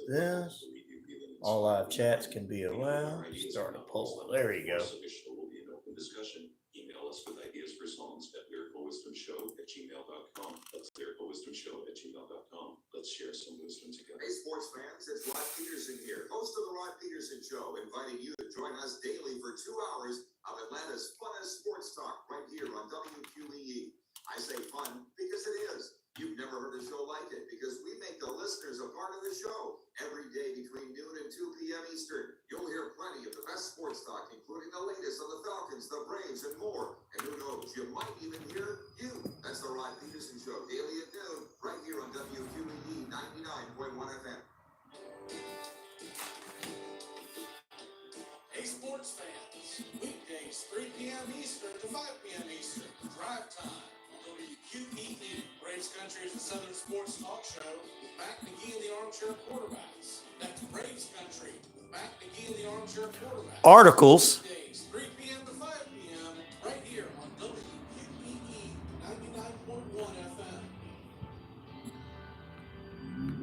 this. All live chats can be allowed. Start a poll. There you go. Email us with ideas for songs at lyricalwisdomshow@gmail.com. That's lyricalwisdomshow@gmail.com. Let's share some wisdom together. Hey, sports fans, it's Rod Peterson here, host of the Rod Peterson Show, inviting you to join us daily for 2 hours of Atlanta's funnest sports talk right here on WQEE. I say fun because it is. You've never heard a show like it because we make the listeners a part of the show. Every day between noon and 2 p.m. Eastern, you'll hear plenty of the best sports talk, including the latest on the Falcons, the Braves, and more. And who knows, you might even hear you. That's the Rod Peterson Show, daily at noon, right here on WQEE 99.1 FM. Hey, sports fans, weekdays 3 p.m. Eastern to 5 p.m. Eastern, drive time. WQEE, Braves Country is a Southern sports talk show with Matt McGee and the Armchair Quarterbacks. That's Braves Country with Matt McGee and the Armchair Quarterbacks. Articles. Weekdays 3 p.m. to 5 p.m. right here on WQEE 99.1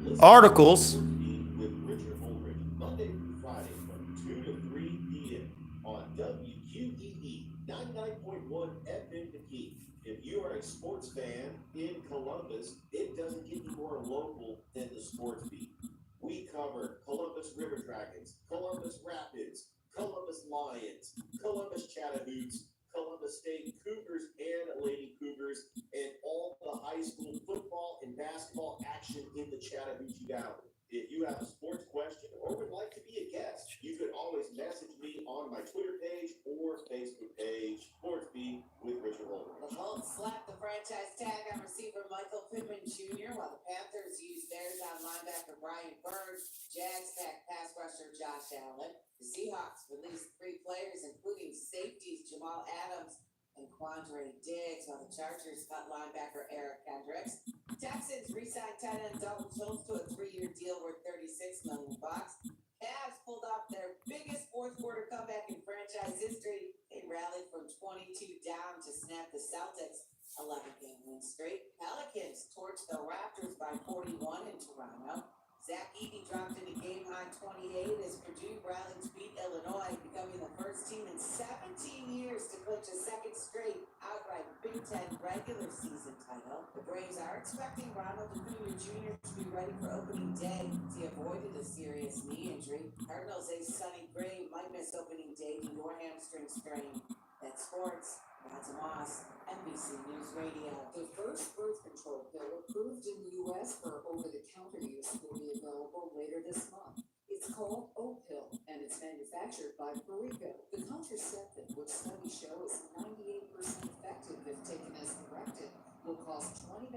FM. Articles. With Richard Ulrich, Monday through Friday from 2 to 3 p.m. on WQEE 99.1 FM McGee. If you are a sports fan in Columbus, it doesn't get any more local than the Sports Beat. We cover Columbus River Dragons, Columbus Rapids, Columbus Lions, Columbus Chatahoots, Columbus State Cougars and Lady Cougars, and all the high school football and basketball action in the Chattahoochee Valley. If you have a sports question or would like to be a guest, you could always message me on my Twitter page or Facebook page, Sports Beat with Richard Holder. The Colts slapped the franchise tag on receiver Michael Pittman Jr., while the Panthers used theirs on linebacker Brian Burns, Jags back pass rusher Josh Allen. The Seahawks released 3 players, including safeties Jamal Adams and Quandre Diggs, while the Chargers cut linebacker Eric Kendricks. Texans re-signed tight end Dalton Schultz to a 3-year deal worth $36 million. Cavs pulled off their biggest fourth-quarter comeback in franchise history. They rallied from 22 down to snap the Celtics' 11-game win streak. Pelicans torched the Raptors by 41 in Toronto. Zach Edey dropped in a game-high 28 as Purdue rallied to beat Illinois, becoming the first team in 17 years to clinch a second straight outright Big Ten regular season title. The Braves are expecting Ronald Acuna Jr. to be ready for opening day. He avoided a serious knee injury. Cardinals ace Sonny Gray might miss opening day due to a hamstring strain. That's sports. That's Moss, NBC News Radio. The first birth control pill approved in the U.S. for over-the-counter use will be available later this month. It's called O-Pill, and it's manufactured by Perico. The contraceptive, which studies show is 98% effective if taken as directed, will cost $20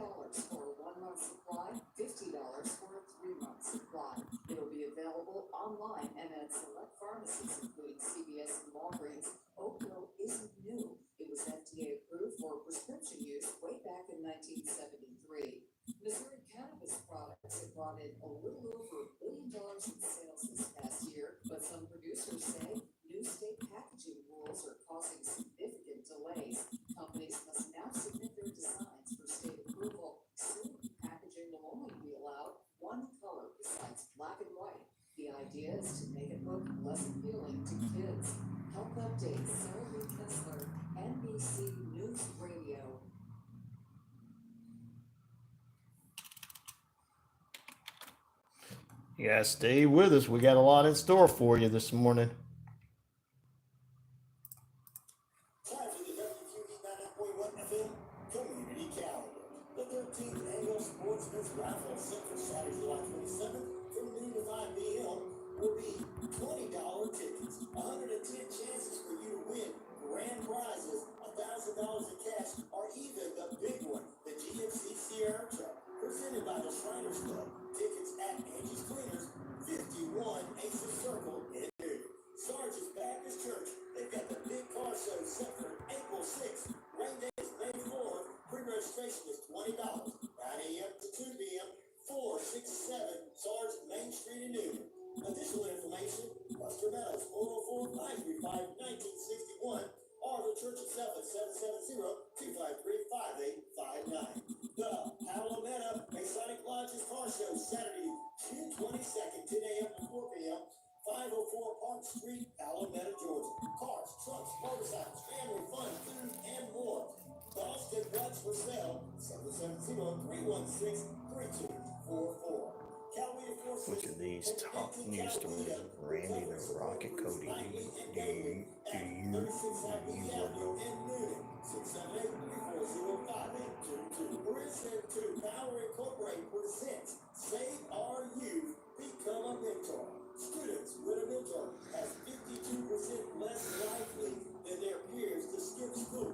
for a 1-month supply, $50 for a 3-month supply. It'll be available online and at select pharmacies, including CVS and Walgreens. O-Pill isn't new. It was FDA approved for prescription use way back in 1973. Missouri cannabis products have brought in a little over $1 billion in sales this past year, but some producers say new state packaging rules are causing significant delays. Companies must now submit their designs for state approval. Soon, packaging will only be allowed one color besides black and white. The idea is to make it look less appealing to kids. Health Update, Sarah Lee Kessler, NBC News Radio. You guys stay with us. We got a lot in store for you this morning. Time for the WQEE 99.1 FM Community Calendar. The 13th Annual Sportsman's Raffle set for Saturday, July 27th from noon to 5 p.m. will be $20 tickets, 110 chances for you to win grand prizes, $1,000 in cash, or even the big one, the GMC Sierra truck, presented by the Shriners Club. Tickets at Angie's Cleaners, 51 Aces Circle in Newton. Sarge is Baptist Church. They've got the big car show set for April 6th. Rain day is May 4th. Pre-registration is $20. 9 a.m. to 2 p.m. 467 Sarge Main Street in Newton. Additional information, Buster Meadows, 404-935-1961, or the church itself at 770-253-5859. The Palometa Masonic Lodge's Car Show, Saturday, June 22nd, 10 a.m. to 4 p.m. 504 Park Street, Alameda, Georgia. Cars, trucks, motorcycles, family fun, food, and more. Boston Bucks for sale, 770-316-3244. Look at these top news stories of Randy the Rocket Cody. Do you want to know? 678-340-5822. Prison to Power Incorporated presents Save Our Youth, Become a Mentor. Students with a mentor has 52% less likely than their peers to skip school.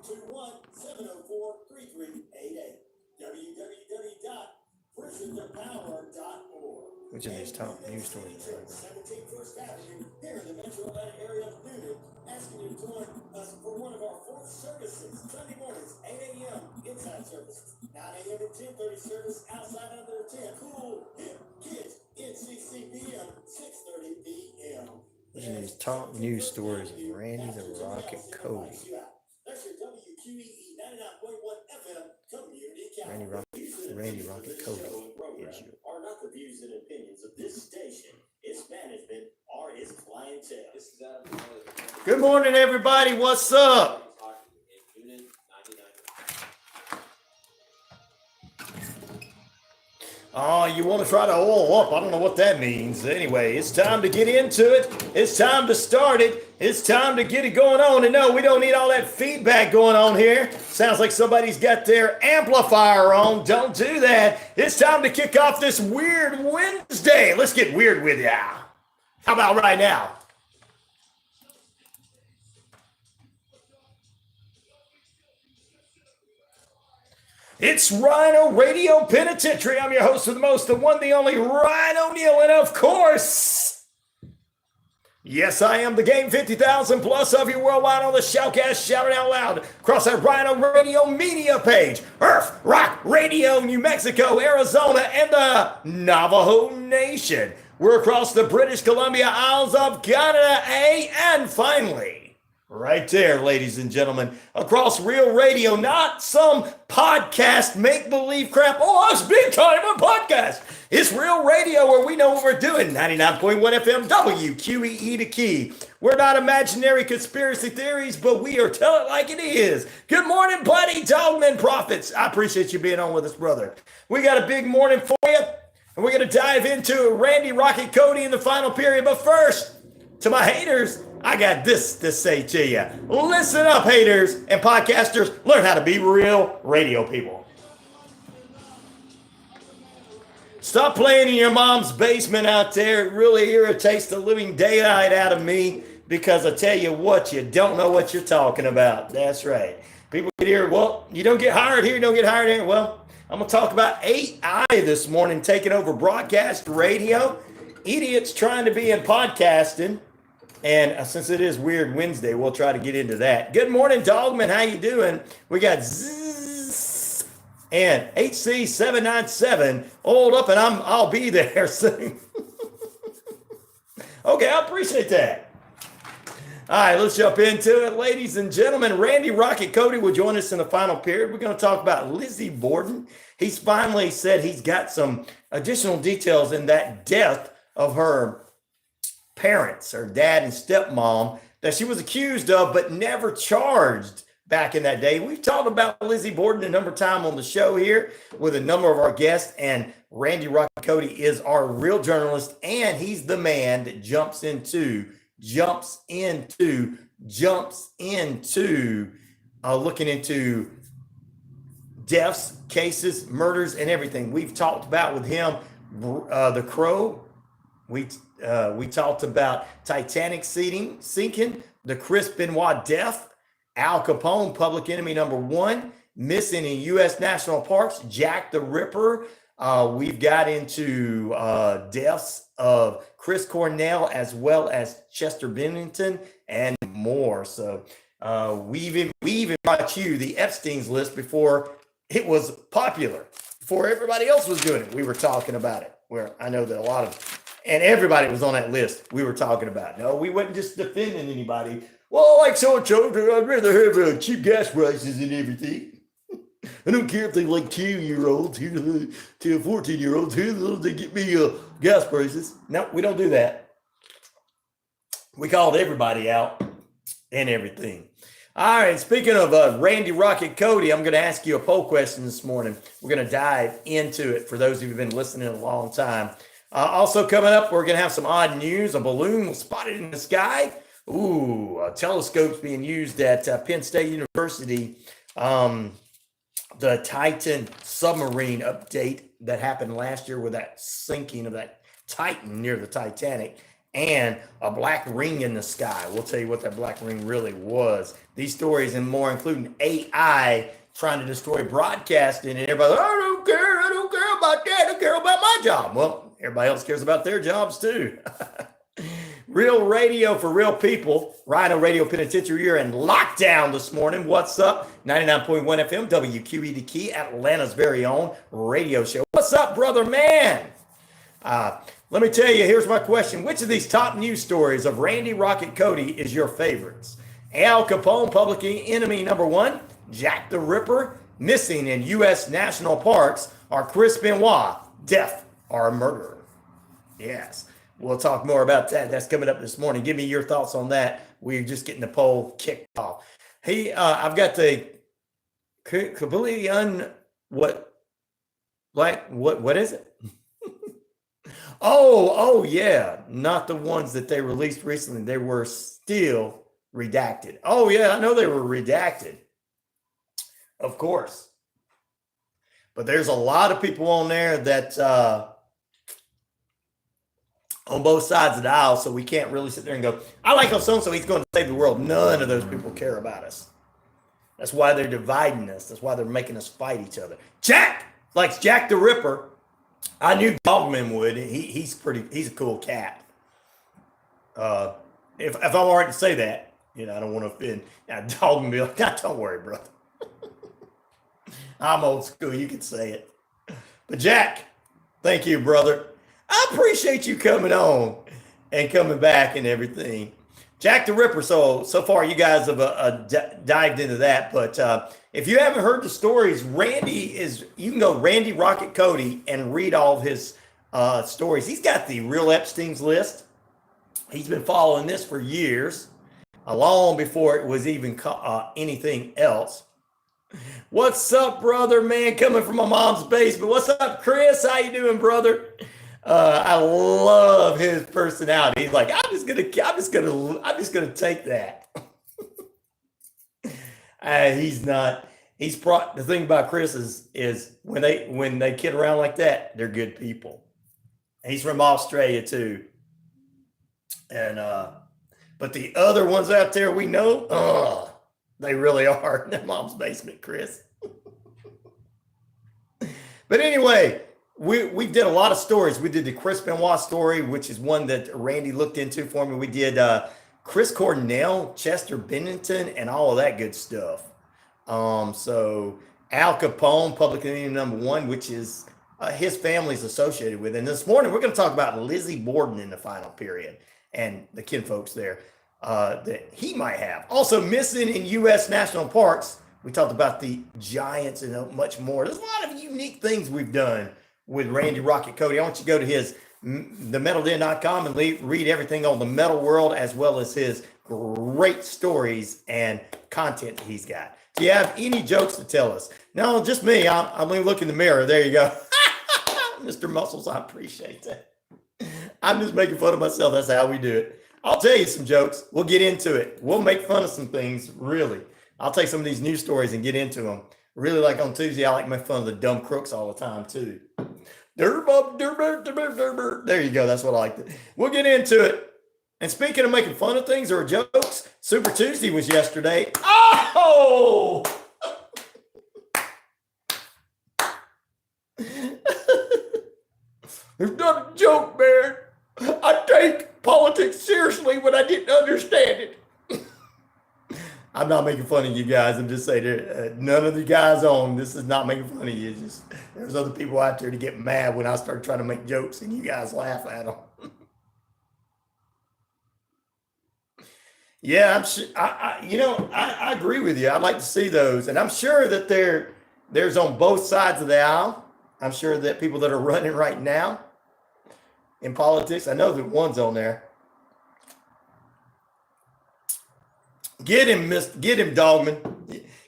21704-3388. www.prisontopower.org. Which of these top news stories? 17 First Avenue, here in the metro Atlanta area of Newton, asking you to join us for one of our 4 services. Sunday mornings, 8 a.m. inside services, 9 a.m. and 10:30 service outside under 10. Cool, hip, kids, NCCBM, 6:30 p.m. Which of these top news stories of Randy the Rocket Cody? That's your WQEE 99.1 FM community calendar. Randy Rocket Cody is your. Are not the views and opinions of this station, its management, or its clientele. Good morning, everybody. What's up? Oh, you want to try to oil up. I don't know what that means. Anyway, it's time to get into it. It's time to start it. It's time to get it going on. And no, we don't need all that feedback going on here. Sounds like somebody's got their amplifier on. Don't do that. It's time to kick off this weird Wednesday. Let's get weird with ya. How about right now? It's RyanORadio Penitentiary. I'm your host of the most, the one, the only Ryan O'Neal. And of course, yes, I am the game 50,000 plus of you worldwide on the shoutcast, shouting out loud across our RyanORadio media page. Earth Rock Radio, New Mexico, Arizona, and the Navajo Nation. We're across the British Columbia Isles of Canada, and finally, right there, ladies and gentlemen, across real radio, not some podcast make-believe crap. Oh, it's big time on podcast. It's real radio where we know what we're doing. 99.1 FM, WQEE to Key. We're not imaginary conspiracy theories, but we are telling it like it is. Good morning, buddy, Dogman Prophets. I appreciate you being on with us, brother. We got a big morning for you, and we're going to dive into Randy Rocket Cody in the final period. But first, to my haters, I got this to say to you. Listen up, haters and podcasters. Learn how to be real radio people. Stop playing in your mom's basement out there. It really irritates the living daylight out of me because I tell you what, you don't know what you're talking about. That's right. People get here, well, you don't get hired here, you don't get hired here. Well, I'm going to talk about AI this morning taking over broadcast radio. Idiots trying to be in podcasting. And since it is Weird Wednesday, we'll try to get into that. Good morning, Dogman. How you doing? We got Zzz and HC797 oiled up, and I'll be there soon. Okay, I appreciate that. All right, let's jump into it. Ladies and gentlemen, Randy Rocket Cody will join us in the final period. We're going to talk about Lizzie Borden. He's finally said he's got some additional details in that death of her parents, her dad and stepmom, that she was accused of but never charged back in that day. We've talked about Lizzie Borden a number of times on the show here with a number of our guests, and Randy Rocket Cody is our real journalist, and he's the man that jumps into looking into deaths, cases, murders, and everything. We've talked about with him the Crow. We talked about Titanic sinking, the Chris Benoit death, Al Capone, public enemy number 1, missing in U.S. national parks, Jack the Ripper. We've got into deaths of Chris Cornell as well as Chester Bennington and more. So we even brought you the Epstein's list before it was popular, before everybody else was doing it. We were talking about it, where I know that a lot of and everybody was on that list we were talking about. No, we wasn't just defending anybody. Well, like so-and-so, I'd rather have cheap gas prices and everything. I don't care if they like 2-year-olds, here to 14-year-olds, here they get me gas prices. No, we don't do that. We called everybody out and everything. All right, speaking of Randy Rocket Cody, I'm going to ask you a poll question this morning. We're going to dive into it for those who've been listening a long time. Also coming up, we're going to have some odd news. A balloon was spotted in the sky. Ooh, telescopes being used at Penn State University. The Titan submarine update that happened last year with that sinking of that Titan near the Titanic. And a black ring in the sky. We'll tell you what that black ring really was. These stories and more, including AI trying to destroy broadcasting, and everybody, I don't care about that. I don't care about my job. Well, everybody else cares about their jobs too. Real radio for real people. RyanORadio Penitentiary, you're in lockdown this morning. What's up? 99.1 FM, WQEE The Key, Atlanta's very own radio show. What's up, brother man? Let me tell you, here's my question. Which of these top news stories of Randy Rocket Cody is your favorites? Al Capone, public enemy number one, Jack the Ripper, missing in U.S. national parks, or Chris Benoit, death or murder? Yes, we'll talk more about that. That's coming up this morning. Give me your thoughts on that. We're just getting the poll kicked off. Hey, I've got the completely what is it? Oh, yeah. Not the ones that they released recently. They were still redacted. Oh, yeah, I know they were redacted. Of course. But there's a lot of people on there that on both sides of the aisle, so we can't really sit there and go, I like how so-and-so, he's going to save the world. None of those people care about us. That's why they're dividing us. That's why they're making us fight each other. Jack likes Jack the Ripper. I knew Dogman would. He's a cool cat. If I'm all right to say that, I don't want to offend. Dogman be like, don't worry, brother. I'm old school. You can say it. But Jack, thank you, brother. I appreciate you coming on and coming back and everything. Jack the Ripper. So far, you guys have dived into that. But if you haven't heard the stories, you can go Randy Rocket Cody and read all of his stories. He's got the Real Epstein's List. He's been following this for years, long before it was even anything else. What's up, brother, man? Coming from my mom's basement. What's up, Chris? How you doing, brother? I love his personality. He's like, I'm just gonna take that. He's not. The thing about Chris is when they kid around like that, they're good people. He's from Australia too, and but the other ones out there we know, they really are in their mom's basement, Chris. But anyway. We did a lot of stories. We did the Chris Benoit story, which is one that Randy looked into for me. We did Chris Cornell, Chester Bennington, and all of that good stuff. So Al Capone, public enemy number one, which is his family's associated with. And this morning, we're going to talk about Lizzie Borden in the final period and the kinfolks there that he might have. Also missing in U.S. national parks. We talked about the giants and much more. There's a lot of unique things we've done with Randy Rocket Cody. I want you to go to his themetalden.com and read everything on the metal world, as well as his great stories and content that he's got. Do you have any jokes to tell us? No, just me. I'm going to look in the mirror. There you go. Mr. Muscles, I appreciate that. I'm just making fun of myself. That's how we do it. I'll tell you some jokes. We'll get into it. We'll make fun of some things, really. I'll take some of these news stories and get into them. Really, like on Tuesday, I like to make fun of the dumb crooks all the time, too. There you go. That's what I like. We'll get into it. And speaking of making fun of things or jokes, Super Tuesday was yesterday. Oh! It's not a joke, man. I take politics seriously when I didn't understand it. I'm not making fun of you guys. I'm just saying none of the guys on. This is not making fun of you. Just there's other people out there to get mad when I start trying to make jokes and you guys laugh at them. Yeah, I agree with you. I'd like to see those, and I'm sure that There's on both sides of the aisle. I'm sure that people that are running right now in politics, I know that one's on there. Get him, Dogman.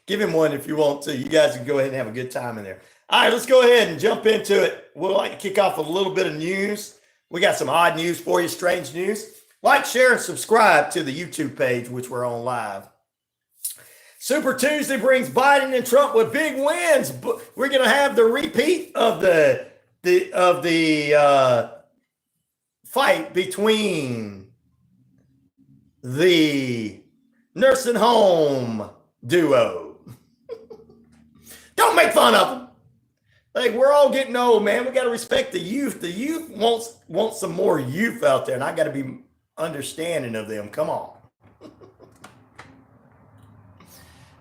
Give him one if you want to. You guys can go ahead and have a good time in there. All right, let's go ahead and jump into it. We'd like to kick off with a little bit of news. We got some odd news for you, strange news. Like, share, and subscribe to the YouTube page, which we're on live. Super Tuesday brings Biden and Trump with big wins. We're going to have the repeat of the fight between the nursing home duo. Don't make fun of them. Like, we're all getting old, man. We got to respect the youth. The youth wants some more youth out there, and I got to be understanding of them. Come on.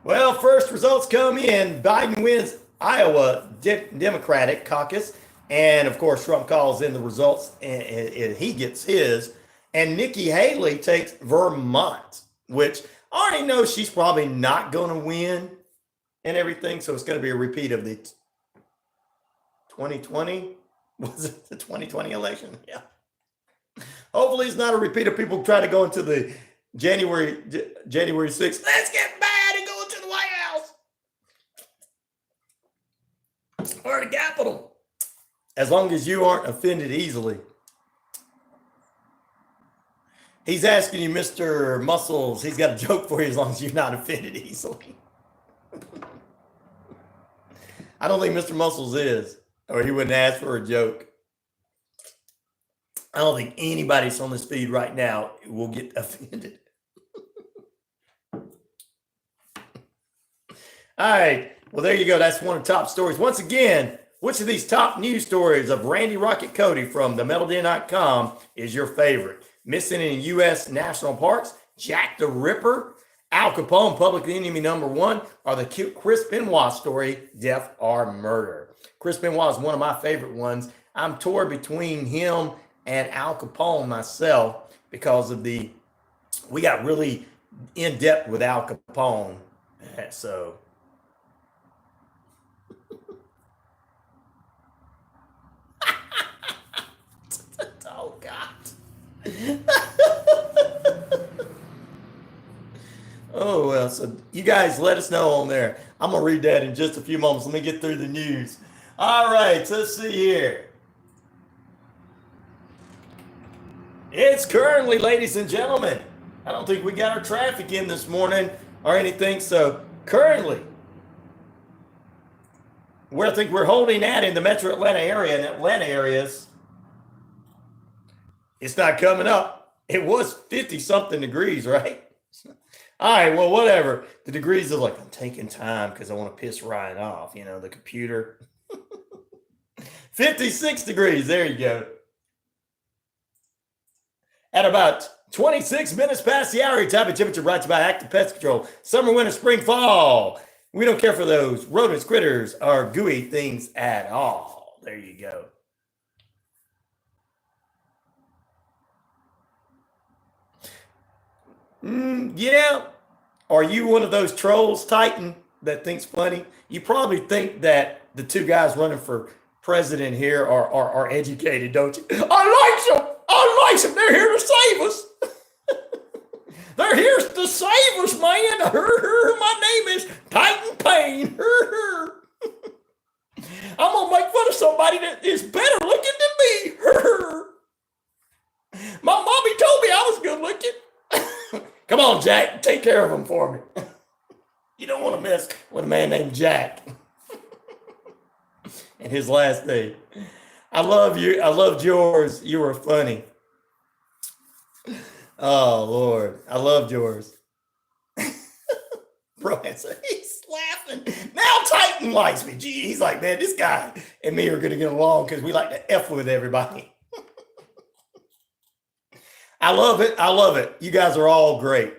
Well, first results come in. Biden wins Iowa Democratic caucus. And, of course, Trump calls in the results, and he gets his. And Nikki Haley takes Vermont, which I already know she's probably not going to win and everything. So it's going to be a repeat of the 2020. Was it the 2020 election? Yeah. Hopefully it's not a repeat of people trying to go into the January 6th. Let's get bad and go into the White House or the Capitol. As long as you aren't offended easily. He's asking you, Mr. Muscles. He's got a joke for you as long as you're not offended easily. I don't think Mr. Muscles is, or he wouldn't ask for a joke. I don't think anybody that's on this feed right now will get offended. All right. Well, there you go. That's one of the top stories. Once again, which of these top news stories of Randy Rocket Cody from themetalden.com is your favorite? Missing in U.S. national parks, Jack the Ripper, Al Capone, public enemy number one, or the Chris Benoit story, death or murder? Chris Benoit is one of my favorite ones. I'm torn between him and Al Capone myself because of we got really in depth with Al Capone. So. Oh, God. Oh, well, so you guys let us know on there. I'm going to read that in just a few moments. Let me get through the news. All right, so let's see here. It's currently, ladies and gentlemen, I don't think we got our traffic in this morning or anything. So currently, where I think we're holding at in the metro Atlanta area and Atlanta areas, it's not coming up. It was 50-something degrees, right? All right, well, whatever. The degrees are like, I'm taking time because I want to piss Ryan off, the computer. 56 degrees, there you go. At about 26 minutes past the hour, type of temperature brought to you by Active Pest Control. Summer, winter, spring, fall. We don't care for those rodents, critters, or gooey things at all. There you go. Are you one of those trolls, Titan, that thinks funny? You probably think that the two guys running for president here are educated, don't you? I like them. They're here to save us. They're here to save us, man. My name is Titan Payne. I'm going to make fun of somebody that is better looking than me. My mommy told me I was good looking. Come on, Jack. Take care of him for me. You don't want to mess with a man named Jack. And his last name. I love you. I loved yours. You were funny. Oh, Lord. I loved yours. Bro, he's laughing. Now Titan likes me. Gee, he's like, man, this guy and me are going to get along because we like to F with everybody. I love it. I love it. You guys are all great.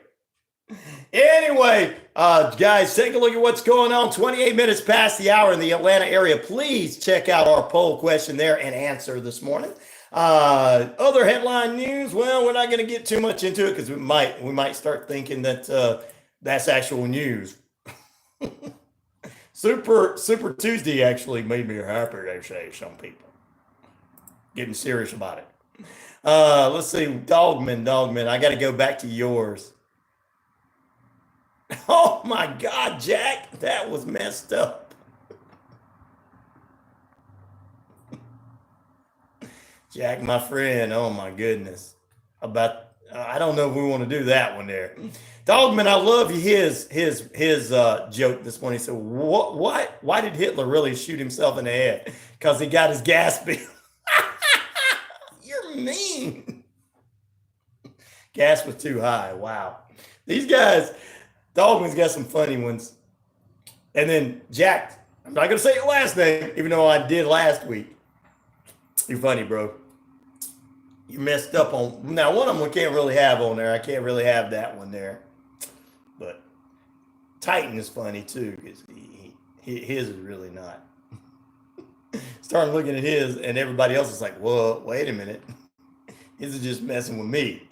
Anyway, guys, take a look at what's going on. 28 minutes past the hour in the Atlanta area. Please check out our poll question there and answer this morning. Other headline news. Well, we're not going to get too much into it because we might start thinking that that's actual news. Super Tuesday actually made me happy, they say some people. Getting serious about it. Let's see, Dogman, I got to go back to yours. Oh my God, Jack, that was messed up. Jack, my friend, oh my goodness. I don't know if we want to do that one there. Dogman, I love his joke this morning. He said, why did Hitler really shoot himself in the head? Because he got his gas bill. You're mean. Gas was too high. Wow. These guys, Dogman's got some funny ones. And then Jack, I'm not going to say your last name, even though I did last week. You're funny, bro. You messed up on, now one of them we can't really have on there. I can't really have that one there. But Titan is funny too, because his is really not. Started looking at his, and everybody else is like, "Whoa, wait a minute, his is just messing with me."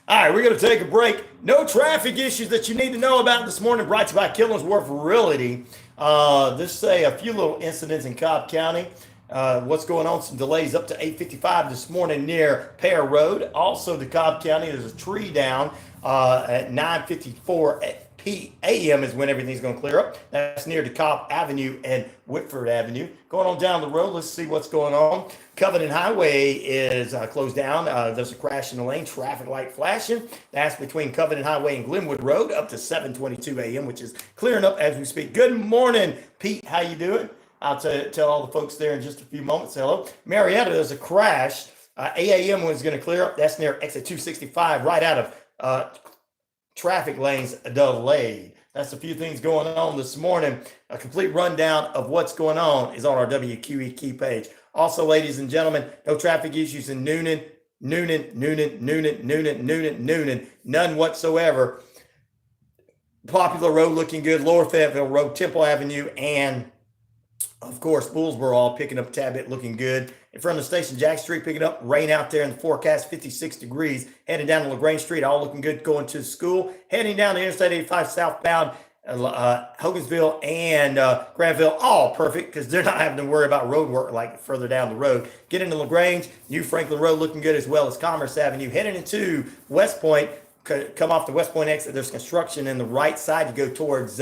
All right, we're going to take a break. No traffic issues that you need to know about this morning. Brought to you by Killingsworth Realty. Just say a few little incidents in Cobb County. What's going on? Some delays up to 8:55 this morning near Pear Road. Also, to Cobb County, there's a tree down at 9:54 a.m. is when everything's going to clear up. That's near DeKalb Avenue and Whitford Avenue. Going on down the road, let's see what's going on. Covenant Highway is closed down. There's a crash in the lane, traffic light flashing. That's between Covenant Highway and Glenwood Road up to 7:22 a.m., which is clearing up as we speak. Good morning, Pete. How you doing? I'll tell all the folks there in just a few moments. Hello. Marietta, there's a crash. 8 a.m. was going to clear up. That's near exit 265, right out of traffic lanes delayed. That's a few things going on this morning. A complete rundown of what's going on is on our WQEE key page. Also, ladies and gentlemen, no traffic issues in Noonan. None whatsoever. Popular Road looking good. Lower Fayetteville Road, Temple Avenue, and of course, Bullsboro all picking up a tad bit, looking good. In front of the station, Jack Street picking up. Rain out there in the forecast, 56 degrees. Heading down to LaGrange Street, all looking good going to school. Heading down to Interstate 85 southbound, Hogansville and Granville, all perfect because they're not having to worry about road work like further down the road. Get into LaGrange, New Franklin Road looking good, as well as Commerce Avenue. Heading into West Point, come off the West Point exit. There's construction in the right side to go towards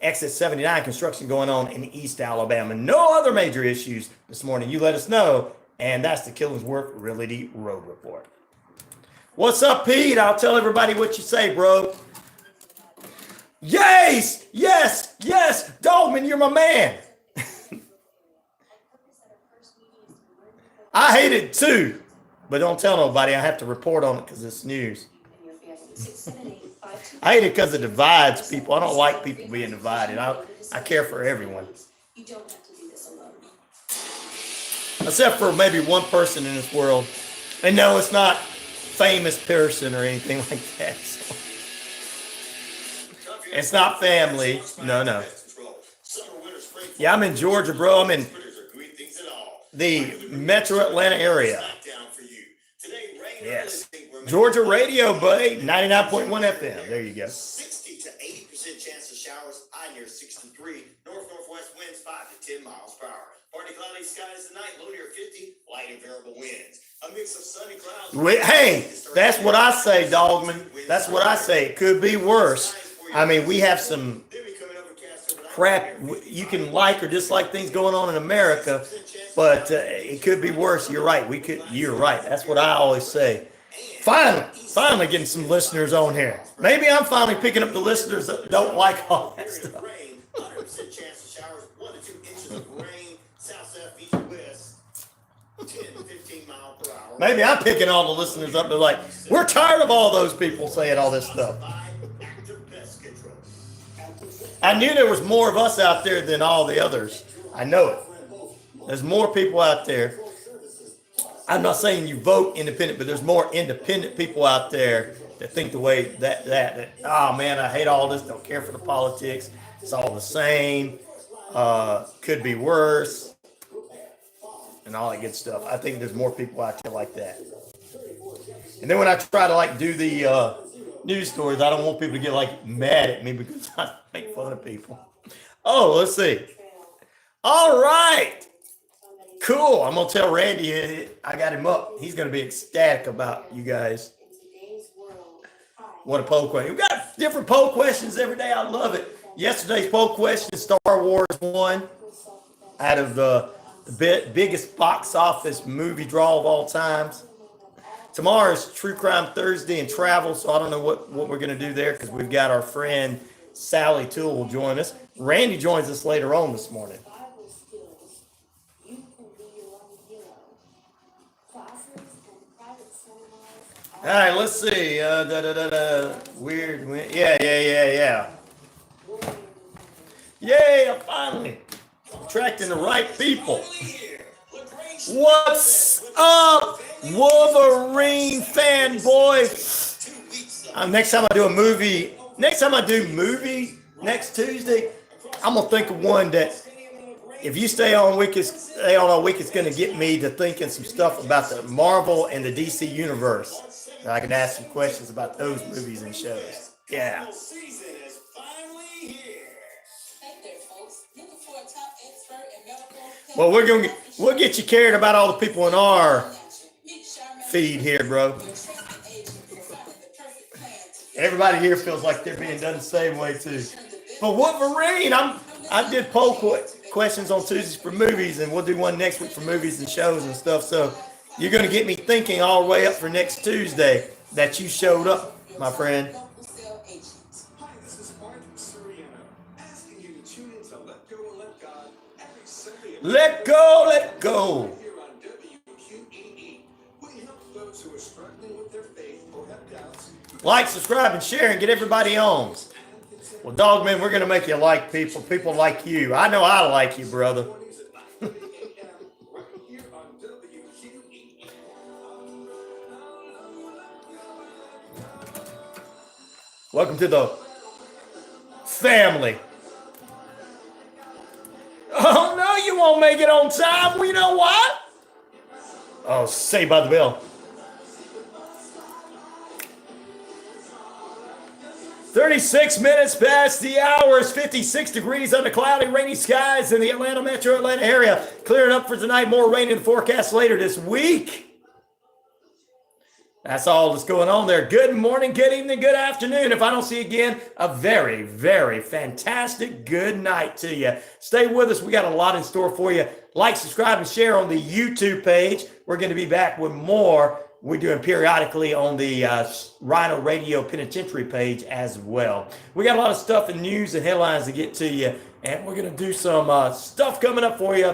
exit 79, construction going on in East Alabama. No other major issues this morning. You let us know. And that's the Killingsworth Realty Road Report. What's up, Pete? I'll tell everybody what you say, bro. Yes, yes, yes. Dogman, you're my man. I hate it too, but don't tell nobody. I have to report on it because it's news. I hate it because it divides people. I don't like people being divided. I care for everyone. You don't have to do this alone. Except for maybe one person in this world. And no, it's not famous person or anything like that. So. It's not family. No. Yeah, I'm in Georgia, bro. I'm in the metro Atlanta area. Yes. Georgia radio, buddy. 99.1 FM. There you go. 60 to 80% chance of showers. High near 63. Northwest winds 5 to 10 miles per hour. Partly cloudy skies tonight. Low near 50. Light and variable winds. A mix of sunny clouds. Hey, that's what I say, Dogman. That's what I say. It could be worse. I mean, we have some crap. You can like or dislike things going on in America, but it could be worse. You're right. You're right. That's what I always say. Finally getting some listeners on here. Maybe I'm finally picking up the listeners that don't like all that stuff. 100% chance of showers. 1 to 2 inches of rain. South, east, west. 10 to 15 miles per hour. Maybe I'm picking all the listeners up. They're like, we're tired of all those people saying all this stuff. I knew there was more of us out there than all the others. I know it. There's more people out there. I'm not saying you vote independent, but there's more independent people out there that think the way that oh man, I hate all this, don't care for the politics. It's all the same. Could be worse. And all that good stuff. I think there's more people out there like that. And then when I try to like do the news stories. I don't want people to get like mad at me because I make fun of people. Oh, let's see. All right. Cool. I'm going to tell Randy I got him up. He's going to be ecstatic about you guys. What a poll question. We've got different poll questions every day. I love it. Yesterday's poll question, Star Wars won out of the biggest box office movie draw of all times. Tomorrow is True Crime Thursday and travel, so I don't know what we're going to do there because we've got our friend Sally Toole will join us. Randy joins us later on this morning. All right, let's see. Weird. Yeah. Yay, finally attracting the right people. What's up, Wolverine fanboy? Next time I do movie next Tuesday, I'm gonna think of one that if you stay on week, it's gonna get me to thinking some stuff about the Marvel and the DC universe. And I can ask some questions about those movies and shows. Yeah. Well, we'll get you cared about all the people in our feed here, bro. Everybody here feels like they're being done the same way too. But Wolverine, I did poll questions on Tuesdays for movies, and we'll do one next week for movies and shows and stuff. So you're going to get me thinking all the way up for next Tuesday that you showed up, my friend. Hi, this is asking you to tune in to Let Go and Let God every Sunday. Let go. Here on WQEE, we help those who are struggling with their faith or have doubts. Like, subscribe, and share, and get everybody on. Well, dog man, we're going to make you like people like you. I know I like you, brother. Welcome to the family. Oh, no, you won't make it on time. Well, you know what? Oh, Saved by the Bell. 36 minutes past the hour. It's 56 degrees under cloudy, rainy skies in the metro Atlanta area. Clearing up for tonight. More rain in the forecast later this week. That's all that's going on there. Good morning, good evening, good afternoon. If I don't see you again, a very, very fantastic good night to you. Stay with us. We got a lot in store for you. Like, subscribe, and share on the YouTube page. We're going to be back with more. We're doing periodically on the RyanORadio Penitentiary page as well. We got a lot of stuff and news and headlines to get to you, and we're going to do some stuff coming up for you.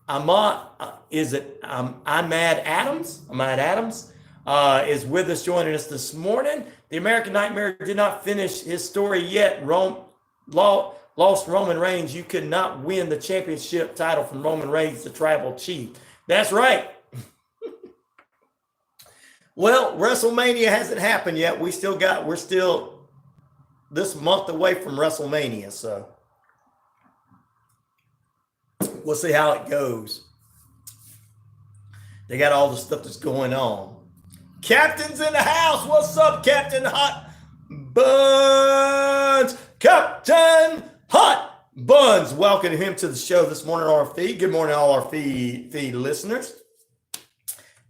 Ahmad Adams is with us, joining us this morning. The American Nightmare did not finish his story yet. Lost Roman Reigns. You could not win the championship title from Roman Reigns, the tribal chief. That's right. Well, WrestleMania hasn't happened yet. We're still this month away from WrestleMania, so we'll see how it goes. They got all the stuff that's going on. Captain's in the house. What's up, Captain Hot Buns? Captain Hot Buns. Welcome him to the show this morning on our feed. Good morning, all our feed listeners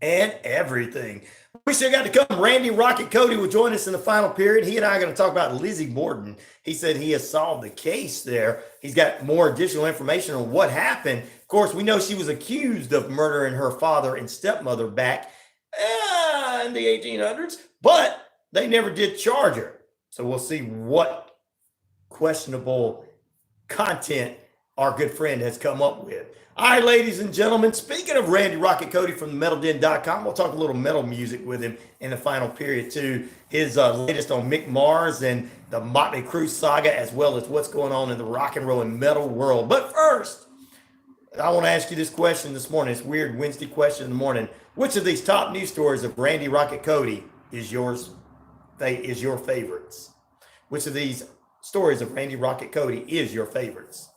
and everything. We still got to come. Randy Rocket Cody will join us in the final period. He and I are going to talk about Lizzie Borden. He said he has solved the case there. He's got more additional information on what happened. Of course, we know she was accused of murdering her father and stepmother back in the 1800s, but they never did charge her. So we'll see what questionable content our good friend has come up with. All right, ladies and gentlemen, speaking of Randy Rocket Cody from themetalden.com, we'll talk a little metal music with him in the final period too. His latest on Mick Mars and the Motley Crue saga, as well as what's going on in the rock and roll and metal world. But first, I want to ask you this question this morning. It's weird Wednesday question in the morning. Which of these top news stories of Randy Rocket Cody is your favorites? Which of these stories of Randy Rocket Cody is your favorites?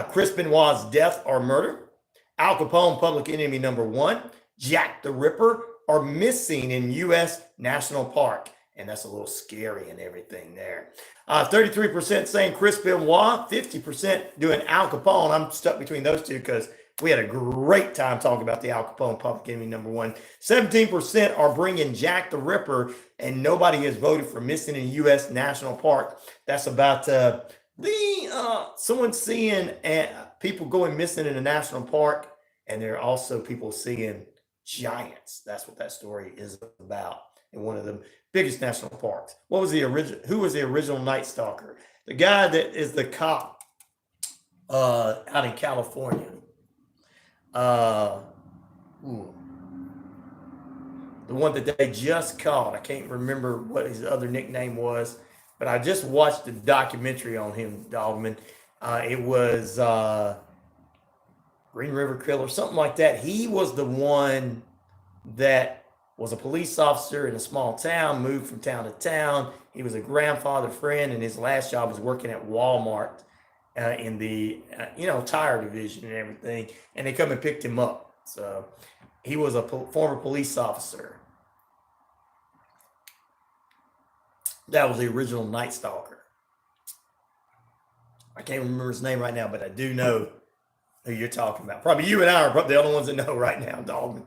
Chris Benoit's death or murder, Al Capone, public enemy number one, Jack the Ripper, or missing in U.S. National Park. and that's a little scary and everything there. 33% saying Chris Benoit, 50% doing Al Capone. I'm stuck between those two because we had a great time talking about the Al Capone public enemy number one. 17% are bringing Jack the Ripper, and nobody has voted for missing in U.S. National Park. That's about someone seeing people going missing in a national park, and there are also people seeing giants. That's what that story is about in one of the biggest national parks. Who was the original Night Stalker? The guy that is the cop out in California. The one that they just caught. I can't remember what his other nickname was, but I just watched the documentary on him, Dogman. It was Green River Killer, something like that. He was the one that was a police officer in a small town, moved from town to town. He was a grandfather friend, and his last job was working at Walmart in the tire division and everything. And they come and picked him up. So he was a former police officer. That was the original Night Stalker. I can't remember his name right now, but I do know who you're talking about. Probably you and I are probably the only ones that know right now, Dogman.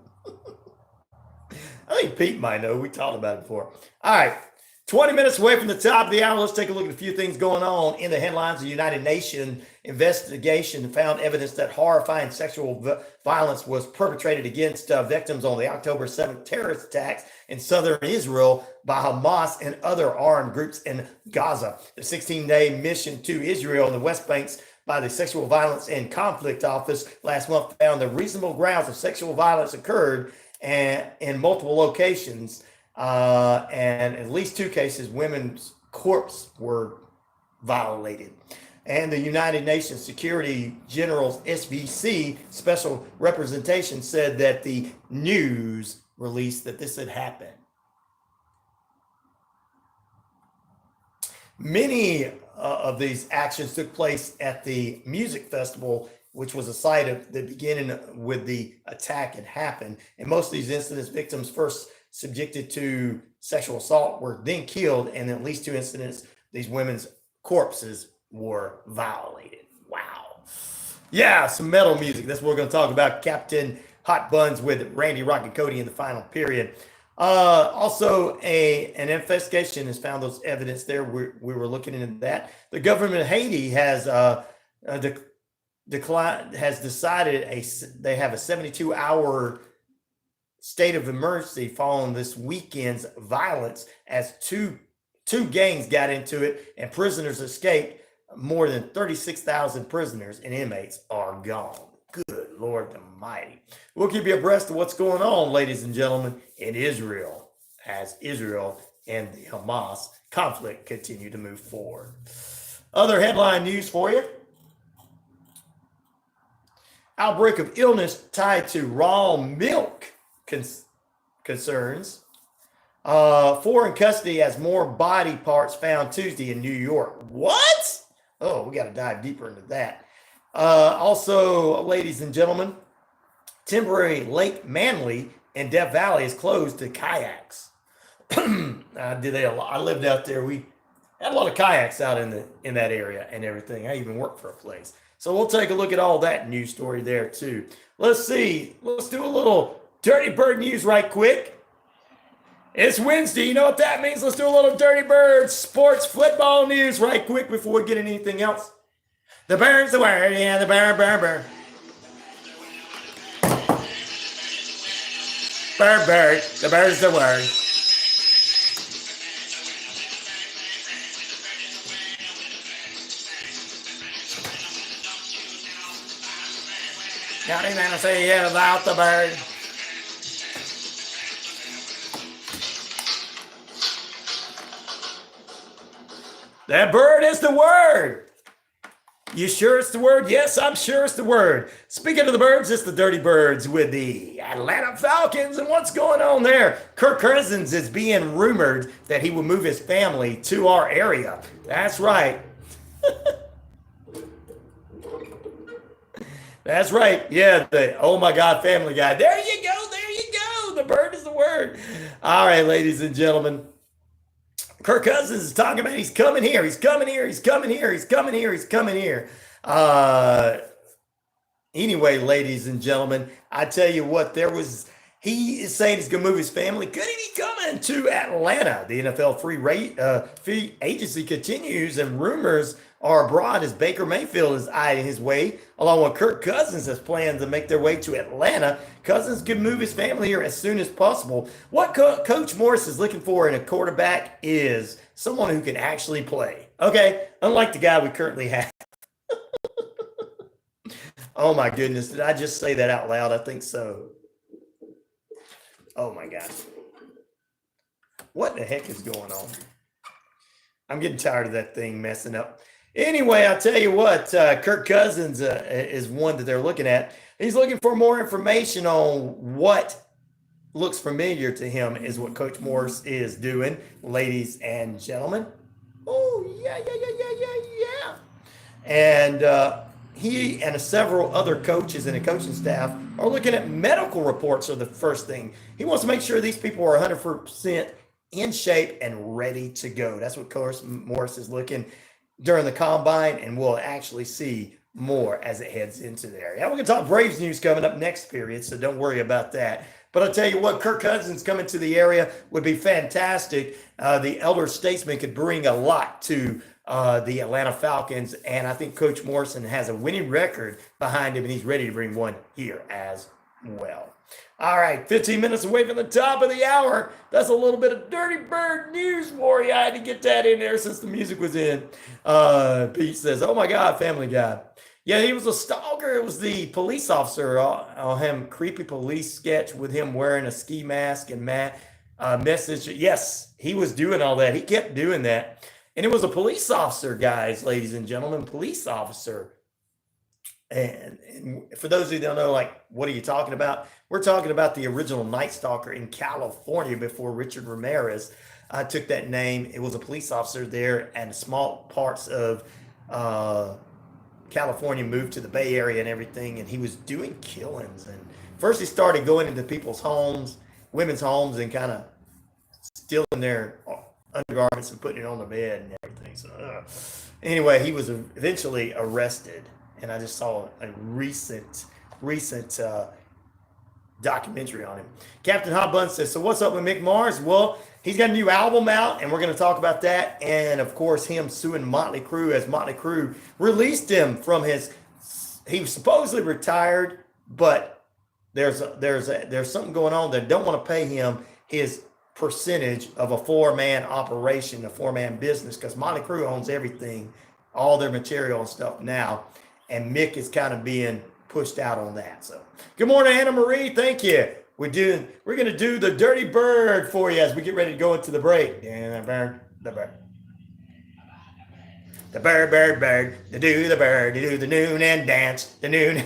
I think Pete might know. We talked about it before. All right. 20 minutes away from the top of the hour. Let's take a look at a few things going on in the headlines. The United Nations investigation found evidence that horrifying sexual violence was perpetrated against victims on the October 7th terrorist attacks in southern Israel by Hamas and other armed groups in Gaza. The 16-day mission to Israel and the West Banks by the Sexual Violence and Conflict Office last month found that reasonable grounds of sexual violence occurred in multiple locations. And at least 2 cases, women's corpses were violated. And the United Nations Security General's SVC special representation said that the news released that this had happened. Many of these actions took place at the music festival, which was a site of the beginning with the attack had happened. And most of these incidents, victims first subjected to sexual assault were then killed, and in at least 2 incidents, these women's corpses were violated. Wow. Yeah, some metal music. That's what we're going to talk about. Captain Hot Buns with Randy, Rock, and Cody in the final period. Also, an investigation has found those evidence there. We were looking into that. The government of Haiti has decided they have a 72-hour state of emergency following this weekend's violence as two gangs got into it and prisoners escaped. More than 36,000 prisoners and inmates are gone. Good Lord Almighty. We'll keep you abreast of what's going on, ladies and gentlemen, in Israel as Israel and the Hamas conflict continue to move forward. Other headline news for you. Outbreak of illness tied to raw milk concerns. 4 in custody as more body parts found Tuesday in New York. What? Oh, we got to dive deeper into that. Also, ladies and gentlemen, temporary Lake Manly in Death Valley is closed to kayaks. I lived out there. We had a lot of kayaks out in that area and everything. I even worked for a place. So we'll take a look at all that news story there too. Let's see. Let's do a little Dirty Bird news right quick. It's Wednesday. You know what that means? Let's do a little Dirty Bird sports football news right quick before we get anything else. The bird's the word. Yeah, the bird. Bird. The bird's the word. Got anything to say about the bird? That bird is the word. You sure it's the word? Yes, I'm sure it's the word. Speaking of the birds, it's the Dirty Birds with the Atlanta Falcons. And what's going on there? Kirk Cousins is being rumored that he will move his family to our area. That's right. That's right. Yeah, the oh my God Family Guy. There you go. The bird is the word. All right, ladies and gentlemen. Kirk Cousins is talking about he's coming here, he's coming here, he's coming here, he's coming here, he's coming here. Anyway, ladies and gentlemen, I tell you what, he is saying he's going to move his family. Could he be coming to Atlanta? The NFL free agency continues, and rumors are abroad as Baker Mayfield is eyeing his way, along with Kirk Cousins has plans to make their way to Atlanta. Cousins could move his family here as soon as possible. What Coach Morris is looking for in a quarterback is someone who can actually play. Okay, unlike the guy we currently have. Oh my goodness, did I just say that out loud? I think so. Oh my gosh. What the heck is going on? I'm getting tired of that thing messing up. Anyway, I'll tell you what, Kirk Cousins is one that they're looking at. He's looking for more information on what looks familiar to him is what Coach Morris is doing, ladies and gentlemen. Oh, yeah. And he and several other coaches and a coaching staff are looking at medical reports are the first thing. He wants to make sure these people are 100% in shape and ready to go. That's what Coach Morris is looking during the combine, and we'll actually see more as it heads into there. Yeah, we're going to talk Braves news coming up next period, so don't worry about that. But I'll tell you what, Kirk Cousins coming to the area would be fantastic. The elder statesman could bring a lot to the Atlanta Falcons, and I think Coach Morrison has a winning record behind him, and he's ready to bring one here as well. All right, 15 minutes away from the top of the hour. That's a little bit of Dirty Bird news for you. I had to get that in there since the music was in. Pete says, oh my God, Family Guy. Yeah, he was a stalker. It was the police officer on him, creepy police sketch with him wearing a ski mask and message. Yes, he was doing all that. He kept doing that. And it was a police officer, guys, ladies and gentlemen, police officer. And for those who don't know, like, what are you talking about? We're talking about the original Night Stalker in California before Richard Ramirez took that name. It was a police officer there, and small parts of California moved to the Bay Area and everything, and he was doing killings. And first he started going into people's homes, women's homes, and kind of stealing their undergarments and putting it on the bed and everything. So anyway, he was eventually arrested. And I just saw a recent documentary on him. Captain Hot Bun says, so what's up with Mick Mars? Well, he's got a new album out, and we're going to talk about that. And, of course, him suing Motley Crue as Motley Crue released him from he was supposedly retired, but there's something going on. They don't want to pay him his percentage of a four-man operation, a four-man business, because Motley Crue owns everything, all their material and stuff now. And Mick is kind of being pushed out on that. So, good morning, Anna Marie. Thank you. We're going to do the Dirty Bird for you as we get ready to go into the break. Yeah, the bird. The bird. To do the bird. To do the noon and dance. The noon.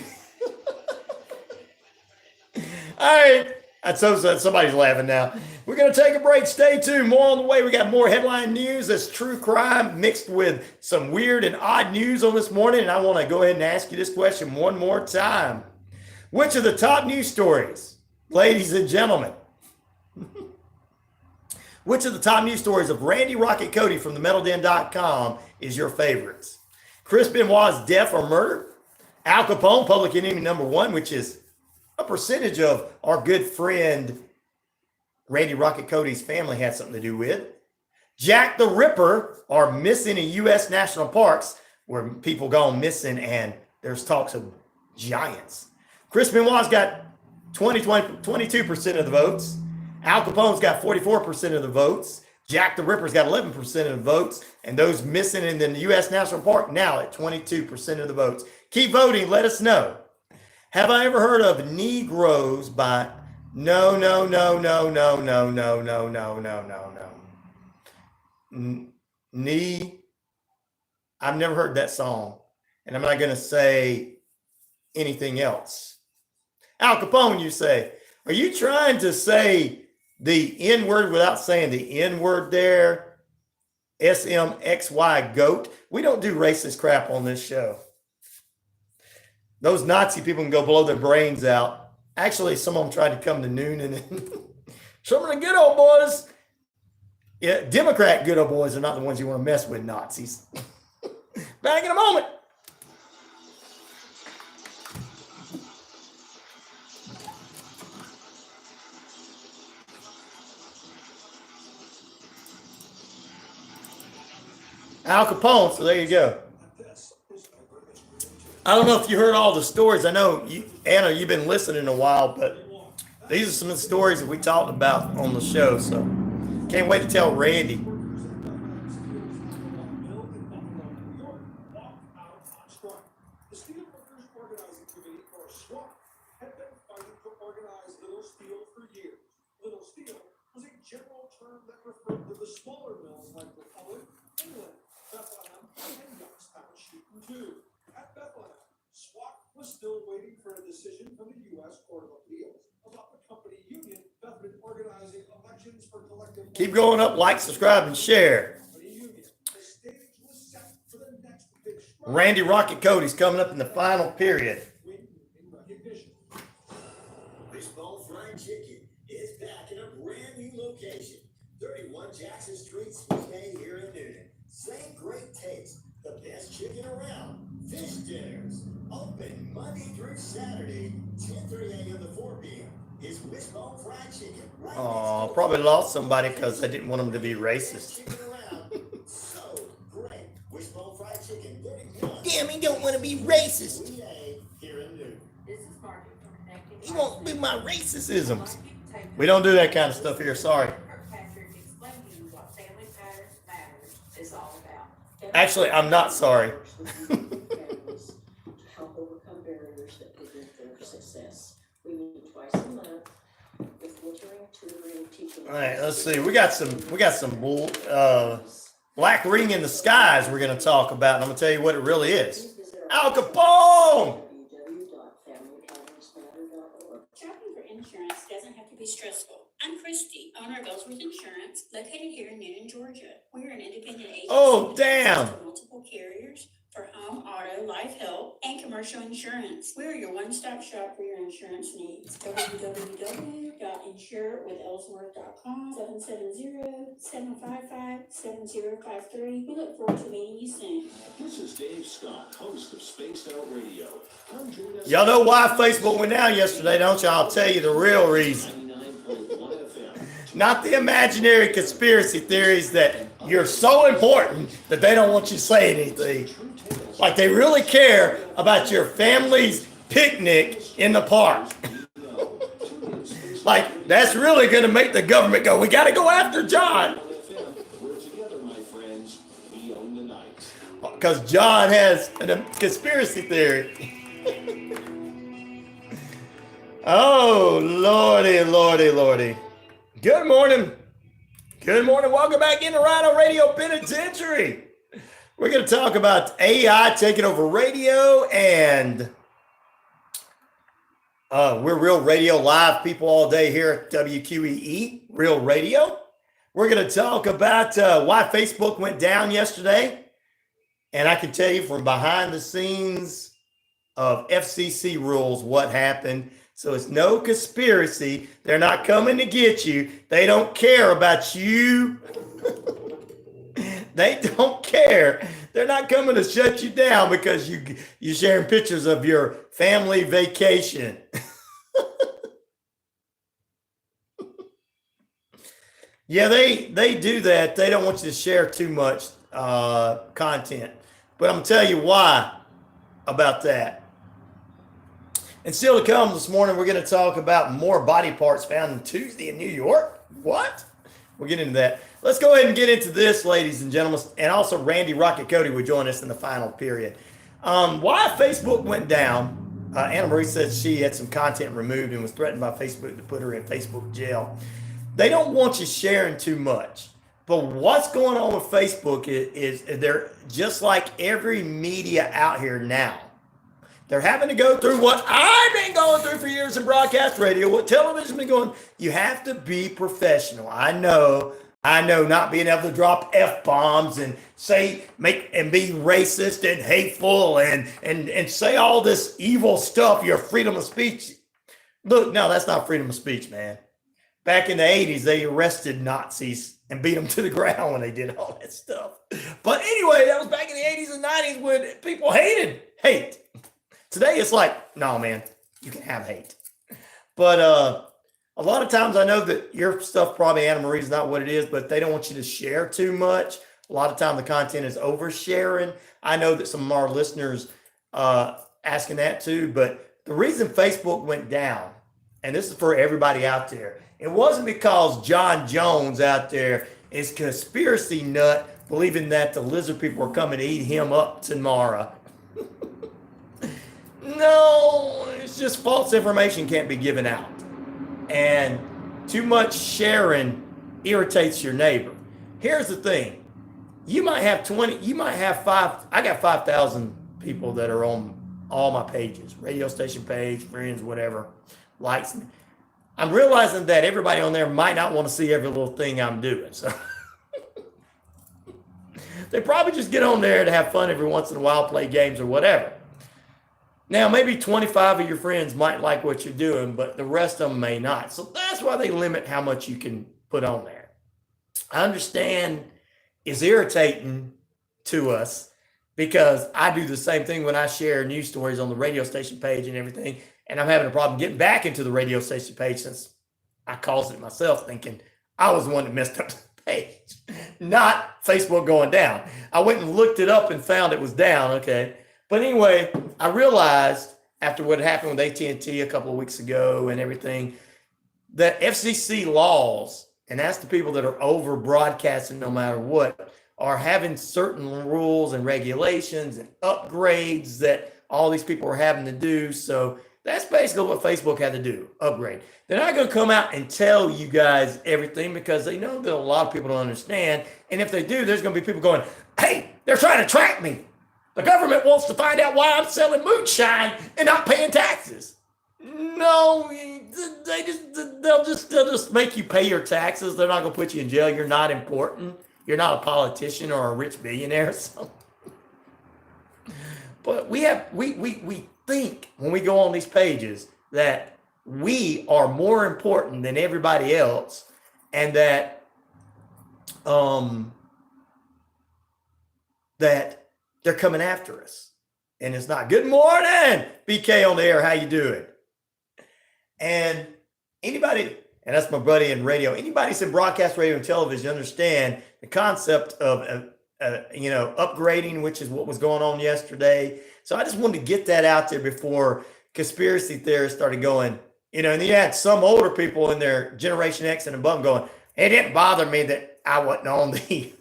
All right. That's so somebody's laughing now. We're going to take a break. Stay tuned. More on the way. We got more headline news. That's true crime mixed with some weird and odd news on this morning. And I want to go ahead and ask you this question one more time. Which of the top news stories, ladies and gentlemen, which of the top news stories of Randy Rocket Cody from themetalden.com is your favorites? Chris Benoit's death or murder? Al Capone, Public Enemy #1, which is a percentage of our good friend Randy Rocket Cody's family had something to do with. Jack the Ripper are missing in U.S. national parks where people gone missing and there's talks of giants. Chris Benoit's got 22% of the votes. Al Capone's got 44% of the votes. Jack the Ripper's got 11% of the votes. And those missing in the U.S. national park now at 22% of the votes. Keep voting. Let us know. Have I ever heard of Negroes by... No. I've never heard that song. And I'm not going to say anything else. Al Capone, you say. Are you trying to say the N-word without saying the N-word there? SMXY goat. We don't do racist crap on this show. Those Nazi people can go blow their brains out. Actually, some of them tried to come to noon and some of the good old boys Yeah, Democrat good old boys are not the ones you want to mess with, Nazis. Back in a moment. Al Capone, so there you go. I don't know if you heard all the stories. I know, Anna, you've been listening a while, but these are some of the stories that we talked about on the show, so can't wait to tell Randy. Was still waiting for a decision from the U.S. Court of Appeals about the company union that's been organizing elections for collective. Keep going up, like, subscribe, and share. Randy Rocket Cody's coming up in the final period. Wishbone Fried Chicken is back in a brand new location. 31 Jackson Street, Suite here in Newton. Same great taste, the best chicken around. Fish dinners, open Monday through Saturday, 10:30 a.m. to 4 p.m. Is Wishbone Fried Chicken. Right Oh, probably lost somebody because they didn't want them to be racist. So great. Wishbone Fried Chicken, 31. Damn, he don't want to be racist. Suite A here in Newton. This is Margaret from Connected. He won't be my racisms. We don't do that kind of stuff here, sorry. Patrick explained to you what Family Matters is all about. Actually, I'm not sorry. Help overcome barriers that prevent their success. We meet twice a month with mentoring, tutoring, teaching. All right, let's see. We got some black ring in the skies we're going to talk about, and I'm going to tell you what it really is. Al Capone! Shopping for insurance doesn't have to be stressful. I'm Christy, owner of Ellsworth Insurance, located here in Newton, Georgia. We're an independent agency. Oh, damn. With multiple carriers for home, auto, life, health, and commercial insurance. We're your one-stop shop for your insurance needs. www.insurewithellsworth.com 770-755-7053. We look forward to meeting you soon. This is Dave Scott, host of Spaced Out Radio. Come join us. Y'all know why Facebook went down yesterday, don't you? I'll tell you the real reason. 99.1 FM. Not the imaginary conspiracy theories that you're so important that they don't want you to say anything. Like they really care about your family's picnic in the park. Like that's really going to make the government go, we got to go after John. We're together, my friends. We own the night. Because John has a conspiracy theory. Oh, Lordy, Lordy, Lordy. Good morning. Good morning. Welcome back into RyanORadio Penitentiary. We're going to talk about AI taking over radio, and we're Real Radio live people all day here at WQEE, Real Radio. We're going to talk about why Facebook went down yesterday. And I can tell you from behind the scenes of FCC rules what happened. So it's no conspiracy. They're not coming to get you. They don't care about you. They don't care. They're not coming to shut you down because you're sharing pictures of your family vacation. Yeah, they do that. They don't want you to share too much content. But I'm going to tell you why about that. And still to come this morning, we're going to talk about more body parts found in Tuesday in New York. What? We'll get into that. Let's go ahead and get into this, ladies and gentlemen. And also Randy Rocket Cody will join us in the final period. Why Facebook went down. Anna Marie said she had some content removed and was threatened by Facebook to put her in Facebook jail. They don't want you sharing too much. But what's going on with Facebook is they're just like every media out here now. They're having to go through what I've been going through for years in broadcast radio, what television's been going. You have to be professional. I know not being able to drop F-bombs and and be racist and hateful and say all this evil stuff, your freedom of speech. Look, no, that's not freedom of speech, man. back in the 80s, they arrested Nazis and beat them to the ground when they did all that stuff. But anyway, that was back in the 80s and 90s when people hated hate. Today, it's like, no, man, you can have hate. But a lot of times I know that your stuff, probably Anna Marie, is not what it is, but they don't want you to share too much. A lot of time the content is oversharing. I know that some of our listeners asking that too, but the reason Facebook went down, and this is for everybody out there, it wasn't because John Jones out there is conspiracy nut believing that the lizard people are coming to eat him up tomorrow. No, it's just false information can't be given out. And too much sharing irritates your neighbor. Here's the thing. You might have 20, you might have 5, I got 5,000 people that are on all my pages, radio station page, friends, whatever, likes me. I'm realizing that everybody on there might not want to see every little thing I'm doing. So they probably just get on there to have fun every once in a while, play games or whatever. Now, maybe 25 of your friends might like what you're doing, but the rest of them may not. So that's why they limit how much you can put on there. I understand it's irritating to us because I do the same thing when I share news stories on the radio station page and everything. And I'm having a problem getting back into the radio station page since I caused it myself, thinking I was the one that messed up the page, not Facebook going down. I went and looked it up and found it was down. Okay. But anyway, I realized after what happened with AT&T a couple of weeks ago and everything, that FCC laws, and that's the people that are over broadcasting no matter what, are having certain rules and regulations and upgrades that all these people are having to do. So that's basically what Facebook had to do, upgrade. They're not going to come out and tell you guys everything because they know that a lot of people don't understand. And if they do, there's going to be people going, hey, they're trying to track me. The government wants to find out why I'm selling moonshine and not paying taxes. No, they'll just make you pay your taxes. They're not going to put you in jail. You're not important. You're not a politician or a rich billionaire. So. But we think when we go on these pages that we are more important than everybody else, and that they're coming after us. And it's not. Good morning, BK on the air. How you doing? And anybody, and that's my buddy in radio, anybody that's in broadcast radio and television understand the concept of, upgrading, which is what was going on yesterday. So I just wanted to get that out there before conspiracy theorists started going, and you had some older people in their Generation X and above going, it didn't bother me that I wasn't on the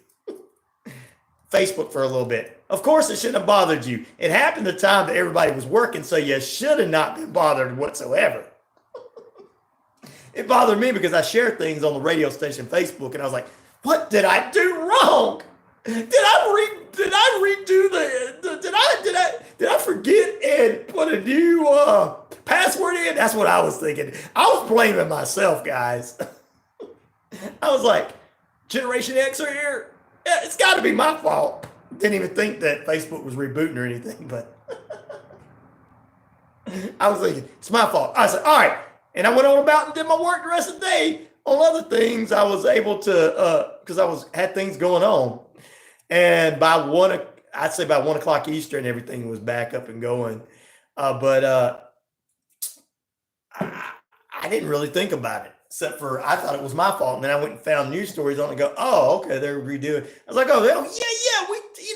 Facebook for a little bit. Of course, it shouldn't have bothered you. It happened the time that everybody was working, so you should have not been bothered whatsoever. It bothered me because I shared things on the radio station Facebook, and I was like, what did I do wrong? Did I forget and put a new password in? That's what I was thinking. I was blaming myself, guys. I was like, Generation X are here? Yeah, it's got to be my fault. Didn't even think that Facebook was rebooting or anything, but I was thinking, it's my fault. I said, all right. And I went on about and did my work the rest of the day on other things. I was able to, because had things going on. And by 1 o'clock Eastern, everything was back up and going. But I didn't really think about it, except for I thought it was my fault. And then I went and found news stories on it and go, oh, okay, they're redoing. I was like, oh, yeah,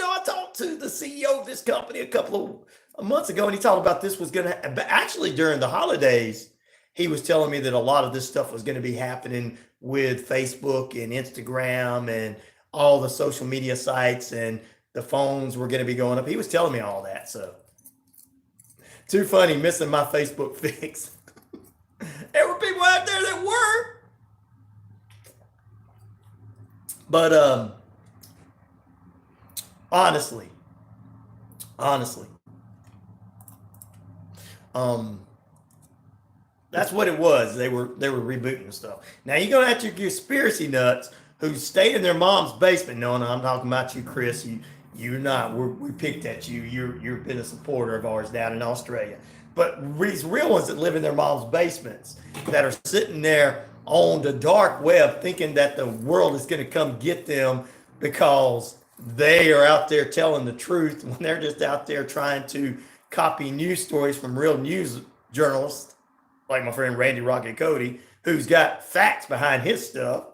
I talked to the CEO of this company a couple of months ago, and he talked about this was going to happen. But actually, during the holidays, he was telling me that a lot of this stuff was going to be happening with Facebook and Instagram and all the social media sites, and the phones were going to be going up. He was telling me all that. So too funny, missing my Facebook fix. There were people out there that were. But honestly, that's what it was. They were rebooting stuff. Now you're gonna have to conspiracy nuts who stayed in their mom's basement. No, I'm talking about you, Chris. You're not. We picked at you. You've been a supporter of ours down in Australia. But these real ones that live in their mom's basements that are sitting there on the dark web thinking that the world is going to come get them because they are out there telling the truth when they're just out there trying to copy news stories from real news journalists like my friend Randy Rocket Cody, who's got facts behind his stuff.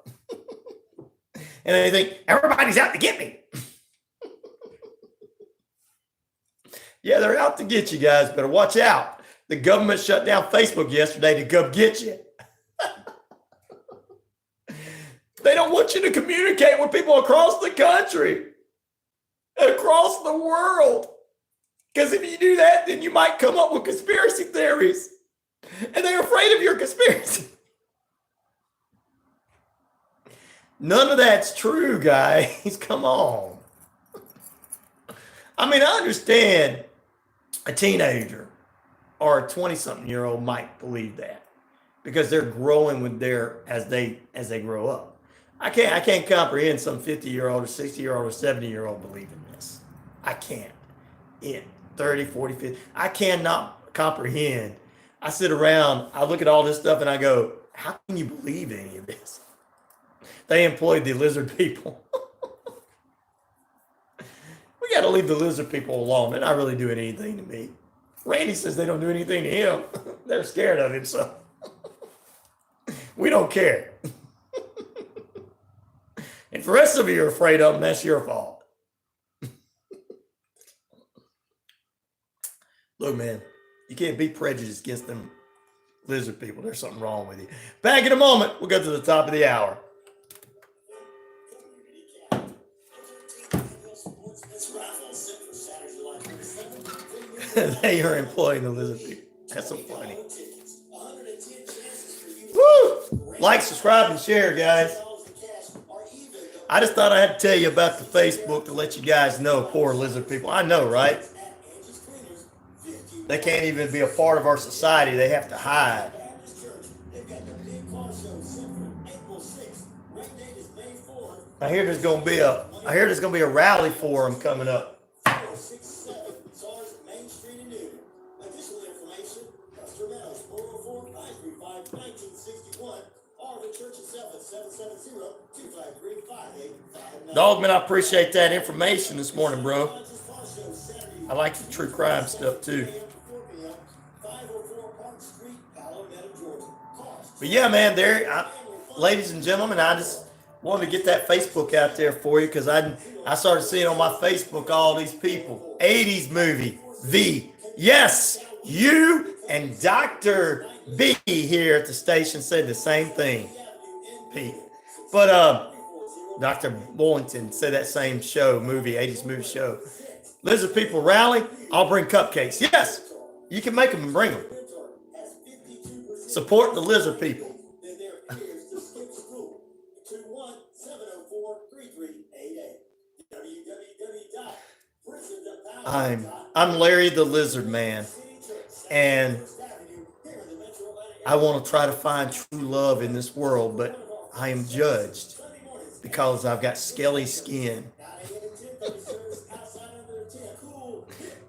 And they think everybody's out to get me. Yeah, they're out to get you guys. Better watch out. The government shut down Facebook yesterday to come get you. They don't want you to communicate with people across the country, across the world. Because if you do that, then you might come up with conspiracy theories. And they're afraid of your conspiracy. None of that's true, guys. Come on. I mean, I understand a teenager or a 20-something-year-old might believe that because they're growing with as they grow up. I can't comprehend some 50-year-old or 60-year-old or 70-year-old believing this. I can't. 30, 40, 50. I cannot comprehend. I sit around, I look at all this stuff and I go, how can you believe any of this? They employed the lizard people. We got to leave the lizard people alone. They're not really doing anything to me. Randy says they don't do anything to him. They're scared of him, so we don't care. If the rest of you are afraid of them, that's your fault. Look, man, you can't be prejudiced against them lizard people. There's something wrong with you. Back in a moment. We'll go to the top of the hour. They are employing the lizard people. That's so funny. Woo! Like, subscribe, and share, guys. I just thought I had to tell you about the Facebook to let you guys know, poor lizard people. I know, right? They can't even be a part of our society. They have to hide. I hear there's going to be a rally for them coming up. Dogman, I appreciate that information this morning, bro. I like the true crime stuff too. But yeah, man, ladies and gentlemen, I just wanted to get that Facebook out there for you because I started seeing on my Facebook all these people. 80s movie, V. Yes, you and Dr. B here at the station said the same thing, Pete. But Dr. Boynton said that same movie, 80s movie show. Lizard people rally, I'll bring cupcakes. Yes, you can make them and bring them. Support the lizard people. I'm Larry the Lizard Man, and I want to try to find true love in this world, but I am judged because I've got scaly skin.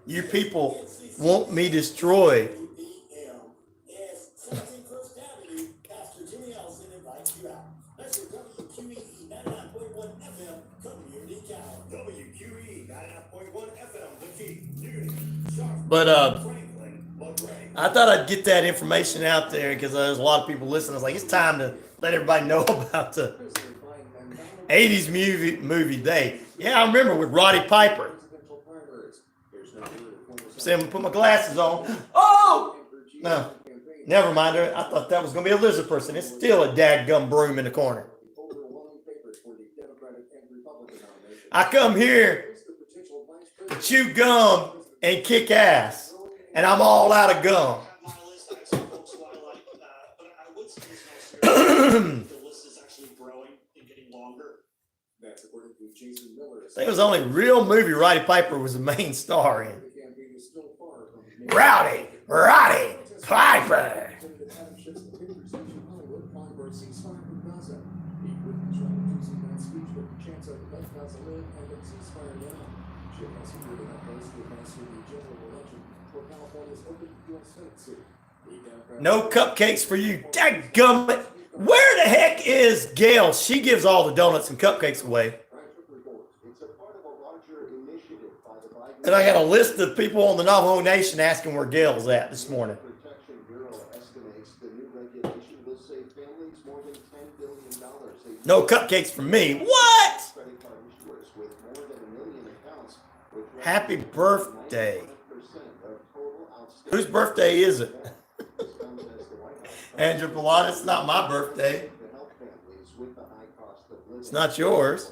You people want me destroyed. But I thought I'd get that information out there because there's a lot of people listening. I was like, it's time to let everybody know about the 80s movie day. Yeah, I remember with Roddy Piper. See, I'm gonna put my glasses on. Oh! No, never mind. I thought that was going to be a lizard person. It's still a dadgum broom in the corner. I come here to chew gum and kick ass, and I'm all out of gum. I think it was the only real movie Roddy Piper was the main star in. Roddy Piper. No cupcakes for you, dadgummit. Where the heck is Gail? She gives all the donuts and cupcakes away. And I got a list of people on the Navajo Nation asking where Gail's at this morning. No cupcakes for me. What? Happy birthday. Whose birthday is it? Andrew Pilata, it's not my birthday. It's not yours.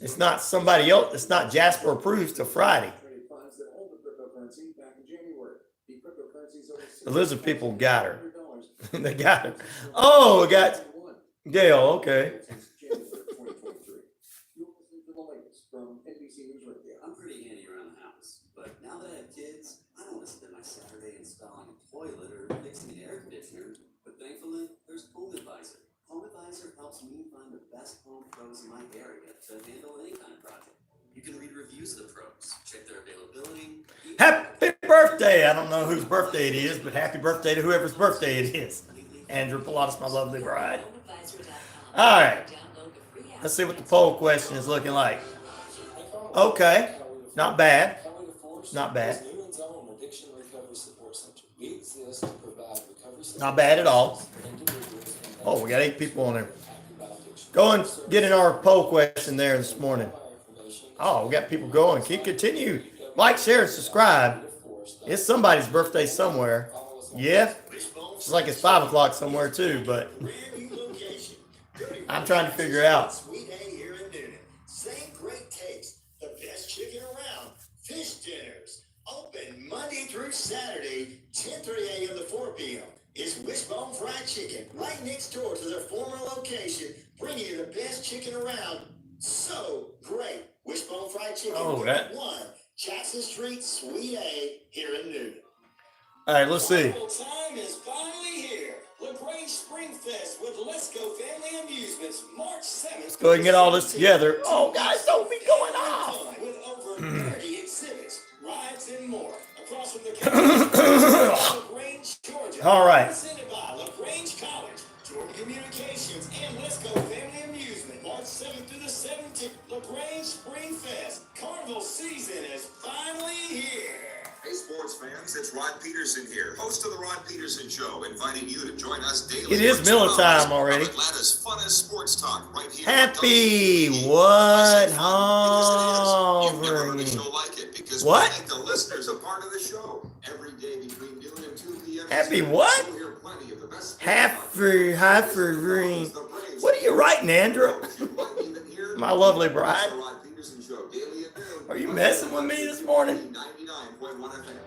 It's not somebody else. It's not Jasper approves till Friday. The lizard people got her. They got her. Oh, we got Gail. Okay. I'm pretty handy around the house, but now that I have kids, I don't want to spend my Saturday installing a toilet or fixing an air conditioner. But thankfully, there's Home Advisor. Home Advisor helps me find the best home pros in my area to handle any kind of project. You can read reviews of the pros, check their availability. Happy birthday. I don't know whose birthday it is, but happy birthday to whoever's birthday it is. Andrew Pilatus, my lovely bride. All right. Let's see what the poll question is looking like. Okay. Not bad. Not bad. Not bad at all. Oh, we got 8 people on there. Go and get in our poll question there this morning. Oh, we got people going. Keep continue. Like, share, and subscribe. It's somebody's birthday somewhere. Yeah. It's like it's 5 o'clock somewhere too, but I'm trying to figure out. Sweet A here in Newnan. Same great taste. The best chicken around. Fish dinners. Open Monday through Saturday, 10:30 a.m. to 4 p.m. It's Wishbone Fried Chicken, right next door to their former location, bringing you the best chicken around. So great. Wishbone Fried Chicken. Oh, that. 1 Jackson Street, Sweet A here in Newnan. All right, let's see. Time is finally here. LaGrange Spring Fest with Let's Go Family Amusements, March 7th. Let's go ahead and get all this together. Oh, guys, don't be going off. With over 30 exhibits, rides, and more. Across from the campus, LaGrange, Georgia. All right. Presented by LaGrange College, Jordan Communications, and Let's Go Family Amusement. March 7th through the 17th, LaGrange Spring Fest. Carnival season is finally here. Hey, sports fans, it's Rod Peterson here, host of the Rod Peterson Show, inviting you to join us daily. It is Miller time already. Atlanta's funnest sports talk right here. Happy what? You've never heard a Hovering. show like it because What? we make the listeners a part of the show. Every day between noon and 2 p.m. Happy what? You'll hear plenty of the best Hovering. What are you writing, Andrew? My lovely bride. Are you messing with me this morning? 99.1 FM.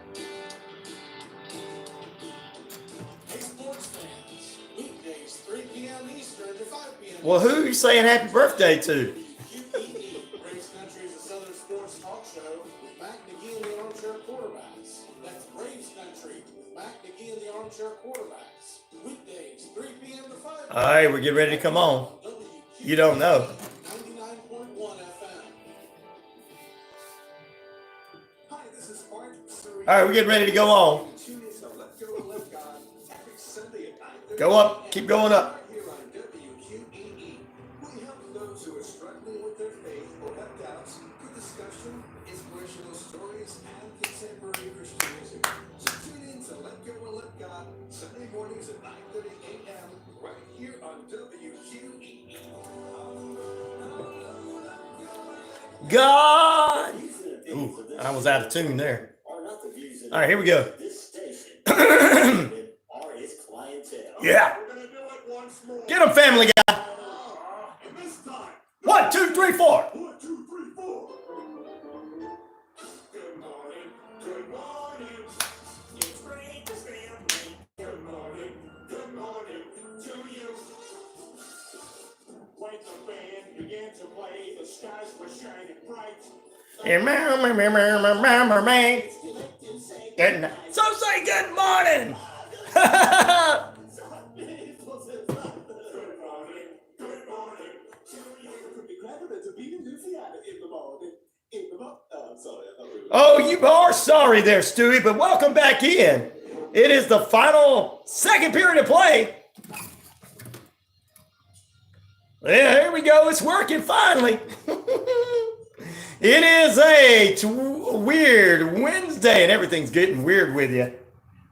Hey, sports fans, weekdays 3 p.m. Eastern to 5 p.m. Well, who are you saying happy birthday to? WQEE, Braves Country is a Southern sports talk show with Mac McGee and the Armchair Quarterbacks. That's Braves Country with Mac McGee and the Armchair Quarterbacks. Weekdays 3 p.m. to 5 p.m. All right, we're getting ready to come on. You don't know. 99.1 FM. Hi, this is Art Surrey. All right, we're getting ready to go on. Go up. Keep going up. Here on WQEE, we help those who are struggling with their faith or have doubts with discussion, inspirational stories, and contemporary Christian music. So tune in to Let Go and Let God, Sunday mornings at 9:30 a.m. right here on WQEE. God. Ooh, I was out of tune there. All right, here we go. Yeah. Get him, Family Guy. 1, 2, 3, 4. Good morning, good morning. It's great to family. Good morning to you. When the band began to play, the skies were shining bright. Good night. So say good morning. Oh, you are sorry there, Stewie, but welcome back in. It is the final second period of play. Yeah, here we go. It's working finally. It is a weird Wednesday, and everything's getting weird with you.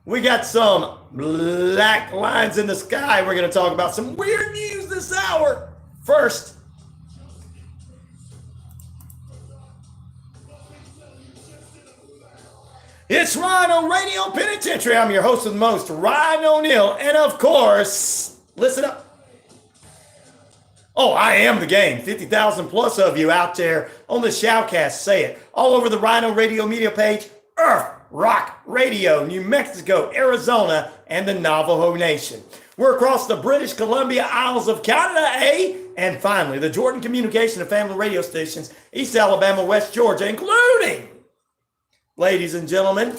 We got some black lines in the sky. We're going to talk about some weird news this hour. First, it's RyanORadio Penitentiary. I'm your host of the most, Ryan O'Neal. And of course, listen up. Oh, I am the game. 50,000 plus of you out there on the Shoutcast. Say it. All over the RyanORadio media page. Earth Rock Radio, New Mexico, Arizona, and the Navajo Nation. We're across the British Columbia Isles of Canada, and finally, the Jordan Communication and Family Radio stations, East Alabama, West Georgia, including, ladies and gentlemen,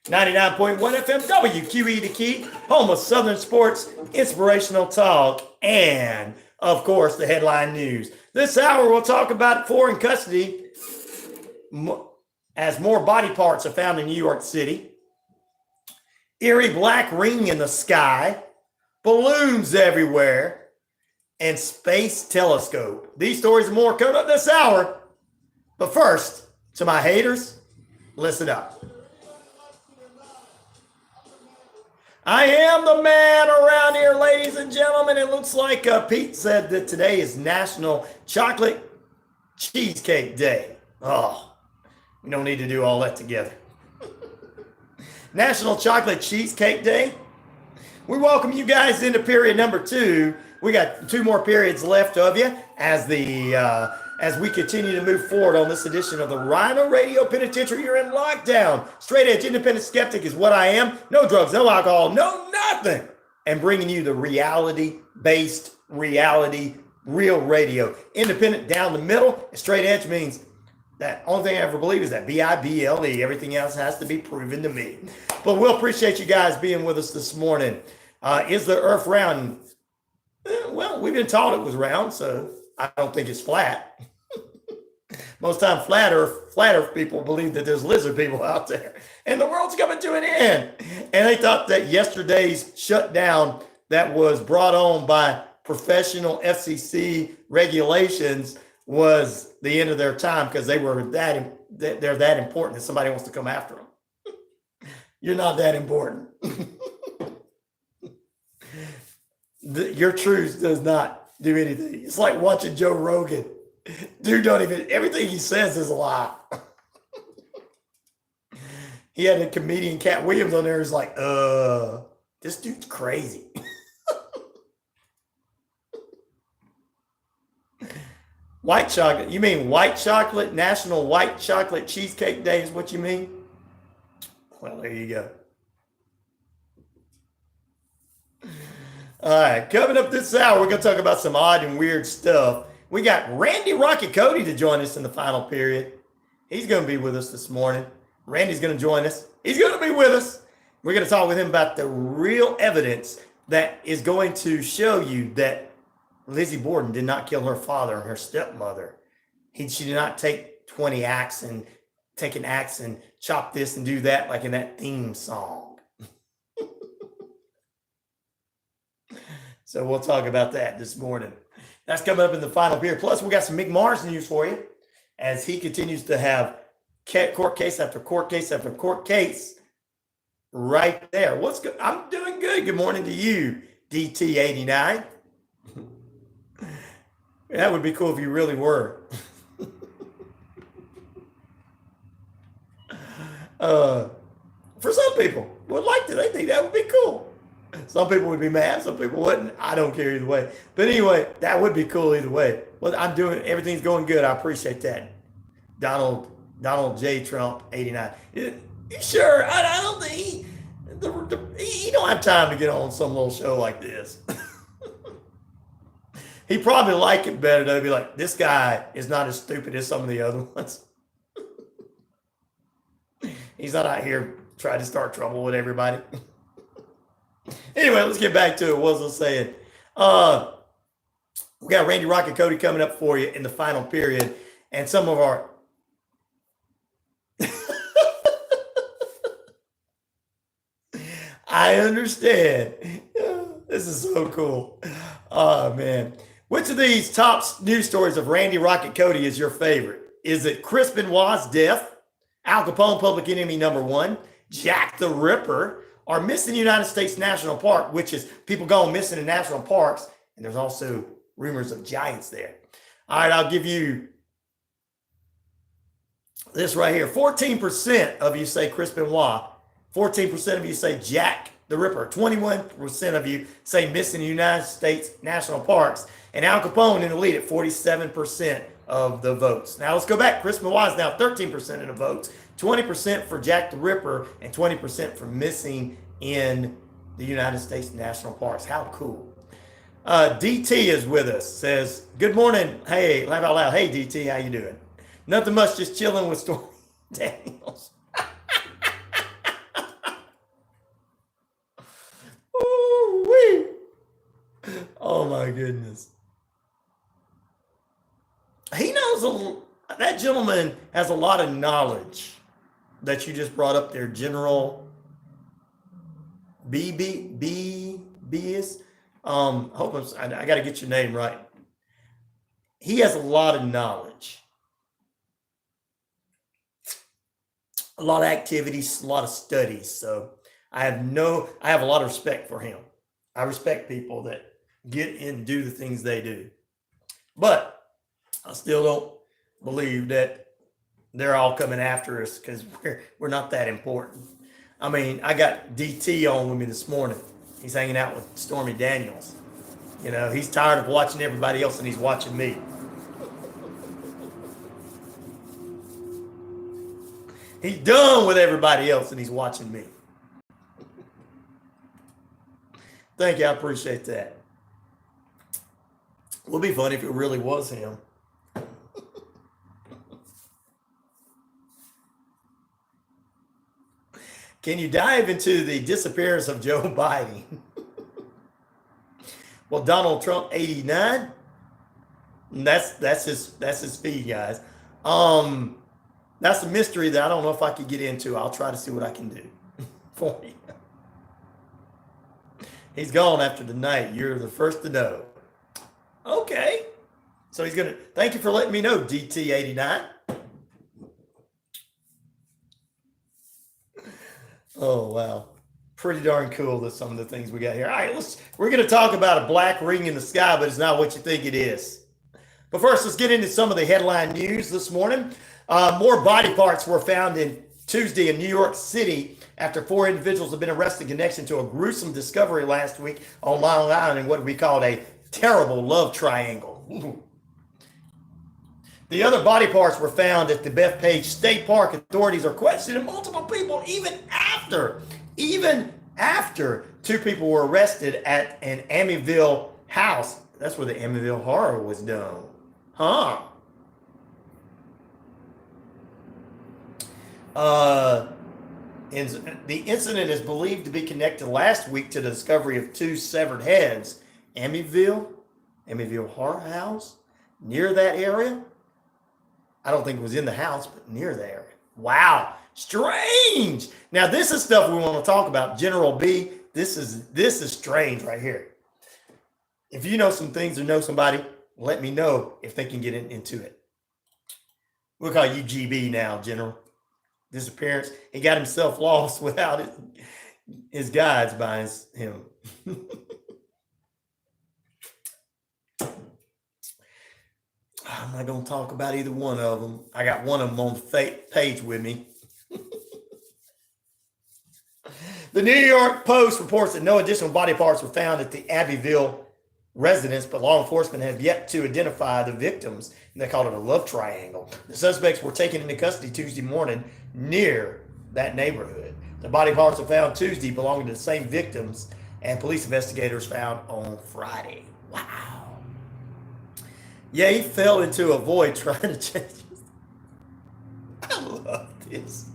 99.1 FM, WQEE The Key, home of Southern sports, inspirational talk, and, of course, the headline news. This hour, we'll talk about foreign custody as more body parts are found in New York City, eerie black ring in the sky, balloons everywhere, and space telescope. These stories and more coming up this hour. But first, to my haters, listen up. I am the man around here, ladies and gentlemen. It looks like Pete said that today is National Chocolate Cheesecake Day. Oh, we don't need to do all that together. National Chocolate Cheesecake Day. We welcome you guys into period number 2. We got 2 more periods left of you as we continue to move forward on this edition of the RyanORadio Penitentiary. You're in lockdown. Straight edge independent skeptic is what I am. No drugs, no alcohol, no nothing. And bringing you the reality-based real radio. Independent down the middle. Straight edge means that only thing I ever believe is that B-I-B-L-E. Everything else has to be proven to me. But we'll appreciate you guys being with us this morning. Is the earth round? Well, we've been taught it was round, so I don't think it's flat. Most time flat earth people believe that there's lizard people out there. And the world's coming to an end. And they thought that yesterday's shutdown that was brought on by professional FCC regulations was the end of their time because they're that important that somebody wants to come after them. You're not that important. Your truth does not do anything. It's like watching Joe Rogan. Dude, everything he says is a lie. He had a comedian, Cat Williams, on there who's like, this dude's crazy. White chocolate. You mean white chocolate? National White Chocolate Cheesecake Day is what you mean? Well, there you go. All right, coming up this hour, we're going to talk about some odd and weird stuff. We got Randy Rocket Cody to join us in the final period. He's going to be with us this morning. Randy's going to join us. He's going to be with us. We're going to talk with him about the real evidence that is going to show you that Lizzie Borden did not kill her father and her stepmother. She did not take 20 acts and take an axe and chop this and do that like in that theme song. So we'll talk about that this morning. That's coming up in the final period. Plus, we got some McMahon's news for you as he continues to have court case after court case after court case right there. What's good? I'm doing good. Good morning to you, DT89. That would be cool if you really were. For some people would like to. They think that would be cool. Some people would be mad. Some people wouldn't. I don't care either way. But anyway, that would be cool either way. Well, I'm doing, everything's going good. I appreciate that. Donald J. Trump, 89. You sure? I don't think he don't have time to get on some little show like this. He probably like it better though. Be like, this guy is not as stupid as some of the other ones. He's not out here trying to start trouble with everybody. Anyway, let's get back to it. What was I saying? We got Randy Rocket Cody coming up for you in the final period. And some of our I understand. This is so cool. Oh, man. Which of these top news stories of Randy Rocket Cody is your favorite? Is it Chris Benoit's death, Al Capone public enemy number one, Jack the Ripper, or missing United States National Park, which is people going missing in national parks, and there's also rumors of giants there. All right, I'll give you this right here. 14% of you say Chris Benoit. 14% of you say Jack the Ripper. 21% of you say missing United States National Parks. And Al Capone in the lead at 47% of the votes. Now let's go back. Chris Benoit is now 13% of the votes. 20% for Jack the Ripper and 20% for missing in the United States National Parks. How cool. DT is with us. Says, good morning. Hey, laugh out loud. Hey, DT, how you doing? Nothing much, just chilling with Stormy Daniels. Ooh-wee. Oh, my goodness. He knows, that gentleman has a lot of knowledge that you just brought up there. General B is. I got to get your name right. He has a lot of knowledge, a lot of activities, a lot of studies. So I have a lot of respect for him. I respect people that get in and do the things they do. But I still don't believe that they're all coming after us because we're not that important. I mean, I got DT on with me this morning. He's hanging out with Stormy Daniels. You know, he's tired of watching everybody else and he's watching me. He's done with everybody else and he's watching me. Thank you. I appreciate that. It would be funny if it really was him. Can you dive into the disappearance of Joe Biden? Well, Donald Trump 89. That's his feed, guys. That's a mystery that I don't know if I could get into. I'll try to see what I can do for you. He's gone after tonight. You're the first to know. Okay. So he's gonna thank you for letting me know, DT89. Oh, wow. Pretty darn cool that some of the things we got here. All right, we're going to talk about a black ring in the sky, but it's not what you think it is. But first, let's get into some of the headline news this morning. More body parts were found in Tuesday in New York City after 4 individuals have been arrested in connection to a gruesome discovery last week on Long Island in what we called a terrible love triangle. Ooh. The other body parts were found at the Bethpage State Park. Authorities are questioning multiple people even after 2 people were arrested at an Amityville house. That's where the Amityville horror was done. Huh. The incident is believed to be connected last week to the discovery of 2 severed heads. Amityville horror house near that area. I don't think it was in the house, but near there. Wow, strange. Now this is stuff we want to talk about. General B, this is strange right here. If you know some things or know somebody, let me know if they can get into it. We'll call you GB now, General. Disappearance. He got himself lost without his guides by him. I'm not going to talk about either one of them. I got one of them on the page with me. The New York Post reports that no additional body parts were found at the Abbeville residence, but law enforcement have yet to identify the victims. And they called it a love triangle. The suspects were taken into custody Tuesday morning near that neighborhood. The body parts were found Tuesday belonging to the same victims, and police investigators found on Friday. Wow. Yeah, he fell into a void trying to change. I love this.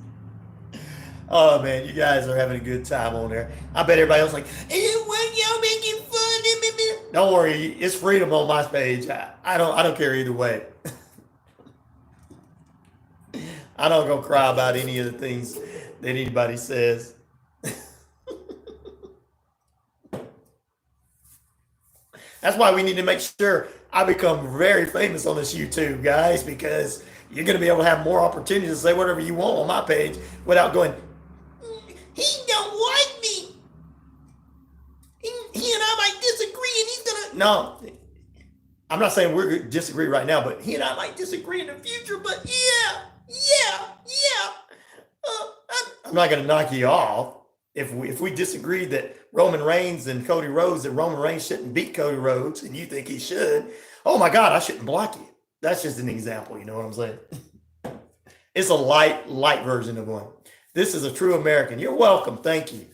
Oh, man, you guys are having a good time on there. I bet everybody else is like, what, y'all making fun? Don't worry, it's freedom on my page. I don't care either way. I don't go cry about any of the things that anybody says. That's why we need to make sure I become very famous on this YouTube, guys, because you're going to be able to have more opportunities to say whatever you want on my page without going, he don't like me. He and I might disagree and he's going to. No, I'm not saying we're going to disagree right now, but he and I might disagree in the future, but yeah. I'm not going to knock you off. If we disagree that Roman Reigns and Cody Rhodes, that Roman Reigns shouldn't beat Cody Rhodes and you think he should, oh my God, I shouldn't block you. That's just an example, you know what I'm saying? It's a light version of one. This is a true American. You're welcome. Thank you.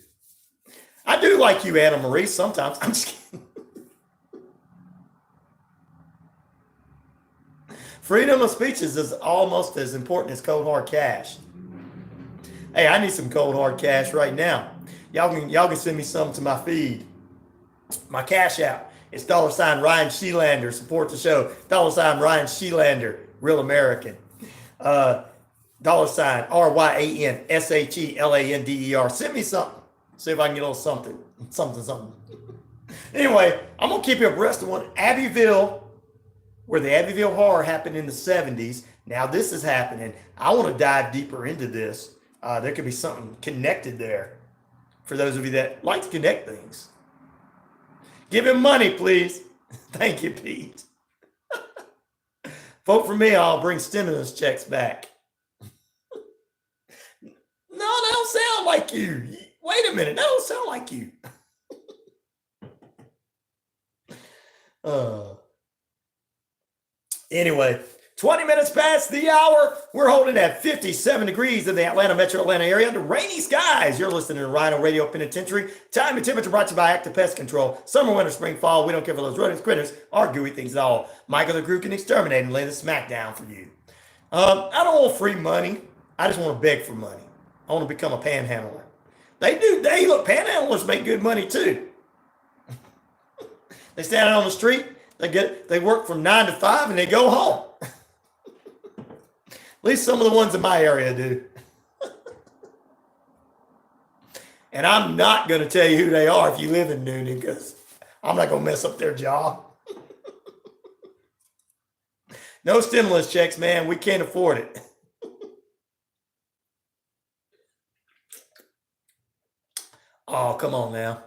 I do like you, Anna Marie, sometimes. I'm just kidding. Freedom of speech is almost as important as cold hard cash. Hey, I need some cold hard cash right now. Y'all can send me some to my feed. My cash app. It's $RyanShelander. Support the show. $RyanShelander. Real American. $RyanShelander. Send me something. See if I can get a little something. Something. Anyway, I'm going to keep you abreast of one. Abbeville, where the Abbeville horror happened in the 70s. Now this is happening. I want to dive deeper into this. There could be something connected there for those of you that like to connect things. Give him money, please. Thank you, Pete. Vote for me. I'll bring stimulus checks back. No, that don't sound like you. Wait a minute. That don't sound like you. Anyway, 20 minutes past the hour. We're holding at 57 degrees in the metro Atlanta area under rainy skies. You're listening to RyanORadio Penitentiary. Time and temperature brought to you by Active Pest Control. Summer, winter, spring, fall. We don't care for those rodents, critters, or gooey things at all. Michael the Crew can exterminate and lay the smack down for you. I don't want free money. I just want to beg for money. I want to become a panhandler. Look, panhandlers make good money too. They stand out on the street. They work from 9 to 5 and they go home. At least some of the ones in my area do. And I'm not going to tell you who they are if you live in Noonan, because I'm not going to mess up their job. No stimulus checks, man. We can't afford it. Oh, come on now.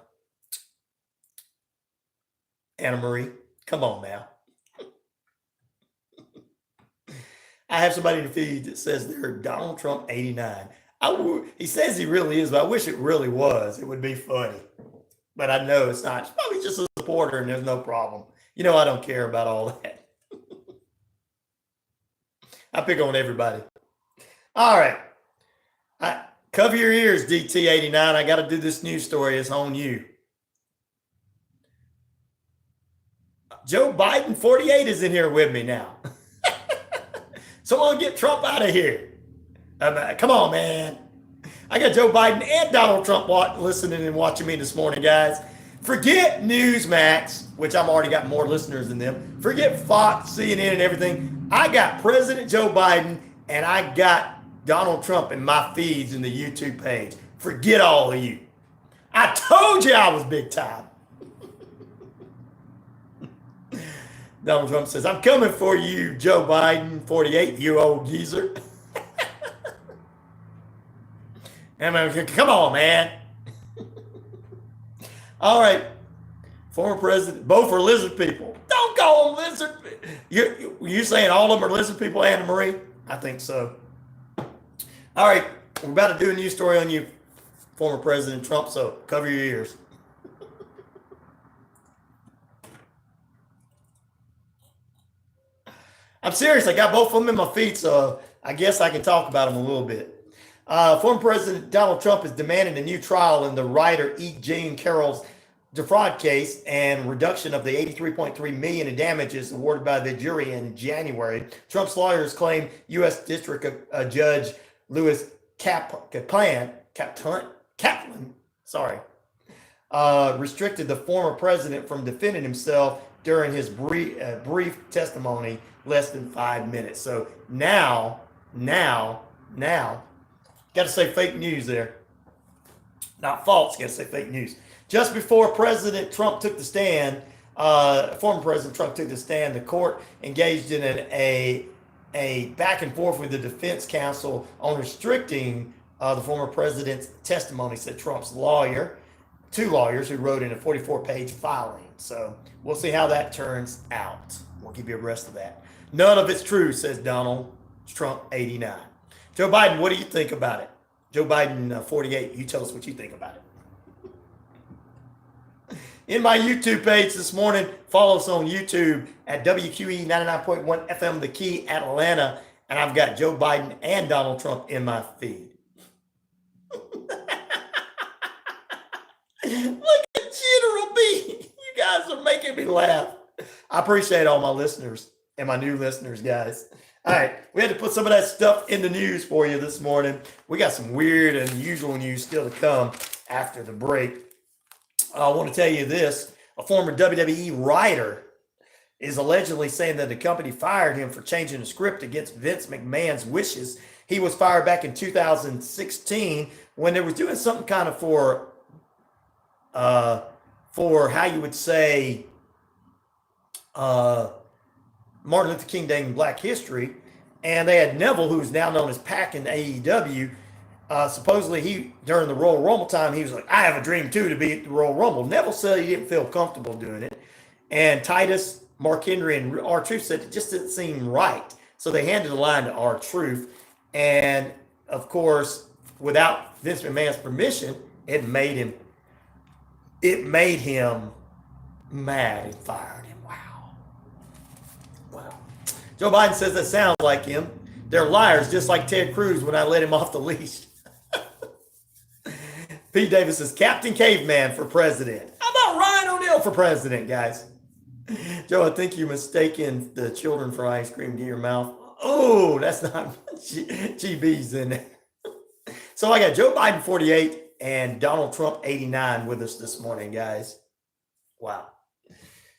Anna Marie, come on now. I have somebody in the feed that says they're Donald Trump 89. He says he really is, but I wish it really was. It would be funny. But I know it's not. It's probably just a supporter and there's no problem. You know I don't care about all that. I pick on everybody. All right. Cover your ears, DT89. I got to do this news story. It's on you. Joe Biden, 48, is in here with me now. Someone get Trump out of here. Come on, man. I got Joe Biden and Donald Trump listening and watching me this morning, guys. Forget Newsmax, which I've already got more listeners than them. Forget Fox, CNN, and everything. I got President Joe Biden and I got Donald Trump in my feeds in the YouTube page. Forget all of you. I told you I was big time. Donald Trump says, I'm coming for you, Joe Biden, 48, you old geezer. Come on, man. All right. Former president, both are lizard people. Don't call them lizard people. You're saying all of them are lizard people, Anna Marie? I think so. All right. We're about to do a news story on you, former President Trump, so cover your ears. I'm serious. I got both of them in my feet, so I guess I can talk about them a little bit. Former President Donald Trump is demanding a new trial in the writer E. Jean Carroll's defraud case and reduction of the $83.3 million in damages awarded by the jury in January. Trump's lawyers claim U.S. District Judge Louis Kaplan restricted the former president from defending himself during his brief testimony, less than 5 minutes. So now, got to say fake news there. Not false, got to say fake news. Just before President Trump took the stand, former President Trump took the stand. The court engaged in a back and forth with the defense counsel on restricting the former president's testimony, said Trump's lawyer, two lawyers who wrote in a 44-page filing. So we'll see how that turns out. We'll give you a rest of that. None of it's true, says Donald Trump, 89. Joe Biden, what do you think about it? Joe Biden, 48. You tell us what you think about it. In my YouTube page this morning, follow us on YouTube at WQEE 99.1 FM, The Key, Atlanta. And I've got Joe Biden and Donald Trump in my feed. Look at General B. You guys are making me laugh. I appreciate all my listeners and my new listeners, guys. All right, we had to put some of that stuff in the news for you this morning. We got some weird and unusual news still to come after the break. I want to tell you this. A former WWE writer is allegedly saying that the company fired him for changing the script against Vince McMahon's wishes. He was fired back in 2016 when they were doing something kind of for how you would say Martin Luther King Day in Black History. And they had Neville, who's now known as Pac in AEW. Supposedly during the Royal Rumble time, he was like, I have a dream too to be at the Royal Rumble. Neville said he didn't feel comfortable doing it. And Titus, Mark Henry, and R-Truth said it just didn't seem right. So they handed the line to R-Truth. And of course, without Vince McMahon's permission, it made him mad and fired him. Wow. Joe Biden says that sounds like him. They're liars, just like Ted Cruz when I let him off the leash. Pete Davis says, Captain Caveman for president. How about Ryan O'Neal for president, guys? Joe, I think you're mistaken the children for ice cream to your mouth. Oh, that's not GB's in there. So I got Joe Biden, 48, and Donald Trump, 89 with us this morning, guys. Wow.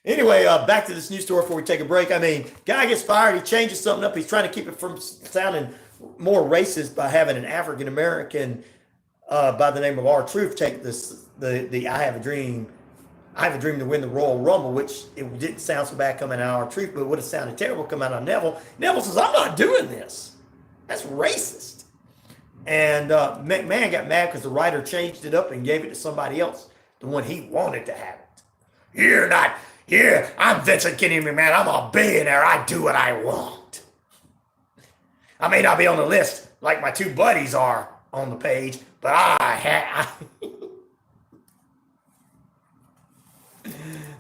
Anyway, back to this news story before we take a break. I mean, guy gets fired. He changes something up. He's trying to keep it from sounding more racist by having an African-American by the name of R-Truth take the I have a dream to win the Royal Rumble, which it didn't sound so bad coming out of R-Truth, but it would have sounded terrible coming out of Neville. Neville says, I'm not doing this. That's racist. And McMahon got mad because the writer changed it up and gave it to somebody else, the one he wanted to have it. You're not here. I'm Vincent Kennedy McMahon. I'm a billionaire. I do what I want. I may not be on the list like my two buddies are on the page, but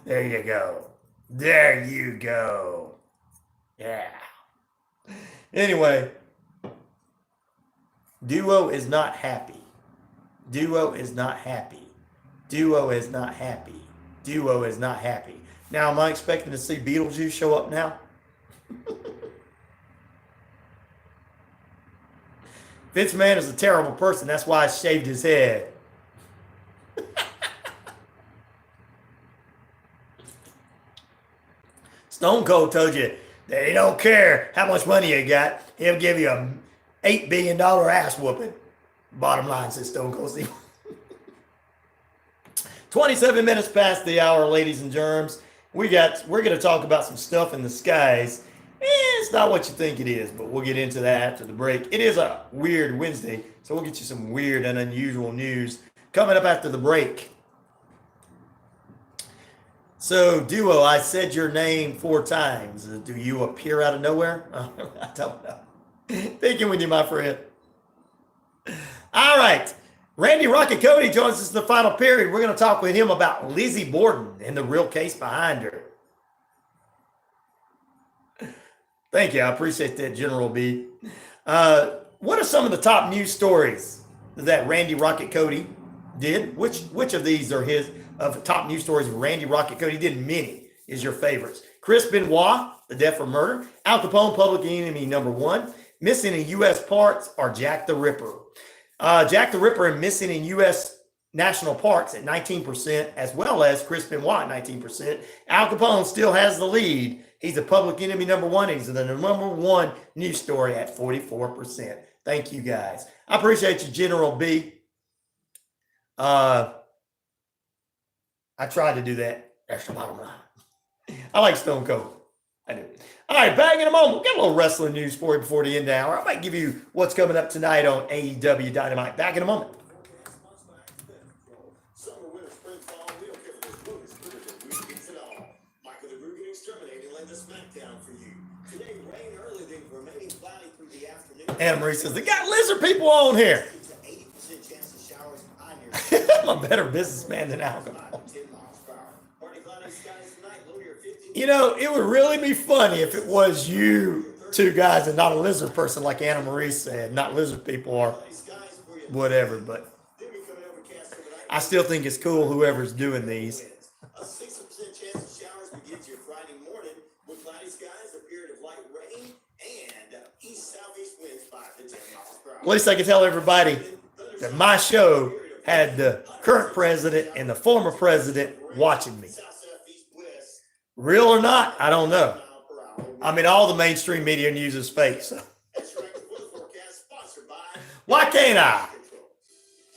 There you go. There you go. Yeah. Anyway, Duo is not happy. Duo is not happy. Duo is not happy. Duo is not happy. Now, am I expecting to see Beetlejuice show up now? Vince McMahon is a terrible person. That's why I shaved his head. Stone Cold told you that he don't care how much money you got. He'll give you a $8 billion ass whooping. Bottom line, says Stone Cold Steve. 27 minutes past the hour, ladies and germs. We're going to talk about some stuff in the skies. It's not what you think it is, but we'll get into that after the break. It is a weird Wednesday, so we'll get you some weird and unusual news coming up after the break. So, Duo, I said your name 4 times. Do you appear out of nowhere? I don't know. Thinking with you, my friend. All right. Randy Rocket Cody joins us in the final period. We're going to talk with him about Lizzie Borden and the real case behind her. Thank you. I appreciate that, General B. What are some of the top news stories that Randy Rocket Cody did? Which of these are his of the top news stories Randy Rocket Cody did? Many is your favorites. Chris Benoit, the death or murder. Al Capone, public enemy number 1. Missing in U.S. parks are Jack the Ripper. Jack the Ripper and missing in U.S. national parks at 19%, as well as Chris Benoit at 19%. Al Capone still has the lead. He's a public enemy number 1. He's the number 1 news story at 44%. Thank you, guys. I appreciate you, General B. I tried to do that. That's the bottom line. I like Stone Cold. I do. All right, back in a moment. We've got a little wrestling news for you before the end of the hour. I might give you what's coming up tonight on AEW Dynamite. Back in a moment. Summer, winter, spring, fall, we don't care if there's bonus food, we gets it all. Michael the Rugen Exterminator led the smackdown for you. Today, rain early, then remaining cloudy through the afternoon. Anna Marie says, they got lizard people on here. 80% chance of showers high near I'm a better businessman than alcohol. 10 miles per hour. Partly cloudy skies tonight, low near 50. You know, it would really be funny if it was you two guys and not a lizard person like Anna Marie said, not lizard people or whatever, but I still think it's cool whoever's doing these. A 60% chance of showers begins your Friday morning with cloudy skies, a period of light rain, and east-southeast winds 5 to 10 miles per hour. At least I can tell everybody that my show had the current president and the former president watching me. Real or not, I don't know. I mean, all the mainstream media news is fake, so. Why can't I?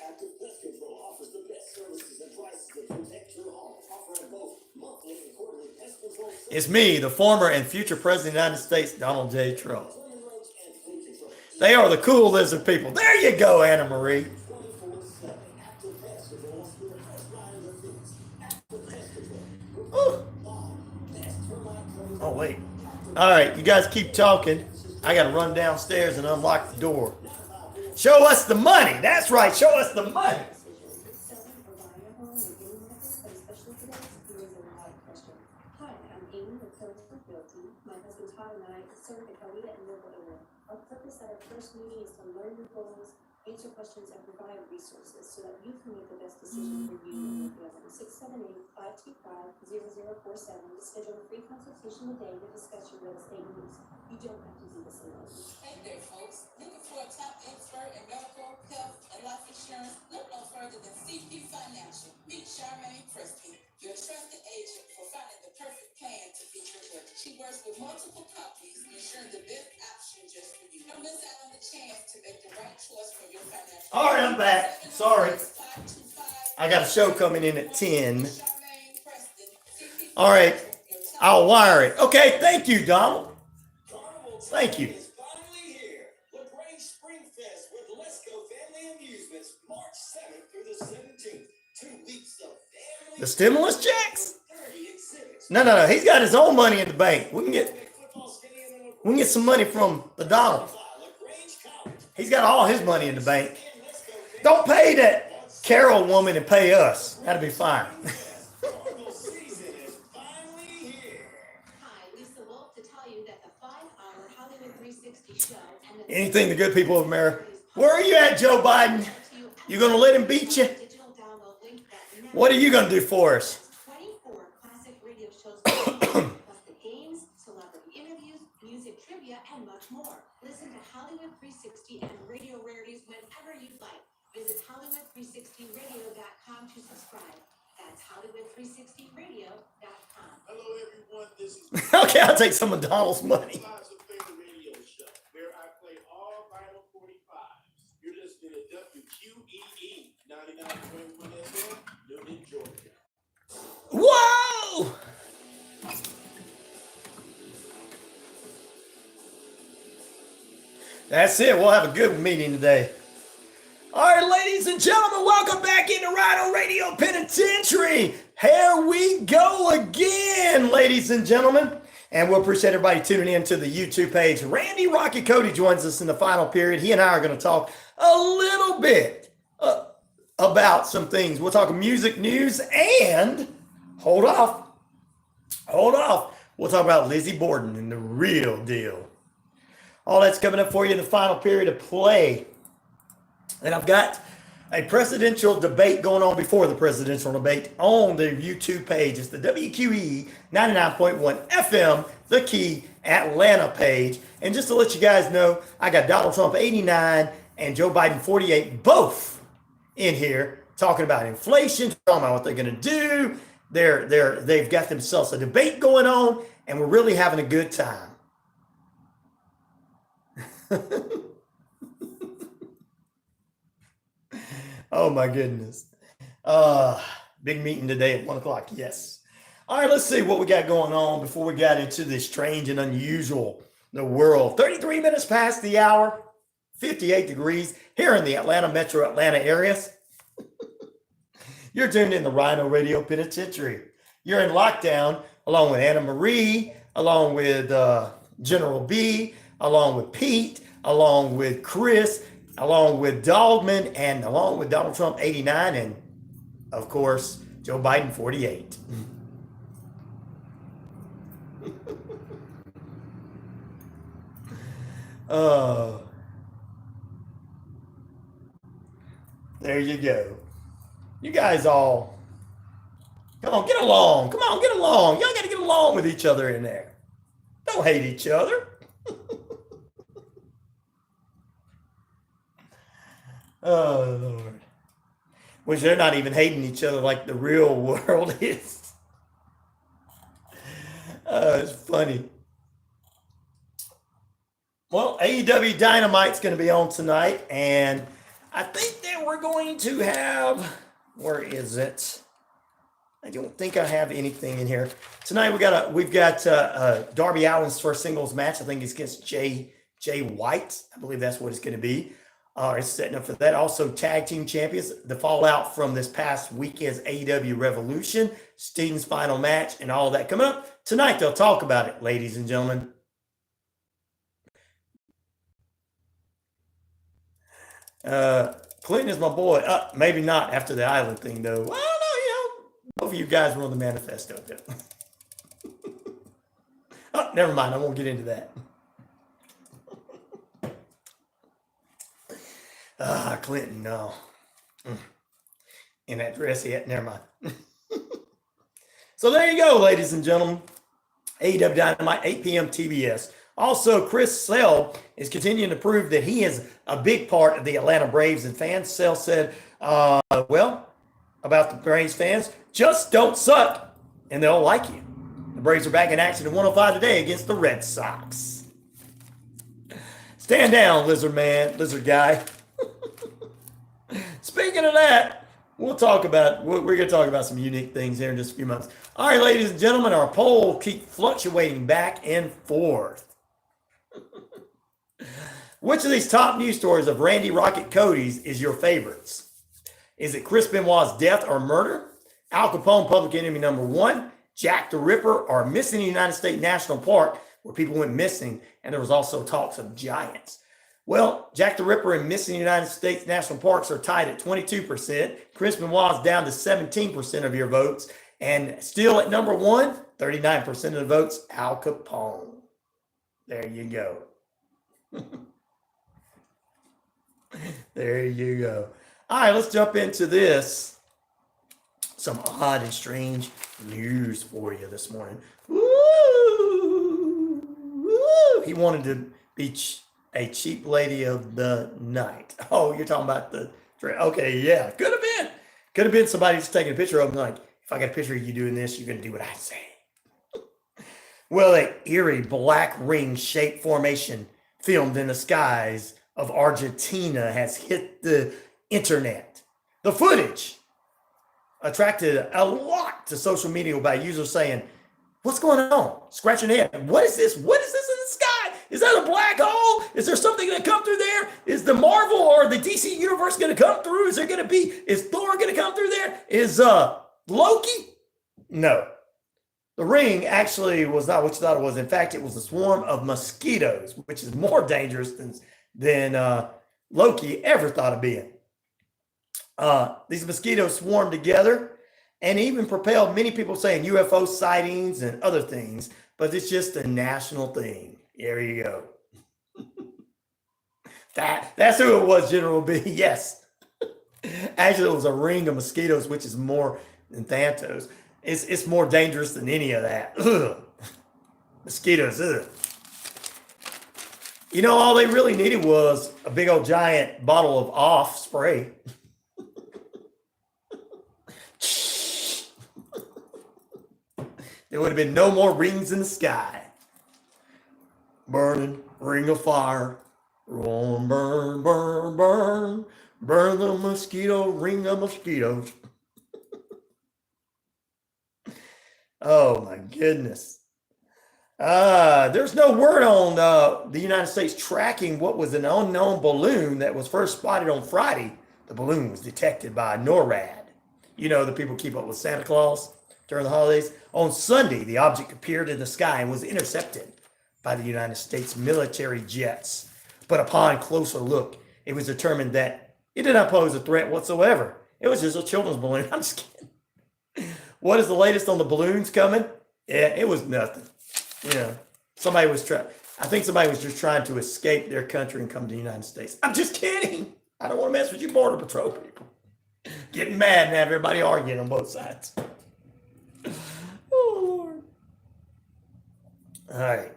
Active Pest Control offers the best services and prices that protect your home, offering both monthly and quarterly pest control services. It's me, the former and future president of the United States, Donald J. Trump. They are the cool lizard people. There you go, Anna Marie. 24/7 Active Pest Control is the best line in the fence. Active Pest Control. Oh, wait. All right, you guys keep talking. I got to run downstairs and unlock the door. Show us the money. That's right. Show us the money. Hi, I'm Amy with Cody Realty. My husband Todd and I serve the Cody and local area. Our purpose at our first meeting is to learn your goals, answer questions, and provide resources so that you can make the best decision for you and your family. 678-525-0047 to schedule a free consultation today to discuss your real estate needs. You don't have to do this alone. Hey there, folks. Looking for a top expert in medical, health, and life insurance? Look no further than CP Financial. Meet Charmaine Preston, your trusted agent for finding the perfect plan to fit your budget. She works with multiple companies, ensuring the best option just for you. Don't miss out on the chance to make the right choice for your financial. All right, I'm back. Sorry. I got a show coming in at 10. All right. I'll wire it. Okay, thank you, Donald. Thank you. Is finally here. LaGrange Spring Fest with Let's Go Family Amusements, March 7th through the 17th. 2 weeks of family. The stimulus checks? 30 exhibits. No. He's got his own money in the bank. We can get some money from the Donald. He's got all his money in the bank. Don't pay that Carol woman and pay us. That'll be fine. Carnival season is finally here. Hi, Lisa Wolf to tell you that the 5-hour Hollywood 360 show and the Anything the good people of America. Where are you at, Joe Biden? You gonna let him beat you? digital download link that never What are you gonna do for us? 24 classic radio shows plus the games, celebrity interviews, music trivia, and much more. Listen to Hollywood 360 and Radio Rarities whenever you'd like. Visit Hollywood360radio.com to subscribe. That's Hollywood360radio.com. Hello, everyone. This is Okay, I'll take some of Donald's money. Lives of Fame Radio Show, where I play all vinyl 45s. You're listening to WQEE 99.1 FM, Newton, Georgia. Whoa! That's it. We'll have a good meeting today. All right, ladies and gentlemen, welcome back into RyanORadio Penitentiary. Here we go again, ladies and gentlemen. And we'll appreciate everybody tuning in to the YouTube page. Randy Rocky Cody joins us in the final period. He and I are going to talk a little bit about some things. We'll talk music news and hold off. We'll talk about Lizzie Borden and the real deal. All that's coming up for you in the final period of play. And I've got a presidential debate going on before the presidential debate on the YouTube page. It's the WQEE 99.1 FM, the Key Atlanta page. And just to let you guys know, I got Donald Trump 89 and Joe Biden 48, both in here talking about inflation, talking about what they're going to do. They've got themselves a debate going on, and we're really having a good time. Oh my goodness. Big meeting today at 1 o'clock. Yes. All right, let's see what we got going on before we got into this strange and unusual the world. 33 minutes past the hour, 58 degrees here in the metro Atlanta areas. You're tuned in to RyanORadio Penitentiary. You're in lockdown along with Anna Marie, along with General B, along with Pete, along with Chris, along with Dogman, and along with Donald Trump 89, and of course, Joe Biden 48. There you go. You guys all, come on, get along. Come on, get along. Y'all got to get along with each other in there. Don't hate each other. Oh, Lord. Which they're not even hating each other like the real world is. It's funny. Well, AEW Dynamite's going to be on tonight, and I think that we're going to have, where is it? I don't think I have anything in here. Tonight we've got Darby Allin's first singles match. I think it's against Jay White. I believe that's what it's going to be. It's setting up for that. Also, tag team champions. The fallout from this past weekend's AEW Revolution, Sting's final match, and all that coming up tonight. They'll talk about it, ladies and gentlemen. Clinton is my boy. Maybe not after the island thing, though. I don't know, both of you guys were on the manifesto, though. Oh, never mind. I won't get into that. Clinton, no. In that dress yet? Never mind. So there you go, ladies and gentlemen. AEW Dynamite, 8 p.m. TBS. Also, Chris Sale is continuing to prove that he is a big part of the Atlanta Braves and fans. Sale said, well, about the Braves fans, just don't suck and they'll like you. The Braves are back in action at 105 today against the Red Sox. Stand down, lizard guy. Speaking of that, we're going to talk about some unique things here in just a few months. All right, ladies and gentlemen, our poll keeps fluctuating back and forth. Which of these top news stories of Randy Rocket Cody's is your favorites? Is it Chris Benoit's death or murder? Al Capone, public enemy number one? Jack the Ripper, or missing in the United States National Park, where people went missing, and there was also talks of giants? Well, Jack the Ripper and missing in the United States National Parks are tied at 22%. Chris Benoit's down to 17% of your votes. And still at number one, 39% of the votes, Al Capone. There you go. There you go. All right, let's jump into this. Some odd and strange news for you this morning. Woo! Woo! He wanted to be a cheap lady of the night. Oh, you're talking about the... Okay, yeah. Could have been somebody just taking a picture of him like, if I got a picture of you doing this, you're going to do what I say. Well, an eerie black ring-shaped formation filmed in the skies of Argentina has hit the internet. The footage attracted a lot to social media by users saying, what's going on? Scratching their head. What is this? What is this in the sky? Is that a black hole? Is there something going to come through there? Is the Marvel or the DC universe going to come through? Is Thor going to come through there? Is Loki? No. The ring actually was not what you thought it was. In fact, it was a swarm of mosquitoes, which is more dangerous than Loki ever thought of being. These mosquitoes swarmed together and even propelled many people saying UFO sightings and other things, but it's just a national thing. There you go. That's who it was, General B. Yes. Actually, it was a ring of mosquitoes, which is more than Thanos. It's more dangerous than any of that. Ugh. Mosquitoes. Ugh. You know, all they really needed was a big old giant bottle of off spray. There would have been no more rings in the sky. Burning, ring of fire. Burn, burn, burn, burn. Burn the mosquito, ring of mosquitoes. Oh my goodness. There's no word on the United States tracking what was an unknown balloon that was first spotted on Friday. The balloon was detected by NORAD. You know, the people keep up with Santa Claus during the holidays. On Sunday, the object appeared in the sky and was intercepted by the United States military jets. But upon closer look, it was determined that it did not pose a threat whatsoever. It was just a children's balloon. I'm just kidding. What is the latest on the balloons coming? Yeah, it was nothing. You know, I think somebody was just trying to escape their country and come to the United States. I'm just kidding. I don't want to mess with you Border Patrol people. Getting mad and have everybody arguing on both sides. Oh, Lord. All right.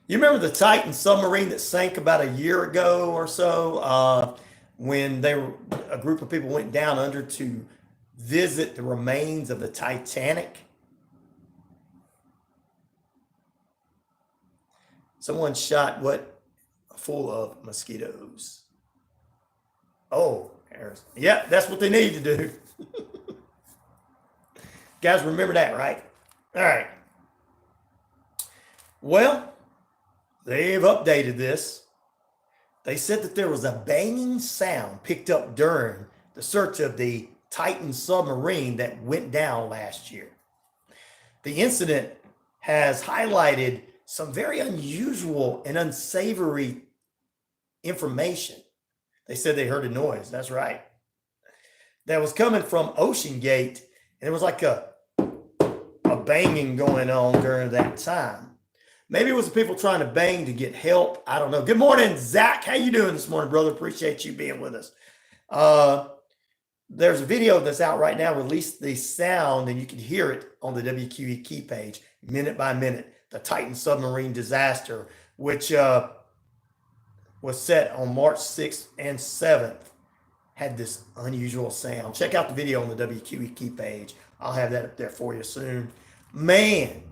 You remember the Titan submarine that sank about a year ago or so when a group of people went down under to visit the remains of the Titanic? Someone shot what? Full of mosquitoes. Oh, yeah, that's what they need to do. Guys, remember that, right? All right. Well, they've updated this. They said that there was a banging sound picked up during the search of the Titan submarine that went down last year. The incident has highlighted some very unusual and unsavory information. They said they heard a noise. That's right. That was coming from Ocean Gate, and it was like a banging going on during that time. Maybe it was the people trying to bang to get help. I don't know. Good morning, Zach. How you doing this morning, brother? Appreciate you being with us. There's a video that's out right now. Released the sound, and you can hear it on the WQEE key page, minute by minute. The Titan submarine disaster, which was set on March 6th and 7th, had this unusual sound. Check out the video on the WQEE key page. I'll have that up there for you soon. Man,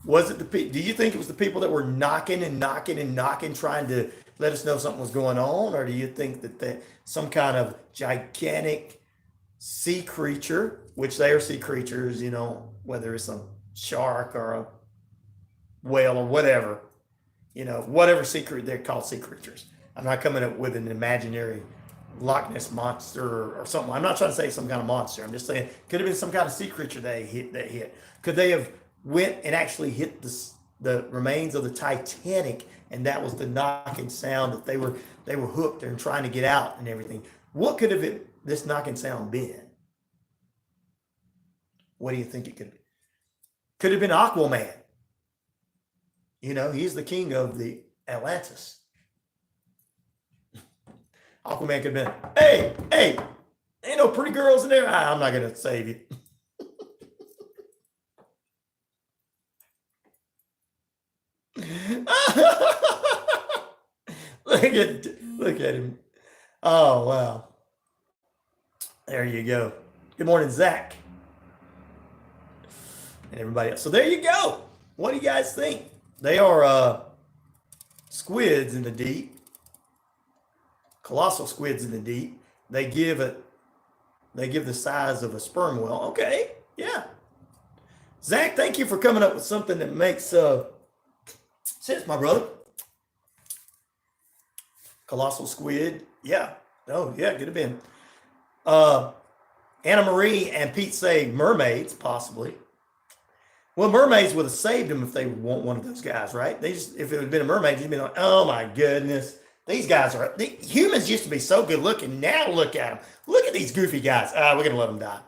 was it do you think it was the people that were knocking and knocking and knocking, trying to let us know something was going on? Or do you think that some kind of gigantic sea creature, which they are sea creatures, you know, whether it's a shark or a whale or whatever, you know, whatever secret, they're called sea creatures. I'm not coming up with an imaginary Loch Ness monster or something. I'm not trying to say some kind of monster. I'm just saying could have been some kind of sea creature that hit. Could they have went and actually hit the remains of the Titanic, and that was the knocking sound that they were hooked and trying to get out and everything? What could have this knocking sound been? What do you think it could be? Could have been Aquaman. You know, he's the king of the Atlantis. Aquaman could have been, hey, ain't no pretty girls in there. I'm not going to save you. Look at him. Oh, wow. There you go. Good morning, Zach. And everybody else. So there you go. What do you guys think? They are squids in the deep, colossal squids in the deep. They give the size of a sperm whale. Okay, yeah. Zach, thank you for coming up with something that makes sense, my brother. Colossal squid, yeah. Oh, yeah, could have been. Anna Marie and Pete say mermaids, possibly. Well, mermaids would have saved them if they want one of those guys, right? If it would have been a mermaid, you'd be like, oh my goodness. Humans used to be so good looking. Now look at them. Look at these goofy guys. We're going to let them die.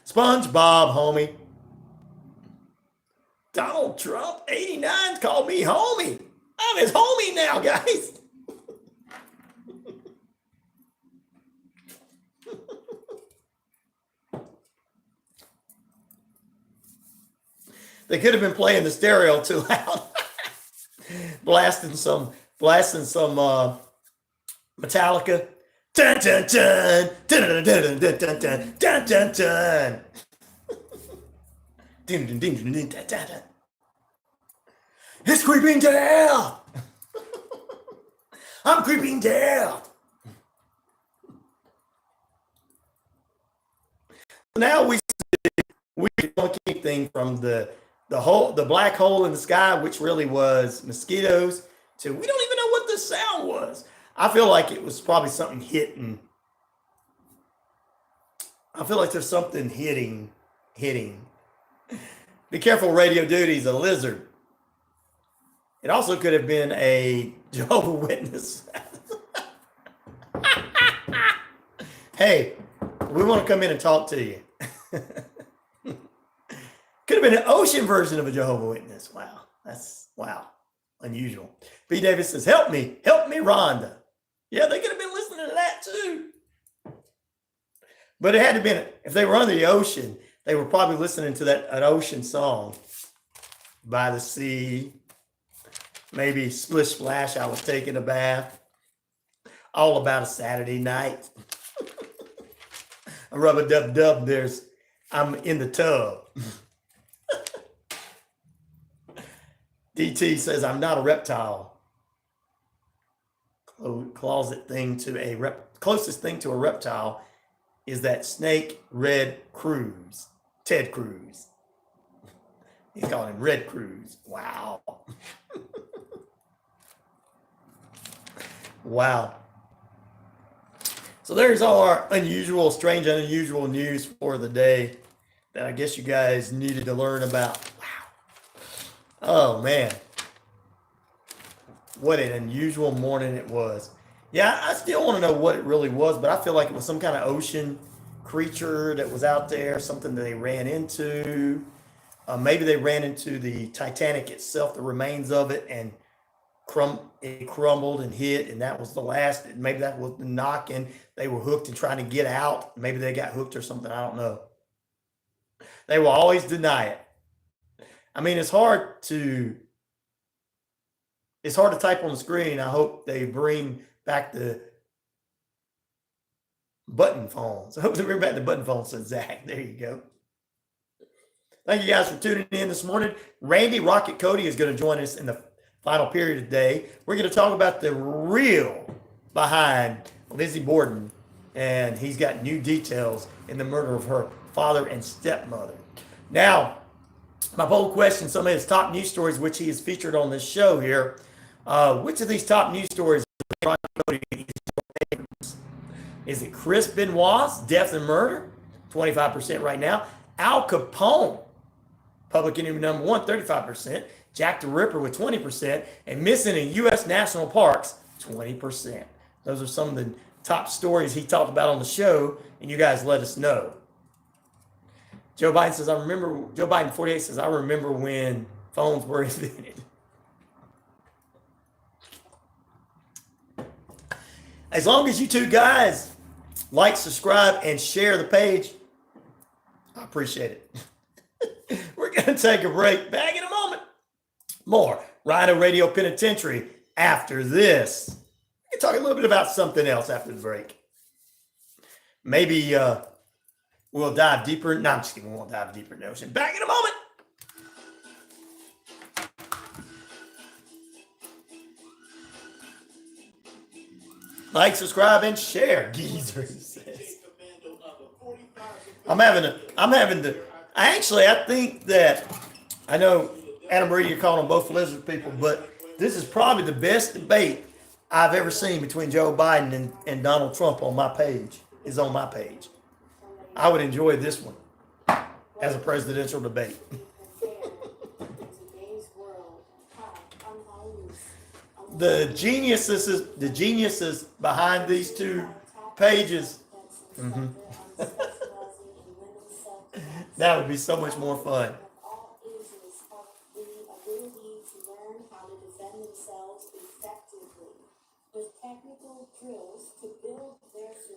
SpongeBob, homie. Donald Trump, 89, called me homie. I'm his homie now, guys. They could have been playing the stereo too loud, blasting some Metallica. Dun dun dun dun dun dun dun dun dun dun dun dun. Dun dun dun dun dun dun dun. It's creeping down. I'm creeping down. Now we see funky thing from the black hole in the sky, which really was mosquitoes, to we don't even know what the sound was. I feel like it was probably something hitting. I feel like there's something hitting. Be careful, Radio Duty's a lizard. It also could have been a Jehovah's Witness. Hey, we want to come in and talk to you. Could have been an ocean version of a Jehovah's Witness. Wow, unusual. B. Davis says, help me, Rhonda. Yeah, they could have been listening to that too. But it had to be, if they were under the ocean, they were probably listening to an ocean song. By the sea, maybe Splish Splash, I was taking a bath. All about a Saturday night. A rubber dub dub, I'm in the tub. DT says, I'm not a reptile. Closest thing to a reptile is that snake Red Cruz, Ted Cruz. He's calling him Red Cruz. Wow. Wow. So there's all our strange, unusual news for the day that I guess you guys needed to learn about. Wow. Oh, man. What an unusual morning it was. Yeah, I still want to know what it really was, but I feel like it was some kind of ocean creature that was out there, something that they ran into. Maybe they ran into the Titanic itself, the remains of it, and it crumbled and hit, and that was the last. Maybe that was the knocking. They were hooked and trying to get out. Maybe they got hooked or something. I don't know. They will always deny it. I mean, it's hard to type on the screen. I hope they bring back the button phones. I hope they bring back the button phones, said Zach. There you go. Thank you guys for tuning in this morning. Randy Rocket Cody is going to join us in the final period today. We're going to talk about the real behind Lizzie Borden, and he's got new details in the murder of her father and stepmother. Now, my bold question, some of his top news stories, which he has featured on this show here, which of these top news stories is it Chris Benoit's death and murder, 25% right now, Al Capone, public enemy number one, 35%, Jack the Ripper with 20%, and missing in U.S. national parks, 20%. Those are some of the top stories he talked about on the show, and you guys let us know. Joe Biden 48 says, I remember when phones were invented. As long as you two guys like, subscribe, and share the page, I appreciate it. We're going to take a break. Back in a moment. More RyanORadio Penitentiary after this. We can talk a little bit about something else after the break. Maybe we'll dive deeper. No, I'm just kidding. We won't dive deeper in the ocean. Back in a moment. Like, subscribe, and share. Geezer says. I think that, I know Adam Brady, you're calling them both lizard people, but this is probably the best debate I've ever seen between Joe Biden and Donald Trump on my page, is on my page. I would enjoy this one as a presidential debate. The geniuses behind these two pages. Mm-hmm. That would be so much more fun.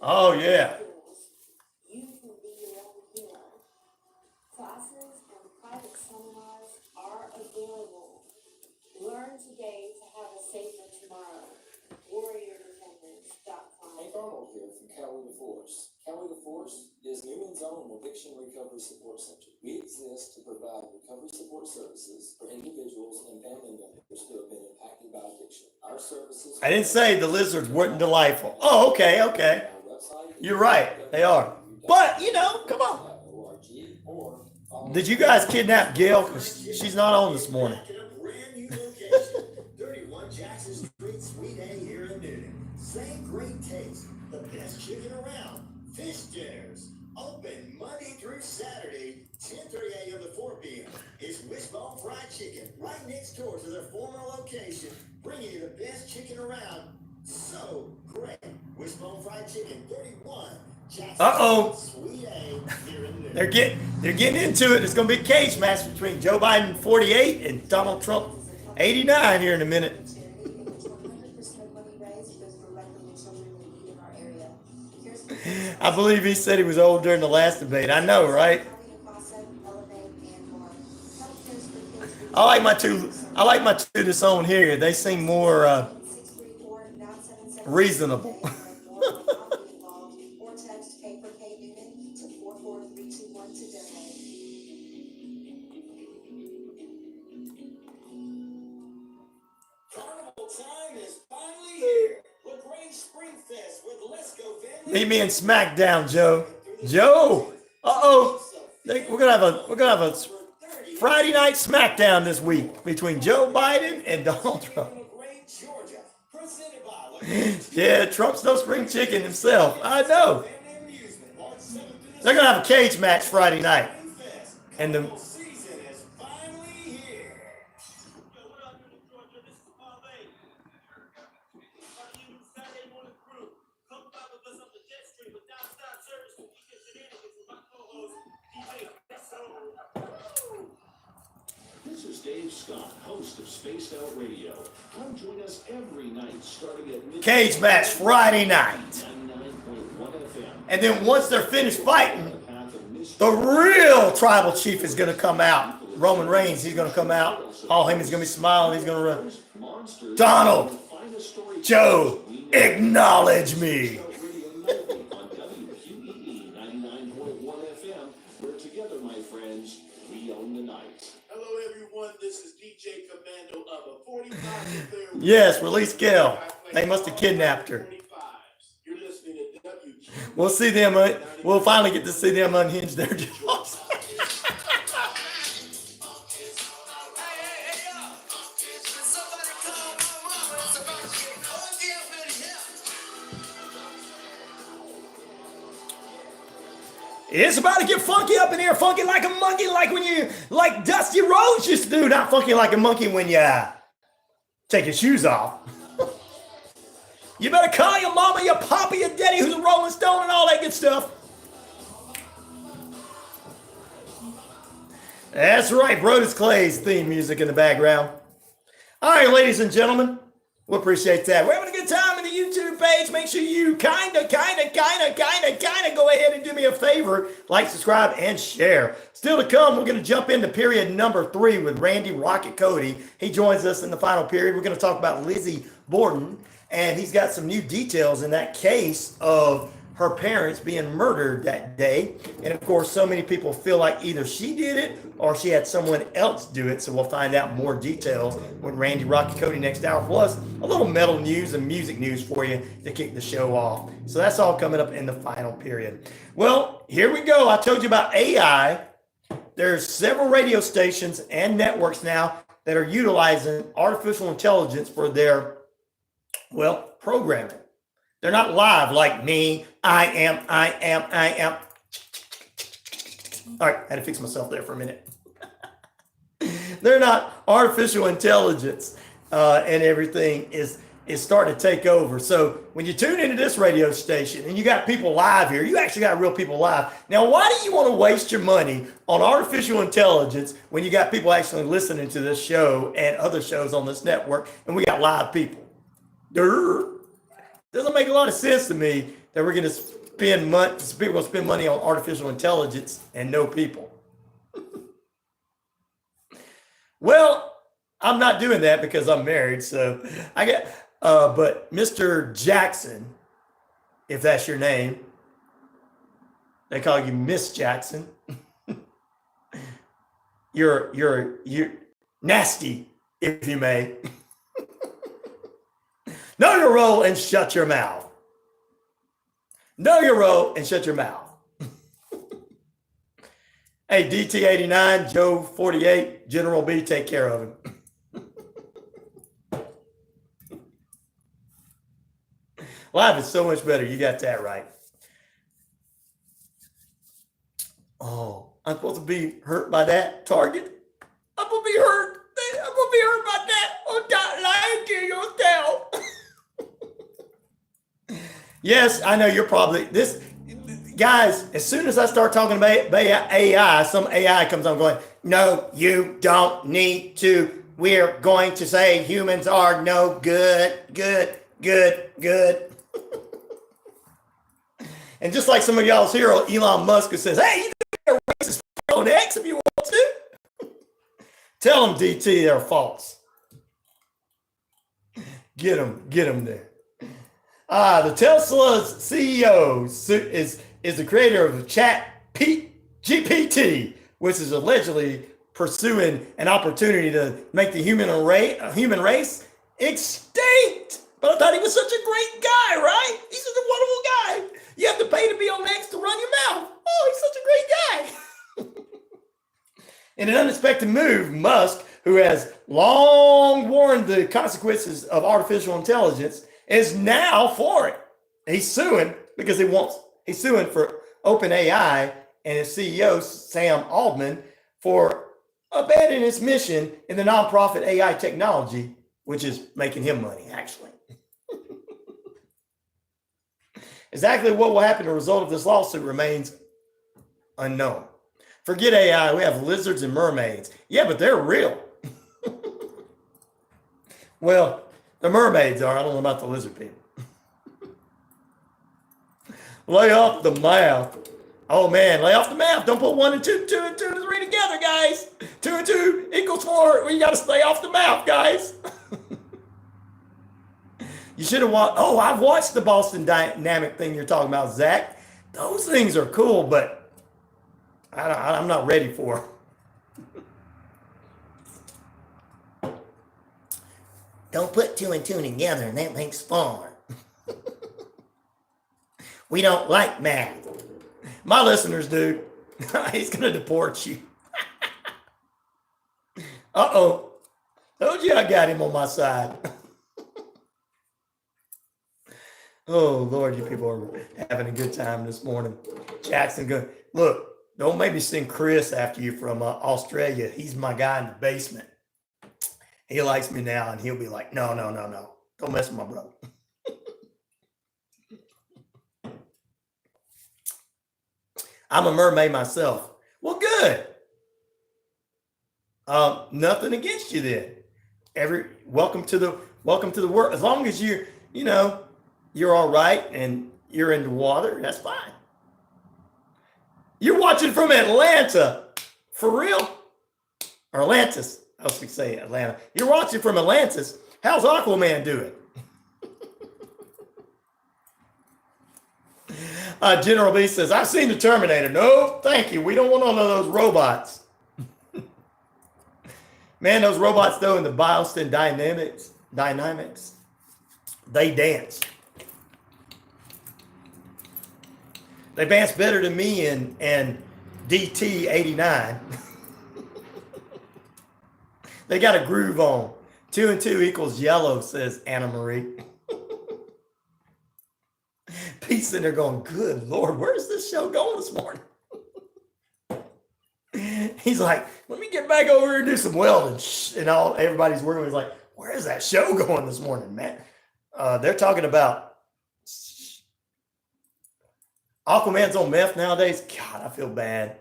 Oh, yeah. You can be your own hero. Classes and private seminars are available. Learn today to have a safer tomorrow. WarriorDefenders.com. Hank Arnold here from Cali the Force. Cali the Force is Newman's own addiction recovery support center. We exist to provide recovery support services for individuals and family members who have been impacted by addiction. Our services. I didn't say the lizards weren't delightful. Oh, okay. You're right. They are. But, come on. Or Did you guys kidnap Gail? Because she's not on this morning. Back in a brand new location, 31 Jackson Street, Suite A here in Newton. Same great taste, the best chicken around. Fish dinners, open Monday through Saturday, 10:30 a.m. to 4 p.m. It's Wishbone Fried Chicken, right next door to their former location, bringing you the best chicken around. So great. Wishbone Fried Chicken, 31 Jackson Suite A here in Newton. They're getting into it. It's going to be a cage match between Joe Biden 48 and Donald Trump 89 here in a minute. I believe he said he was old during the last debate. I know, right? I like my two that's on here. They seem more reasonable. Carnival time is finally here. LaGrange Spring Fest with Let's Go Family. Meet me in SmackDown, Joe. Joe. We're gonna have a Friday night SmackDown this week between Joe Biden and Donald Trump. Yeah, Trump's no spring chicken himself. I know. They're gonna have a cage match Friday night, and the Season is finally here. This is Dave Scott, host of Spaced Out Radio. Come join us every night starting at midnight. cage match Friday night. 99.1 FM. And then once they're finished fighting, the real tribal chief is going to come out. Roman Reigns, he's going to come out. Paul Heyman's going to be smiling. He's going to run. Donald, Joe, acknowledge me. On WQEE 99.1 FM, where together, my friends, we own the night. Hello, everyone. This is DJ Commando of a 45 player. Yes, release Gail. They must have kidnapped her. You're listening to WQEE. We'll see them. We'll finally get to see them unhinge their jaws. It's about to get funky up in here, funky like a monkey, like Dusty Rhodes used to do, not funky like a monkey when you take your shoes off. You better call your mama, your papa, your daddy, who's a Rolling Stone, and all that good stuff. That's right, Brodus Clay's theme music in the background. All right, ladies and gentlemen, we appreciate that. We're having a good time on the YouTube page. Make sure you kind of go ahead and do me a favor. Like, subscribe, and share. Still to come, we're going to jump into period number 3 with Randy Rocket Cody. He joins us in the final period. We're going to talk about Lizzie Borden, and he's got some new details in that case of her parents being murdered that day. And of course, so many people feel like either she did it or she had someone else do it. So we'll find out more details when Randy Rocky Cody next hour. Plus a little metal news and music news for you to kick the show off. So that's all coming up in the final period. Well, here we go. I told you about AI. There's several radio stations and networks now that are utilizing artificial intelligence for their, programming. They're not live like me. I am. All right, I had to fix myself there for a minute. They're not artificial intelligence, and everything is starting to take over. So when you tune into this radio station and you got people live here, you actually got real people live. Now, why do you want to waste your money on artificial intelligence when you got people actually listening to this show and other shows on this network, and we got live people? Doesn't make a lot of sense to me that we're going to spend money. People going to spend money on artificial intelligence and no people. Well, I'm not doing that because I'm married. So I got, but Mr. Jackson, if that's your name, they call you Miss Jackson. You're nasty, if you may. Know your role and shut your mouth. Know your role and shut your mouth. Hey, DT89, Joe 48, General B, take care of him. Live is so much better. You got that right. Oh, I'm supposed to be hurt by that target? I'm going to be hurt. I'm going to be hurt by that. Oh, don't lie to yourself. Yes, I know you're probably this. Guys, as soon as I start talking about AI, some AI comes on going, no, you don't need to. We're going to say humans are no good. And just like some of y'all's hero, Elon Musk, who says, hey, you can be racist on X if you want to. Tell them, DT, they're false. Get them there. The Tesla's CEO is the creator of the GPT, which is allegedly pursuing an opportunity to make the human race extinct. But I thought he was such a great guy, right? He's such a wonderful guy. You have to pay to be on X to run your mouth. Oh, he's such a great guy. In an unexpected move, Musk, who has long warned the consequences of artificial intelligence, is now for it. He's suing because he's suing for OpenAI and its CEO, Sam Altman, for abandoning its mission in the nonprofit AI technology, which is making him money, actually. Exactly what will happen as a result of this lawsuit remains unknown. Forget AI, we have lizards and mermaids. Yeah, but they're real. Well, the mermaids are. I don't know about the lizard people. Lay off the mouth. Oh, man, lay off the mouth. Don't put 1 and 2, 2 and 2 and 3 together, guys. 2 and 2 equals 4. We got to stay off the mouth, guys. You should have watched. Oh, I've watched the Boston Dynamic thing you're talking about, Zach. Those things are cool, but I'm not ready for them. Don't put 2 and 2 together, and that makes 4. We don't like math. My listeners do. He's going to deport you. Uh-oh. Told you I got him on my side. Oh, Lord, you people are having a good time this morning. Jackson, good. Look, don't make me send Chris after you from Australia. He's my guy in the basement. He likes me now, and he'll be like, no. Don't mess with my brother. I'm a mermaid myself. Well, good. Nothing against you then. Welcome to the world. As long as you're all right and you're in the water, that's fine. You're watching from Atlanta. For real? Or Atlantis. I was going to say Atlanta. You're watching from Atlantis. How's Aquaman doing? General B says, I've seen the Terminator. No, thank you. We don't want none of those robots. Man, those robots, though, in the Boston Dynamics, they dance. They dance better than me and DT89. They got a groove on. 2 and 2 equals yellow, says Anna Marie. Pete's in there going, good Lord, where's this show going this morning? He's like, let me get back over here and do some welding. And everybody's working. He's like, where is that show going this morning, man? They're talking about Aquaman's on meth nowadays. God, I feel bad.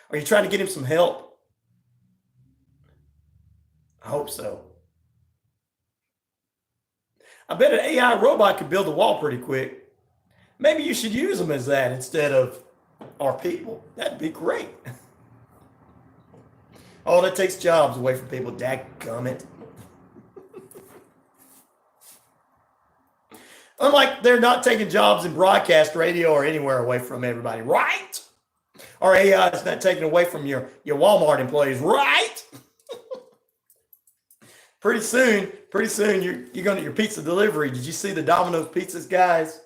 Are you trying to get him some help? I hope so. I bet an AI robot could build a wall pretty quick. Maybe you should use them as that instead of our people. That'd be great. Oh, that takes jobs away from people. Dadgummit. Unlike they're not taking jobs in broadcast radio or anywhere away from everybody, right? Or AI is not taking away from your Walmart employees, right? Pretty soon, you're going to your pizza delivery. Did you see the Domino's pizzas, guys?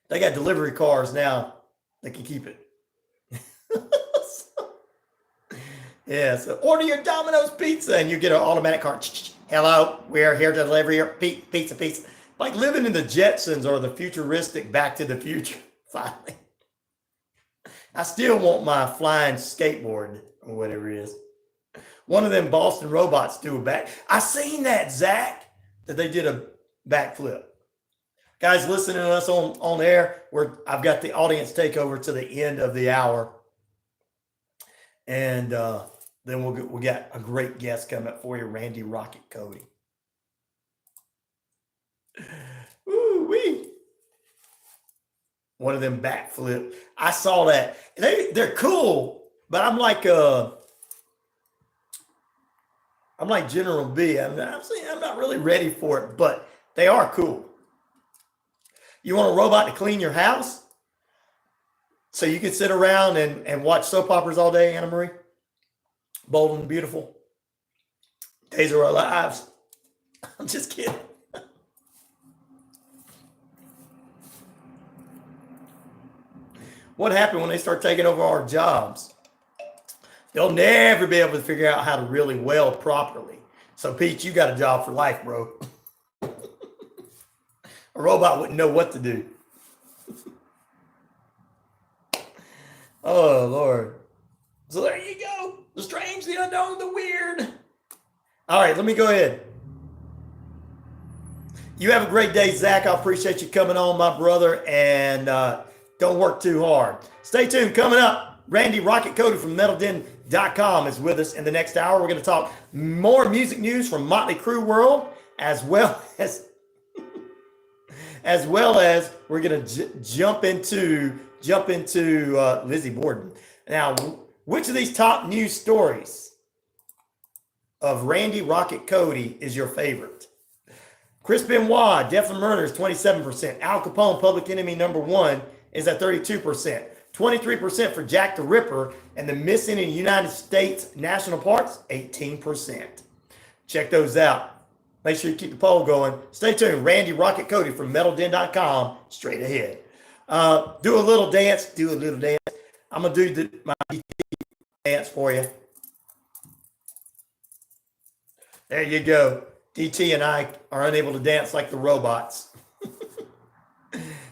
They got delivery cars now. They can keep it. Yeah, so order your Domino's pizza and you get an automatic card. Hello, we're here to deliver your pizza. Like living in the Jetsons or the futuristic Back to the Future, finally. I still want my flying skateboard or whatever it is. One of them Boston robots do a back. I seen that, Zach, that they did a backflip. Guys, listening to us on air, I've got the audience takeover to the end of the hour. And then we'll get a great guest coming up for you, Randy Rocket Cody. Woo-wee. One of them backflip. I saw that. They're cool, but I'm like General B. I'm not really ready for it, but they are cool. You want a robot to clean your house? So you can sit around and watch soap operas all day, Anna Marie? Bold and Beautiful. Days of Our Lives. I'm just kidding. What happened when they start taking over our jobs? They'll never be able to figure out how to really weld properly. So, Pete, you got a job for life, bro. A robot wouldn't know what to do. Oh, Lord. So there you go. The strange, the unknown, the weird. All right, let me go ahead. You have a great day, Zach. I appreciate you coming on, my brother, and don't work too hard. Stay tuned. Coming up, Randy Rocket Cody from MetalDen.com is with us in the next hour. We're going to talk more music news from Motley Crue world, as well as we're going to jump into Lizzie Borden. Now, which of these top news stories of Randy Rocket Cody is your favorite? Chris Benoit, Death and Murder is 27%. Al Capone, Public Enemy #1 is at 32%. 23% for Jack the Ripper, and the missing in United States national parks, 18%. Check those out. Make sure you keep the poll going. Stay tuned. Randy Rocket Cody from MetalDen.com, straight ahead. Do a little dance. I'm going to do my dance for you. There you go. DT and I are unable to dance like the robots.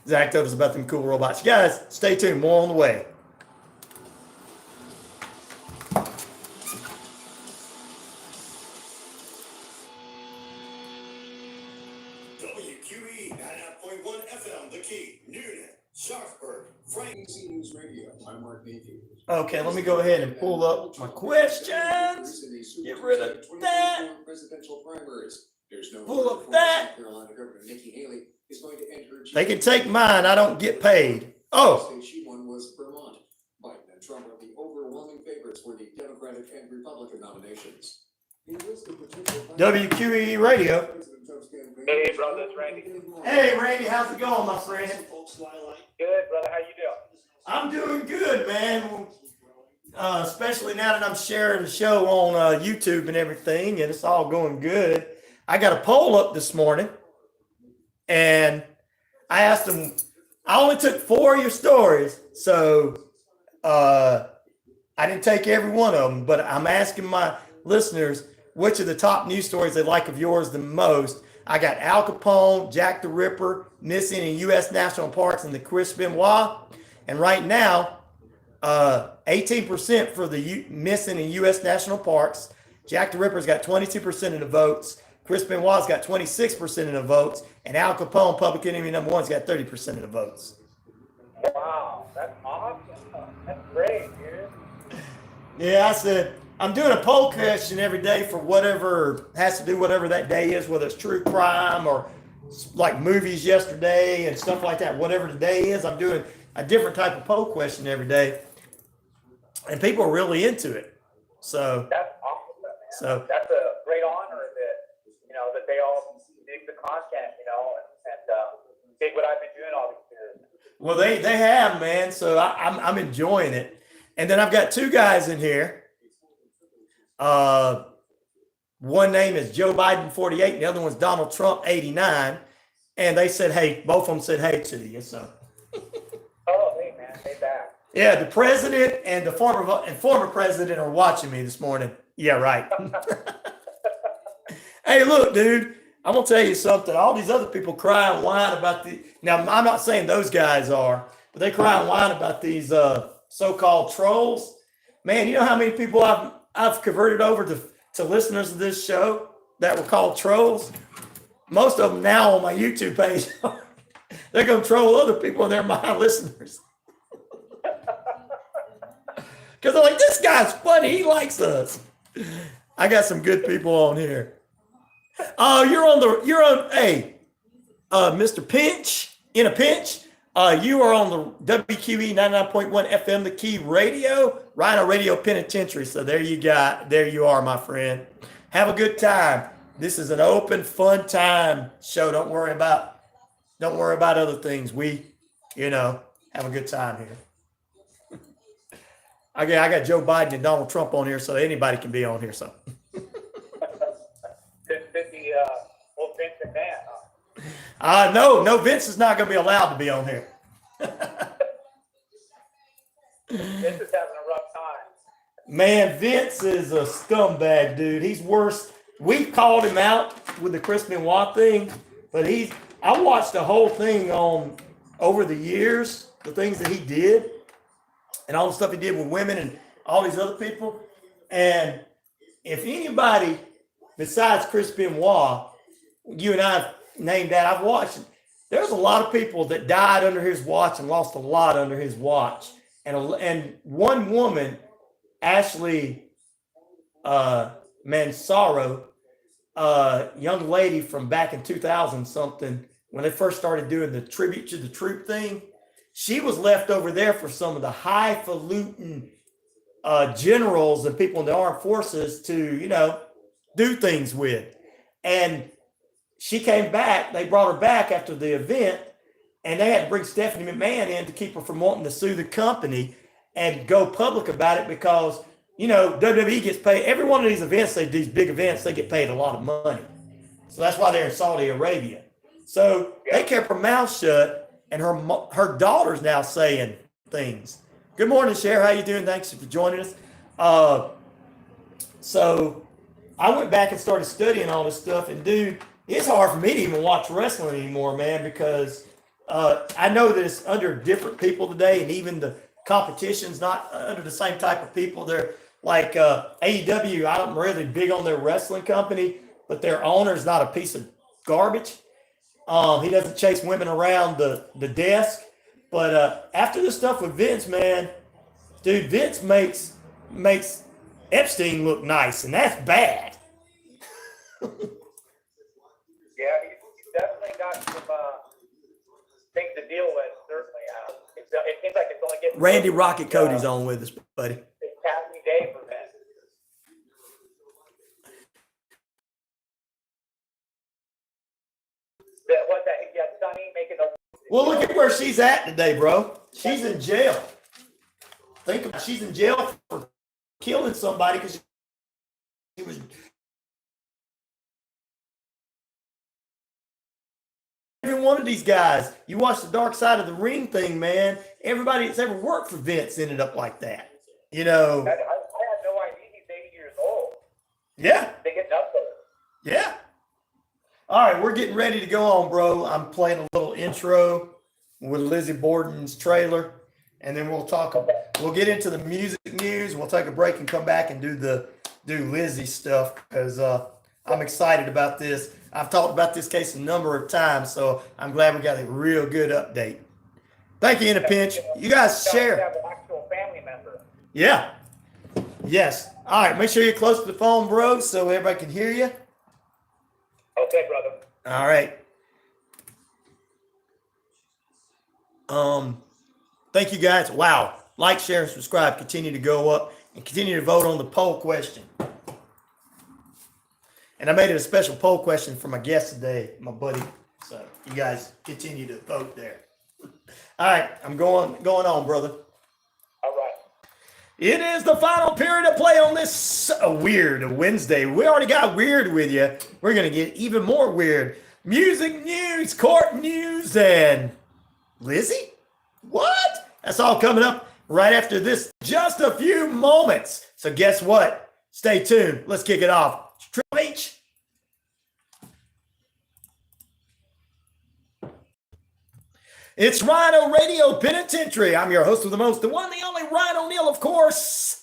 Zach told us about them cool robots. You guys, stay tuned. More on the way. WQEE 99.1 FM, The Key, Noonan, Sharpsburg, Frank News Radio. I'm Mark Navy. Okay, let me go ahead and pull up my questions. Get rid of that. Presidential primaries. There's no Pull up that. Carolina Governor Nikki Haley is going to enter. They can take mine. I don't get paid. Oh. The state she won was Vermont. Biden and Trump are the overwhelming favorites for the Democratic and Republican nominations. WQEE Radio. Hey, brother, it's Randy. Hey, Randy, how's it going, my friend? Good, brother. How you doing? I'm doing good, man. Especially now that I'm sharing the show on YouTube and everything, and it's all going good. I got a poll up this morning, and I asked them, I only took 4 of your stories, so I didn't take every one of them, but I'm asking my listeners which of the top news stories they like of yours the most. I got Al Capone, Jack the Ripper, missing in U.S. national parks, and the Chris Benoit. And right now, 18% for the missing in U.S. national parks. Jack the Ripper's got 22% of the votes. Chris Benoit's got 26% of the votes. And Al Capone, Public Enemy #1's got 30% of the votes. Wow, that's awesome. That's great, dude. Yeah, I said, I'm doing a poll question every day for whatever has to do whatever that day is, whether it's true crime or like movies yesterday and stuff like that. Whatever the day is, I'm doing a different type of poll question every day, and people are really into it. So that's awesome, man. So that's a great honor that they all dig the content, and dig what I've been doing all these years. Well, they have, man. So I'm enjoying it. And then I've got 2 guys in here. One name is Joe Biden 48, and the other one's Donald Trump 89. And they said, hey, both of them said hey to you. So. Oh, hey, man, hey back. Yeah, the president and the former president are watching me this morning. Yeah, right. Hey, look, dude, I'm gonna tell you something. All these other people cry and whine about the. Now, I'm not saying those guys are, but they cry and whine about these so-called trolls. Man, you know how many people I've converted over to listeners of this show that were called trolls? Most of them now on my YouTube page, they're gonna troll other people and they're my listeners. Because they're like, this guy's funny. He likes us. I got some good people on here. Oh, hey, Mr. Pinch, in a pinch. You are on the WQEE 99.1 FM, the Key Radio, RyanORadio Penitentiary. So there you are, my friend. Have a good time. This is an open, fun time show. Don't worry about other things. We, have a good time here. I got Joe Biden and Donald Trump on here, so anybody can be on here. So. Vince McMahon, No, Vince is not going to be allowed to be on here. Vince is having a rough time. Man, Vince is a scumbag, dude. He's worse. We called him out with the Chris Benoit thing, but I watched the whole thing over the years, the things that he did, and all the stuff he did with women and all these other people. And if anybody besides Chris Benoit, you and I have named that, I've watched it. There's a lot of people that died under his watch and lost a lot under his watch. And one woman, Ashley Mansaro, young lady from back in 2000 something, when they first started doing the tribute to the troop thing, she was left over there for some of the highfalutin generals and people in the armed forces to, do things with. And she came back. They brought her back after the event, and they had to bring Stephanie McMahon in to keep her from wanting to sue the company and go public about it because, WWE gets paid. Every one of these events, these big events, they get paid a lot of money. So that's why they're in Saudi Arabia. So they kept her mouth shut, and her daughter's now saying things. Good morning, Cher. How you doing? Thanks for joining us. So I went back and started studying all this stuff, and dude, it's hard for me to even watch wrestling anymore, man, because I know that it's under different people today, and even the competition's not under the same type of people. They're like AEW. I'm really big on their wrestling company, but their owner's not a piece of garbage. He doesn't chase women around the desk. But after this stuff with Vince, man, dude, Vince makes Epstein look nice, and that's bad. Yeah, he's definitely got some things to deal with, certainly. It seems like it's only getting... Randy Rocket Cody's on with us, buddy. It's happy day for Vince. Sonny making those... Well, look at where she's at today, bro. She's in jail. Think about it. She's in jail for killing somebody because she was... Every one of these guys, you watch the Dark Side of the Ring thing, man. Everybody that's ever worked for Vince ended up like that. I had no idea he's 80 years old. Yeah. They get up there. Yeah. All right, we're getting ready to go on, bro. I'm playing a little intro with Lizzie Borden's trailer, and then we'll get into the music news. We'll take a break and come back and do Lizzie stuff because I'm excited about this. I've talked about this case a number of times, so I'm glad we got a real good update. Thank you, In a Pinch. You guys share. Have an actual family member. Yeah. Yes. All right, make sure you're close to the phone, bro, so everybody can hear you. Okay, brother. All right. Thank you, guys. Wow. Like, share, and subscribe. Continue to go up and continue to vote on the poll question. And I made it a special poll question for my guest today, my buddy. So you guys continue to vote there. All right, I'm going on, brother. All right. It is the final period of play on this weird Wednesday. We already got weird with you. We're going to get even more weird. Music news, court news, and Lizzie? What? That's all coming up right after this, just a few moments. So guess what? Stay tuned. Let's kick it off. Triple H. It's RyanORadio Penitentiary. I'm your host with the most, the one, the only Ryan O'Neal, of course.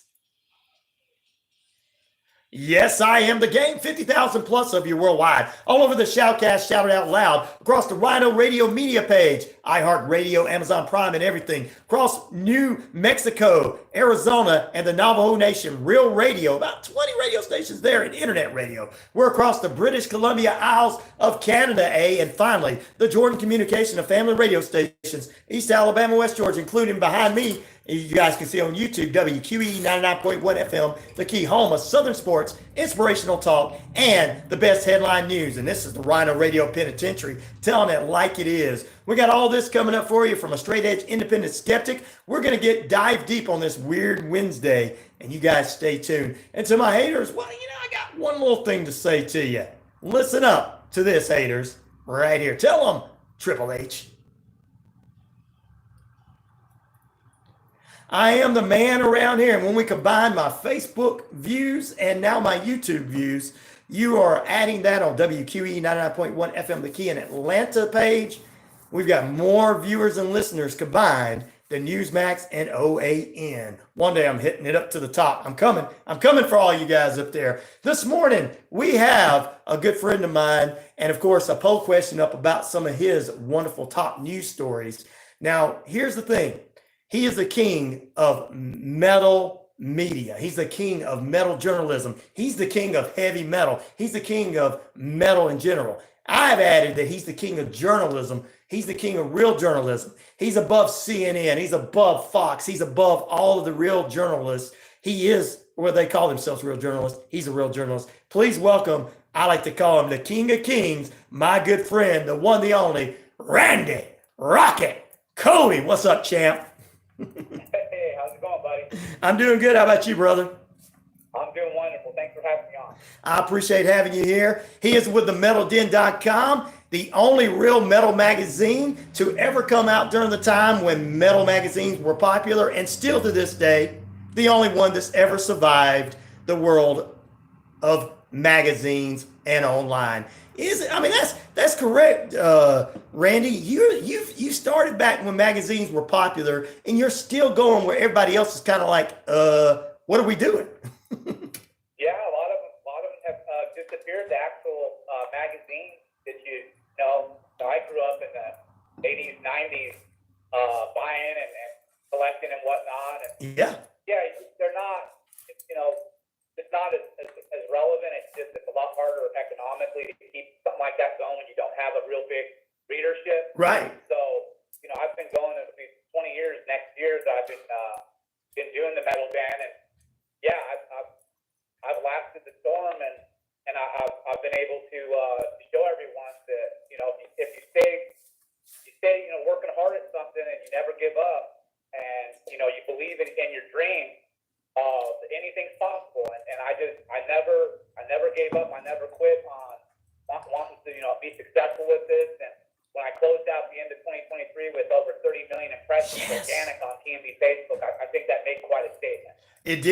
Yes, I am the game, 50,000 plus of you worldwide, all over the Shoutcast, shout it out loud, across the RyanORadio media page, iHeartRadio, Amazon Prime, and everything, across New Mexico, Arizona, and the Navajo Nation, Real Radio, about 20 radio stations there, and internet radio. We're across the British Columbia Isles of Canada, and finally, the Jordan Communication of family radio stations, East Alabama, West Georgia, including behind me, you guys can see on YouTube, WQEE 99.1 FM, the key home of Southern sports, inspirational talk, and the best headline news. And this is the RyanORadio Penitentiary, telling it like it is. We got all this coming up for you from a straight edge independent skeptic. We're going to dive deep on this weird Wednesday, and you guys stay tuned. And to my haters, well, I got one little thing to say to you. Listen up to this, haters, right here. Tell them, Triple H. I am the man around here, and when we combine my Facebook views and now my YouTube views, you are adding that on WQEE 99.1 FM, the key in Atlanta page. We've got more viewers and listeners combined than Newsmax and OAN. One day I'm hitting it up to the top. I'm coming for all you guys up there. This morning, we have a good friend of mine, and of course, a poll question up about some of his wonderful top news stories. Now, here's the thing. He is the king of metal media. He's the king of metal journalism. He's the king of heavy metal. He's the king of metal in general. I've added that he's the king of journalism. He's the king of real journalism. He's above CNN. He's above Fox. He's above all of the real journalists. He is, or they call themselves real journalists. He's a real journalist. Please welcome, I like to call him the king of kings, my good friend, the one, the only, Randy Rocket Cody. What's up, champ? Hey, how's it going, buddy? I'm doing good. How about you, brother? I'm doing wonderful. Thanks for having me on. I appreciate having you here. He is with the MetalDen.com, the only real metal magazine to ever come out during the time when metal magazines were popular, and still to this day, the only one that's ever survived the world of magazines and online. That's correct, Randy. You started back when magazines were popular, and you're still going where everybody else is kind of like, what are we doing? Yeah, a lot of them have disappeared. The actual magazines that you know. I grew up in the 80s, 90s, buying and collecting and whatnot. And yeah, they're not. It's not as relevant. It's a lot harder economically to keep something like that going when you don't have a real big readership. Right. So, I've been going to 20 years next year that I've been doing the metal band, and yeah, I've lasted the storm, and I've been able to show everyone that if you stay working hard at something and you never give up, and you believe in your dream. Anything's possible, and I never gave up. I never quit on wanting to be successful with this. And when I closed out the end of 2023 with over 30 million impressions organic on TMZ Facebook, I think that made quite a statement. It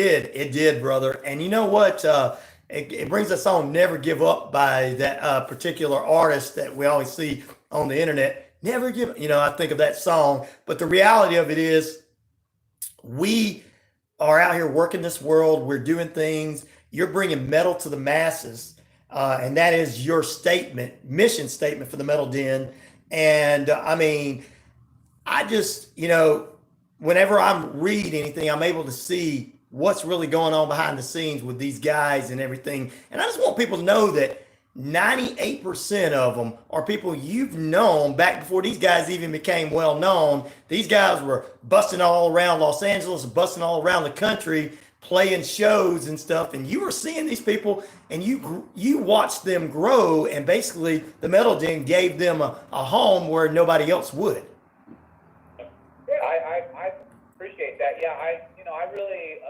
did, brother. And you know what? It brings us on Never Give Up by that particular artist that we always see on the internet. Never give up. I think of that song, but the reality of it is we are out here working this world. We're doing things. You're bringing metal to the masses. And that is your mission statement for the Metal Den. And I just, whenever I'm reading anything, I'm able to see what's really going on behind the scenes with these guys and everything. And I just want people to know that 98% of them are people you've known back before these guys even became well known. These guys were busting all around Los Angeles, busting all around the country, playing shows and stuff. And you were seeing these people, and you watched them grow. And basically, the Metal Den gave them a home where nobody else would. Yeah, I appreciate that. Yeah, I really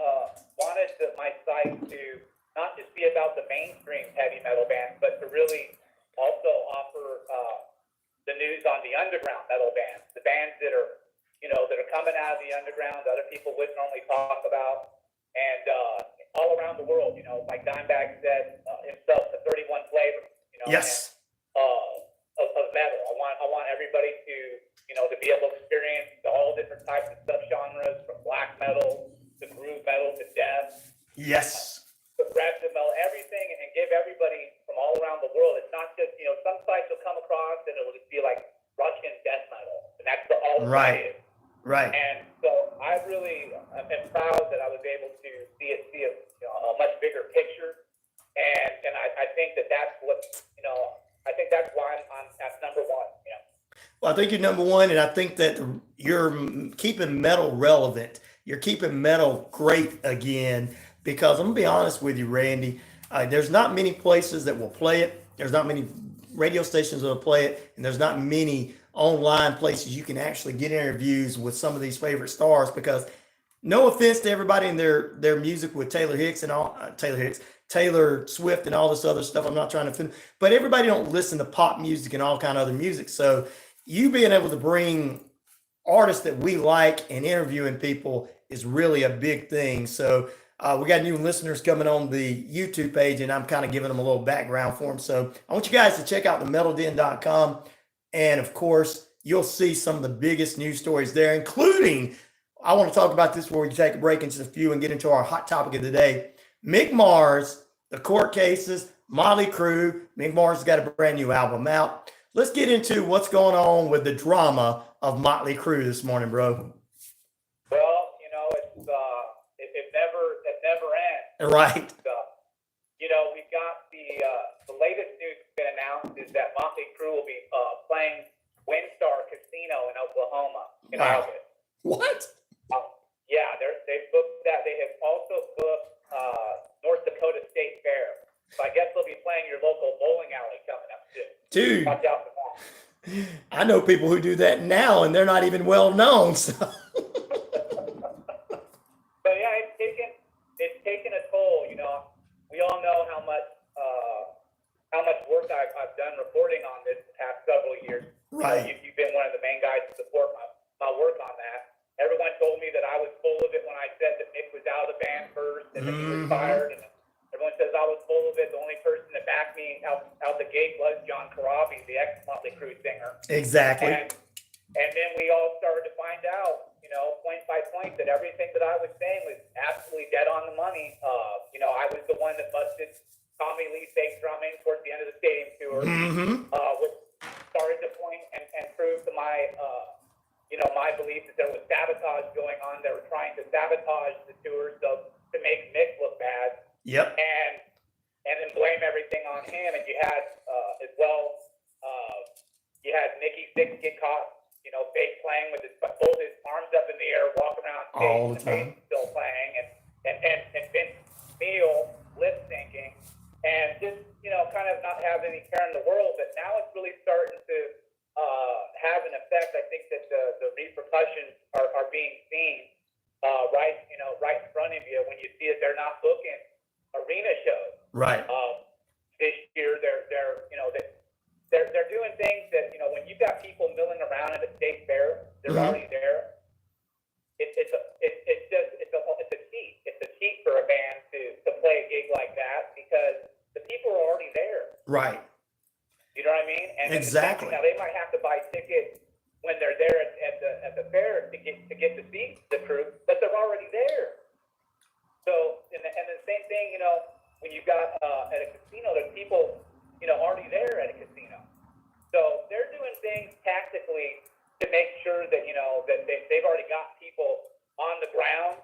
wanted my site to not just be about the mainstream heavy metal bands, but to really also offer the news on the underground metal bands, the bands that are that are coming out of the underground that other people wouldn't normally talk about, and all around the world, like Dimebag said himself, the 31 flavors, Yes. of metal. I want everybody to be able to experience all different types of subgenres, from black metal to groove metal to death, Yes. progressive metal, everything, and give everybody from all around the world. It's not just some sites will come across and it will just be like Russian death metal, and that's all Right. it is. Right. And so I really am proud that I was able to see a much bigger picture, and I think that's what I think that's why I'm at number one. Well, I think you're number one, and I think that you're keeping metal relevant. You're keeping metal great again, because I'm gonna be honest with you, Randy. There's not many places that will play it. There's not many radio stations that will play it, and there's not many online places you can actually get interviews with some of these favorite stars. Because, no offense to everybody in their music with Taylor Swift and all this other stuff. I'm not trying to offend, but everybody don't listen to pop music and all kind of other music. So you being able to bring artists that we like and interviewing people is really a big thing. So we got new listeners coming on the YouTube page, and I'm kind of giving them a little background for them. So I want you guys to check out themetalden.com. And of course, you'll see some of the biggest news stories there, including, I want to talk about this before we take a break into a few and get into our hot topic of the day. Mick Mars, the court cases, Motley Crue. Mick Mars has got a brand new album out. Let's get into what's going on with the drama of Motley Crue this morning, bro. Well, it never ends. Right. We've got the latest news that's been announced is that Motley Crue will be playing Windstar Casino in Oklahoma in August. What? Yeah, they've booked that. They have also booked North Dakota State Fair. So I guess they'll be playing your local bowling alley coming up soon. Dude, watch out for that. I know people who do that now, and they're not even well known. So. But yeah, it's taken a toll. We all know how much work I've done reporting on this the past several years. Right. You've been one of the main guys to support my work on that. Everyone told me that I was full of it when I said that Nick was out of the band first and that he was fired. And everyone says I was full of it. The only person that backed me out the gate was John Corabi, the ex-Motley Crue singer. Exactly. And then we all started to find out, point by point, that everything that I was saying was absolutely dead on the money. I was the one that busted Tommy Lee's fake drumming towards the end of the stadium tour, which started to point and prove to my my belief that there was sabotage going on. They were trying to sabotage the tour to make Mick look bad. Yep. And then blame everything on him. And you had as well, you had Nikki Sixx get caught, fake playing with both his arms up in the air, walking around stage, all the time, still playing, and Vince Neal lip syncing, and just kind of not having any care in the world. But now it's really starting to have an effect. I think that the repercussions are being seen right in front of you when you see that they're not booking arena shows. Right. This year they're doing things that when you've got people milling around at a state fair, they're already there. It's a cheat. It's a cheat for a band to play a gig like that because the people are already there. Right. You know what I mean? And exactly. Now they might have to buy tickets when they're there at the fair to get to see the crew, but they're already there. So and the same thing, when you've got at a casino, there's people already there at a casino. So they're doing things tactically to make sure that that they've already got people on the ground.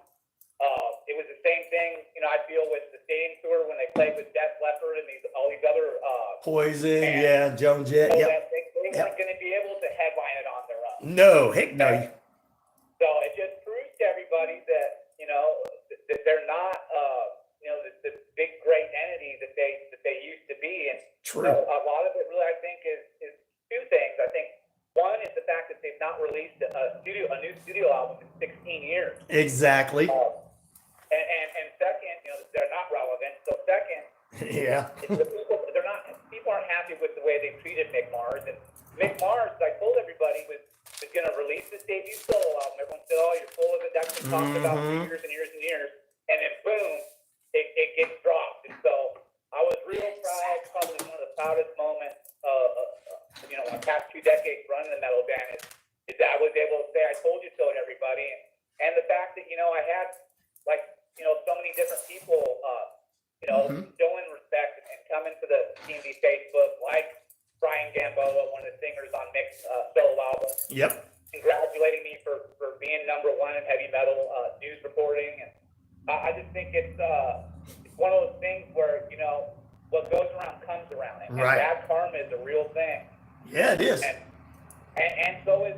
It was the same thing, I feel with the stadium tour when they played with Def Leppard and all these other Poison, Joan Jett. So Yep. They weren't going to be able to headline it on their own. No, heck no. So it just proves to everybody that that they're not this big great entity that they used to be. And true. A lot of it really I think is two things. I think one is the fact that they've not released a new studio album in 16 years. Exactly. And second, they're not relevant. So second, yeah. People aren't happy with the way they treated Mick Mars. And Mick Mars, I told everybody, was going to release his debut solo album talked about for years and years and years, and then boom, it gets dropped. And so I was real proud, probably one of the proudest moments, my past 2 decades running the metal band is that I was able to say, I told you so to everybody. And the fact that, I had, so many different people, showing respect and coming to the TMD Facebook, like Brian Gamboa, one of the singers on Mick's solo album. Yep. Congratulating me for being #1 in heavy metal news reporting. And I just think it's one of those things where, what goes around comes around. And bad karma is a real thing. Yeah, it is. And so is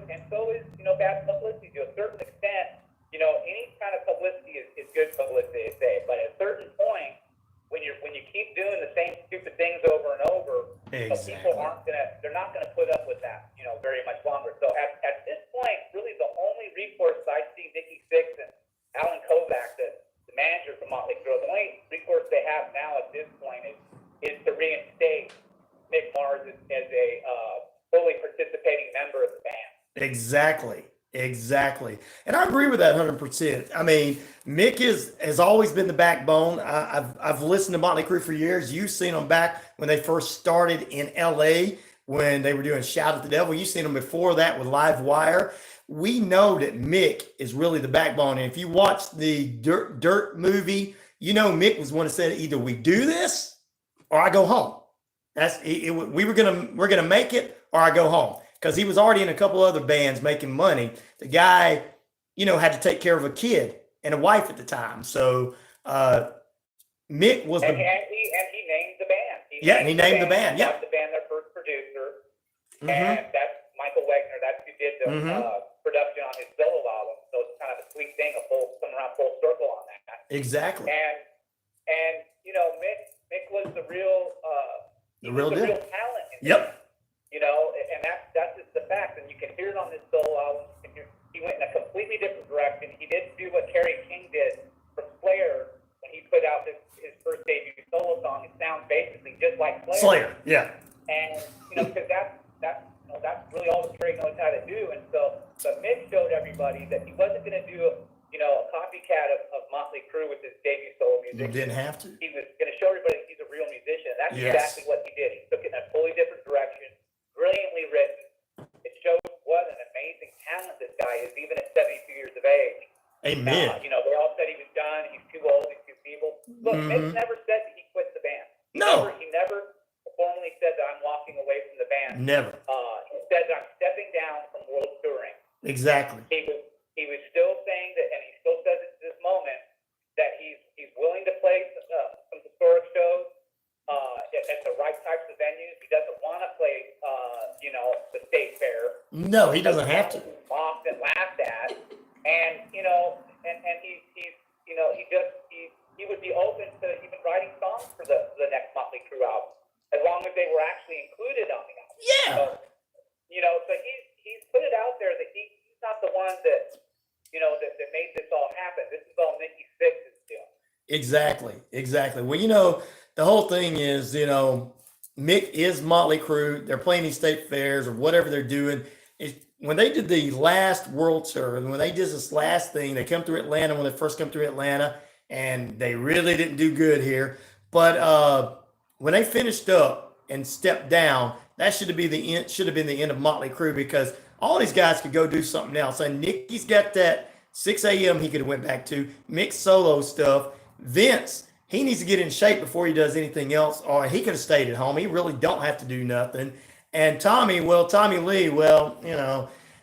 bad publicity to a certain extent. Any kind of publicity is good publicity, they say. But at a certain point, when you keep doing the same stupid things over and over, people they're not gonna put up with that, very much longer. So at this point, really the only recourse I see Nikki Sixx and Alan Kovac, the manager for Motley Crue, the only recourse they have now at this point is to reinstate Mick Mars as a fully participating member of the band. Exactly. And I agree with that 100%. I mean, Mick has always been the backbone. I've listened to Motley Crue for years. You've seen them back when they first started in LA when they were doing Shout at the Devil. You've seen them before that with Live Wire. We know that Mick is really the backbone. And if you watch the Dirt movie, Mick was one that said either we do this or I go home. We're gonna make it or I go home. Because he was already in a couple other bands making money. The guy, had to take care of a kid and a wife at the time. So Mick was and he named the band. He named the band. Yeah, the band their first producer, and that's Michael Wegner. That's who did the production on his solo album. So it's kind of a sweet thing, come around full circle on that. Exactly. And Mick was the real real talent. Yep. And that's just the fact. And you can hear it on this solo album. He went in a completely different direction. He didn't do what Kerry King did from Slayer when he put out his first debut solo song. It sounds basically just like Slayer. Yeah. And because that's really all that Kerry knows how to do. And so Mick showed everybody that he wasn't going to do a copycat of Motley Crue with his debut solo music. You didn't have to. He was going to show everybody he's a real musician. And that's exactly what he did. He took it in a totally different direction. Brilliantly written. It shows what an amazing talent this guy is, even at 72 years of age. Amen. They all said he was done. He's too old. He's too feeble. Look, Mick never said that he quit the band. No. He never formally said that I'm walking away from the band. Never. He said that I'm stepping down from world touring. Exactly. He was still saying that, and he still says it to this moment, that he's willing to play some historic shows. At the right types of venues. He doesn't want to play, the state fair. No, he doesn't have to. Mocked and laughed at, and he would be open to even writing songs for the next Motley Crue album, as long as they were actually included on the album. Yeah. So, so he's put it out there that he's not the one that that made this all happen. This is all Nikki Sixx is doing. Exactly. Well, the whole thing is, Mick is Motley Crue. They're playing these state fairs or whatever they're doing. When they did the last World Tour, and when they did this last thing, they come through Atlanta when they first come through Atlanta, and they really didn't do good here. But when they finished up and stepped down, that should have been the end of Motley Crue, because all these guys could go do something else. And Nicky's got that 6 a.m. he could have went back to, Mick's solo stuff. Vince, he needs to get in shape before he does anything else, or he could have stayed at home. He really don't have to do nothing. And Tommy Lee,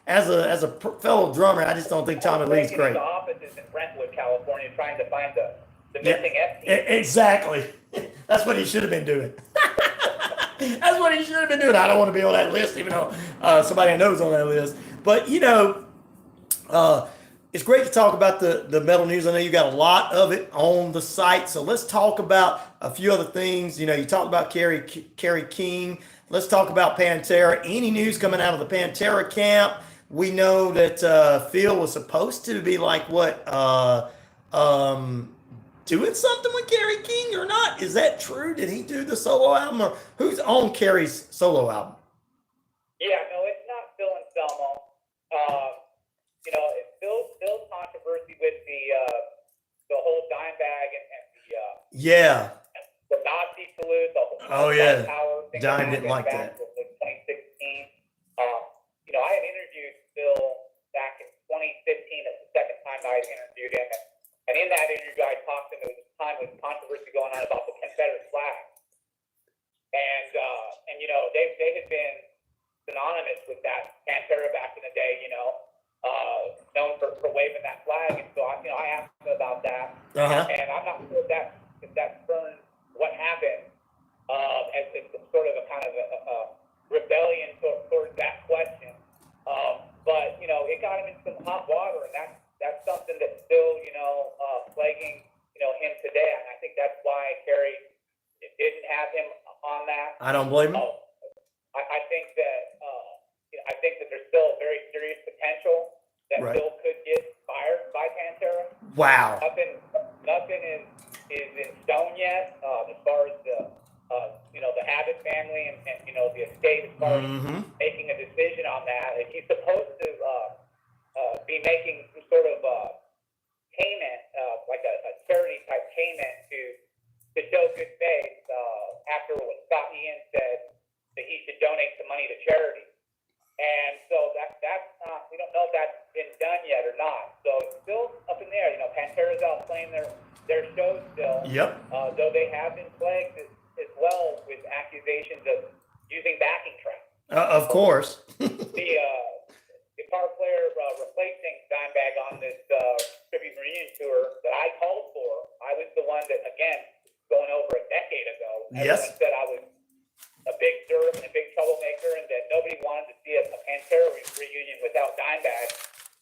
as a fellow drummer, I just don't think Tommy Lee's great. The offices in Brentwood, California, trying to find the missing FT. Exactly. That's what he should have been doing. That's what he should have been doing. I don't want to be on that list, even though somebody I know is on that list. But, it's great to talk about the metal news. I know you got a lot of it on the site. So let's talk about a few other things. You talked about Kerry King. Let's talk about Pantera. Any news coming out of the Pantera camp? We know that Phil was supposed to be doing something with Kerry King or not? Is that true? Did he do the solo album, or who's on Kerry's solo album? Yeah, no, it's not Phil and Selmo. Phil's controversy with Yeah. The Nazi salute, Oh, yeah. power thing John that didn't like happened back that. in 2016. I had interviewed Phil back in 2015. That's the second time I had interviewed him. And in that interview, I talked to him. There was a time with controversy going on about the Confederate flag. And they had been synonymous with that Pantera back in the day, known for waving that flag. And so, I asked him about that. Uh-huh. And I'm not sure if that spurned what happened as sort of a kind of a rebellion towards that question. But, it got him in some hot water, and that's something that's still, plaguing, him today. And I think that's why Kerry didn't have him on that. I don't blame him. I think that there's still very serious potential that Right. Phil could get fired by Pantera. Wow. Nothing is in stone yet as far as the Abbott family and the estate as far as making a decision on that. And he's supposed to be making some sort of payment, like a charity type payment to show good faith after what Scott Ian said that he should donate some money to charity. And so that's we don't know if that's been done yet or not. So it's still up in the air. Pantera's out playing their shows still. Yep. Though they have been plagued as well with accusations of using backing tracks. Of course. The guitar player replacing Dimebag on this tribute reunion tour that I called for, I was the one that, again, going over a decade ago, Yes. everyone said I was a big jerk and a big troublemaker, and that nobody wanted to see a Pantera reunion without Dimebag.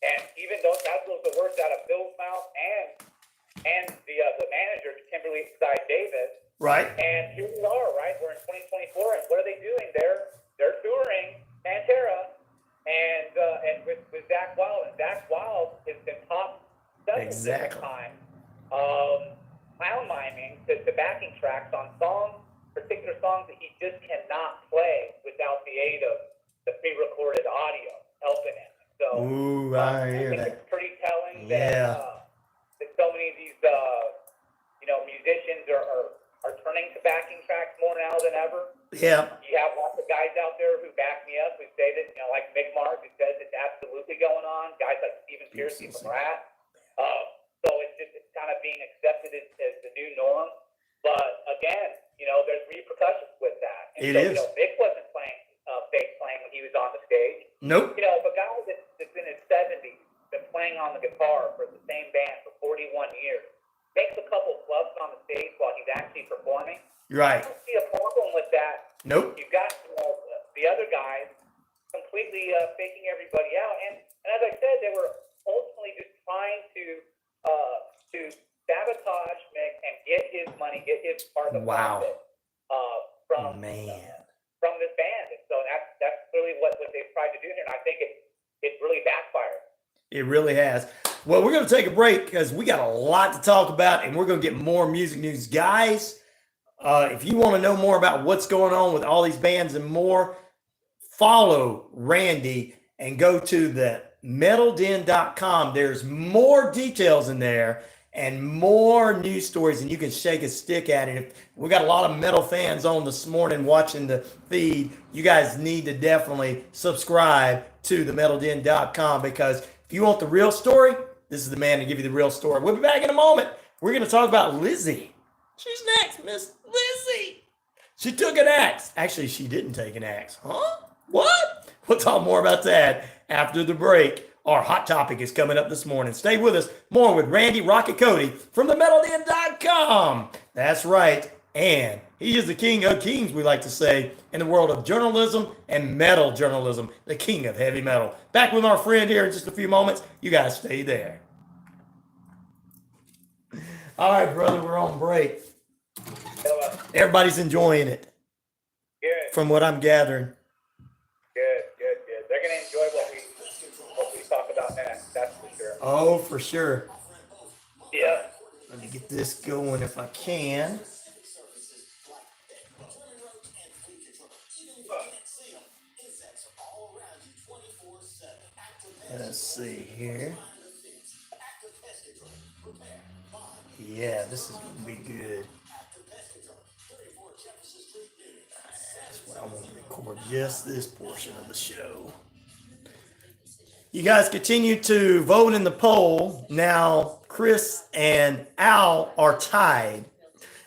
And even though that was the words out of Phil's mouth and the manager, Kimberly Side Davis. Right. And here we are, right? We're in 2024, and what are they doing? They're touring Pantera, and with Zach Wild, and Zach Wild has been top several times, clown miming to backing tracks on particular songs that he just cannot play without the aid of the pre-recorded audio helping him. So Ooh, I hear think that. it's pretty telling Yeah. that so many of these musicians are turning to backing tracks more now than ever. Yeah. You have lots of guys out there who back me up, who say that, like Mick Mars, who says it's absolutely going on. Guys like Stephen Pearcy from Rat. So it's kind of being accepted as the new norm. But again, there's repercussions with that. And Mick wasn't playing fake playing when he was on the stage. Nope. If a guy that's in his 70s, been playing on the guitar for the same band for 41 years, makes a couple flubs on the stage while he's actually performing. Right. I don't see a problem with that. Nope. You've got the other guys completely faking everybody out, and as I said, they were ultimately just trying to sabotage Mick and get his money, get his part of the profit from this band, and so that's really what they've tried to do here, and I think it really backfired. It really has. Well, we're going to take a break because we got a lot to talk about, and we're going to get more music news. Guys, if you want to know more about what's going on with all these bands and more, follow Randy and go to the metalden.com. There's more details in there and more news stories, and you can shake a stick at it. We got a lot of metal fans on this morning watching the feed. You guys need to definitely subscribe to the metalden.com, because if you want the real story, this is the man to give you the real story. We'll be back in a moment. We're going to talk about Lizzie. She's next, Miss Lizzie. She took an axe. Actually, she didn't take an axe. Huh? What? We'll talk more about that after the break. Our hot topic is coming up this morning. Stay with us. More with Randy Rocket Cody from the metalden.com. That's right. And he is the king of kings, we like to say, in the world of journalism and metal journalism, the king of heavy metal. Back with our friend here in just a few moments. You guys stay there. All right, brother, we're on break. Hello. Everybody's enjoying it. Good. From what I'm gathering. Good. They're going to enjoy what we talk about next, that's for sure. Oh, for sure. Yeah. Let me get this going if I can. Let's see here. Yeah, this is going to be good. I want to record just this portion of the show. You guys continue to vote in the poll. Now, Chris and Al are tied.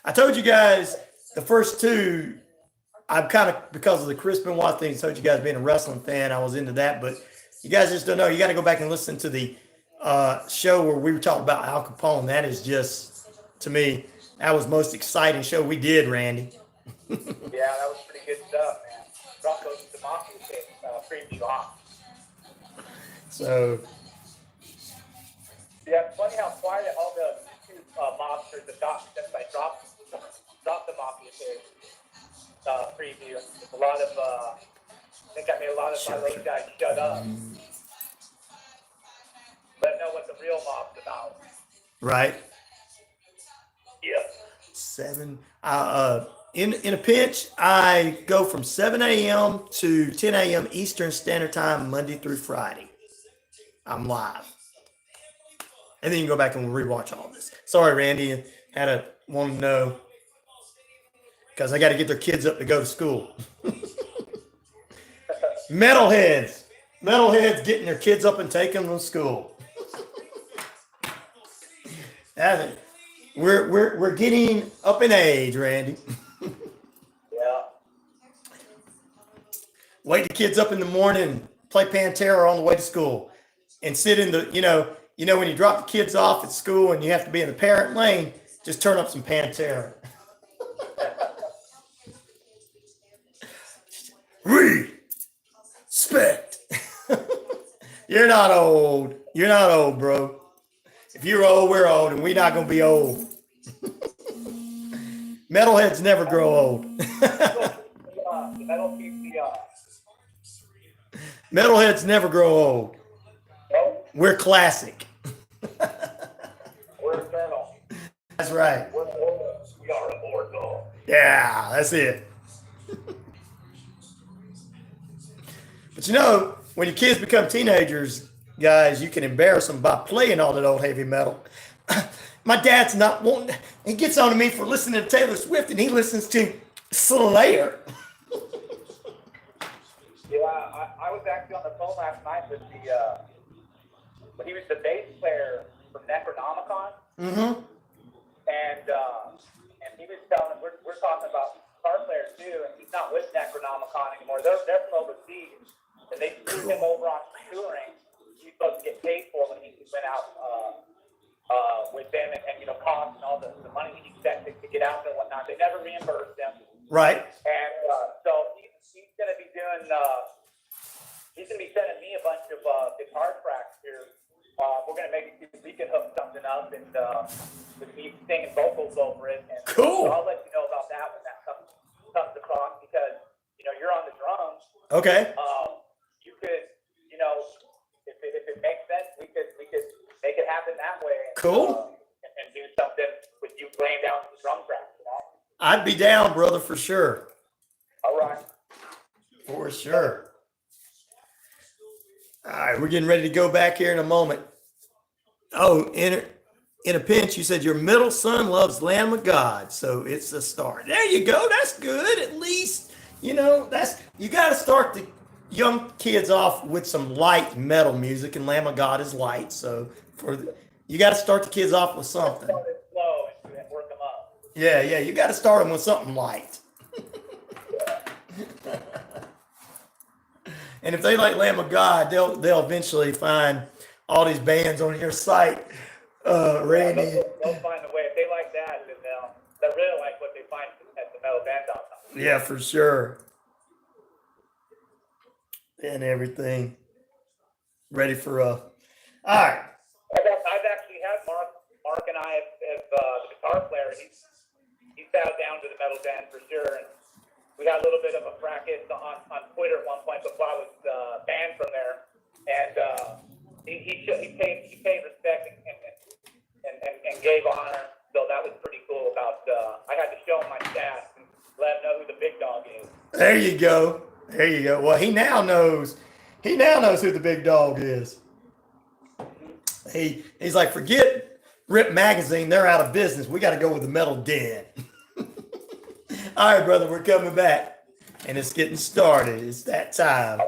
I told you guys the first two, I'm kind of, because of the Chris Benoit thing, I told you guys being a wrestling fan, I was into that, but you guys just don't know. You got to go back and listen to the show where we were talking about Al Capone. That is just, to me, that was the most exciting show we did, Randy. Yeah, that was pretty good stuff, man. Broncos to Mafia preview on. So, yeah, it's funny how quiet all the YouTube mobsters have gotten since I dropped the Mafia preview. A lot of, I think I made a lot of my those guys shut up. Let them know what the real mob's about. right? Yeah. 7. In a pinch, I go from 7 a.m. to 10 a.m. Eastern Standard Time, Monday through Friday. I'm live. And then you can go back and rewatch all this. Sorry, Randy, had to want to know because I got to get their kids up to go to school. Metalheads getting their kids up and taking them to school. We're getting up in age, Randy. Yeah. Wake the kids up in the morning, play Pantera on the way to school, and sit in the, you know, when you drop the kids off at school and you have to be in the parent lane, just turn up some Pantera. Respect. You're not old. You're not old, bro. If you're old, we're old, and we're not going to be old. Metalheads never grow old. Metalheads never grow old. We're classic. We're eternal. That's right. We are immortal. Yeah, that's it. But you know, when your kids become teenagers, guys, you can embarrass them by playing all that old heavy metal. My dad's not wanting, he gets on to me for listening to Taylor Swift, and he listens to Slayer. Yeah, I was actually on the phone last night with he was the bass player from Necronomicon. Mm-hmm. And he was telling us, we're talking about guitar players too, and he's not with Necronomicon anymore. They're from overseas, and they threw him over on touring. He was supposed to get paid for when he went out with them, and you know, costs and all the money he spent to get out there and whatnot. They never reimbursed him. Right. And so he's going to be doing. He's going to be sending me a bunch of guitar tracks here. We're going to maybe see if we can hook something up and with me singing vocals over it. And cool. So I'll let you know about that when that comes across because, you know, you're on the drums. Okay. You could, you know, if it makes sense, we could make it happen that way. And, cool. And do something with you laying down some drum tracks, you know? I'd be down, brother, for sure. All right. For sure. All right, we're getting ready to go back here in a moment. Oh, in a pinch, you said your middle son loves Lamb of God, so it's a start. There you go. That's good. At least, you know, you got to start the young kids off with some light metal music, and Lamb of God is light. So you got to start the kids off with something. Start it slow and work them up. Yeah, you got to start them with something light. And if they like Lamb of God, they'll eventually find all these bands on your site, Randy. They'll find a way. If they like that, then they'll really like what they find at the metalband.com. Yeah, for sure. And everything. Ready for all right. I've actually had Mark and I have the guitar player. He's bowed down to the metal band for sure. And we had a little bit of a fracas on Twitter at one point before I was banned from there, and he paid respect and gave honor. So that was pretty cool. About I had to show him my stats and let him know who the big dog is. There you go. Well, he now knows who the big dog is. He's like, forget Rip Magazine. They're out of business. We got to go with the Metal Den. All right, brother, we're coming back. and it's getting started. It's that time.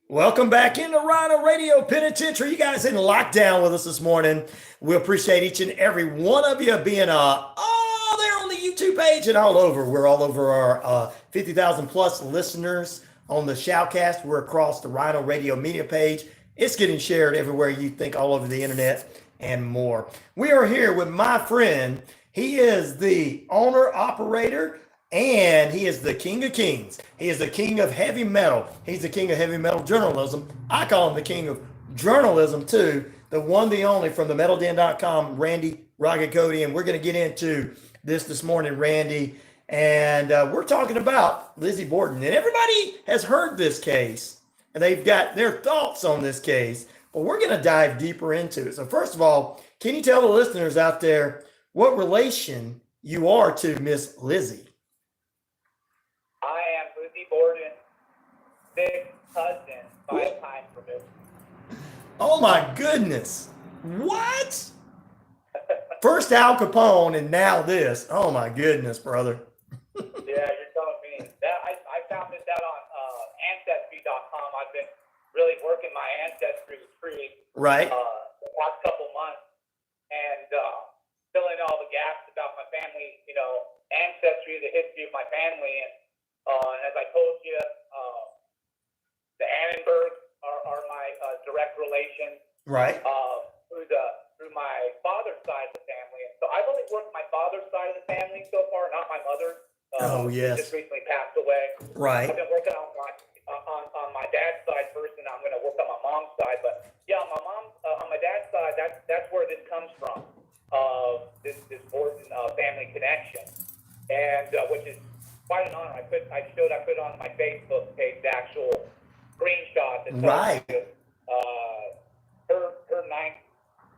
Welcome back into RyanORadio Penitentiary. You guys in lockdown with us this morning. We appreciate each and every one of you being there on the YouTube page and all over. We're all over our 50,000 plus listeners on the Shoutcast. We're across the RyanORadio media page. It's getting shared everywhere you think, all over the internet and more. We are here with my friend. He is the owner, operator, and he is the king of kings. He is the king of heavy metal. He's the king of heavy metal journalism. I call him the king of journalism too. The one, the only, from the metalden.com, Randy Rocket Cody. And we're going to get into this morning, Randy. And we're talking about Lizzie Borden. And everybody has heard this case, and they've got their thoughts on this case. But we're going to dive deeper into it. So first of all, can you tell the listeners out there what relation you are to Miss Lizzie? I am Lizzie Borden, sixth cousin, 5 times removed. Oh my goodness. What? First Al Capone and now this. Oh my goodness, brother. Yeah, you're telling me. I found this out on Ancestry.com. I've been really working my ancestry tree Right. the past couple months and filling all the gaps about my family, ancestry, the history of my family. And as I told you, the Annenbergs are my direct relations. Right. Through my father's side of the family. And so I've only worked my father's side of the family so far, not my mother's. Oh, yes. Just recently passed away. Right. I've been working on my dad's side first, and I'm going to work on my mom's side. But yeah, on my dad's side, that's where this comes from. This Borden family connection, and which is quite an honor. I put on my Facebook page the actual screenshot that tells you, her ninth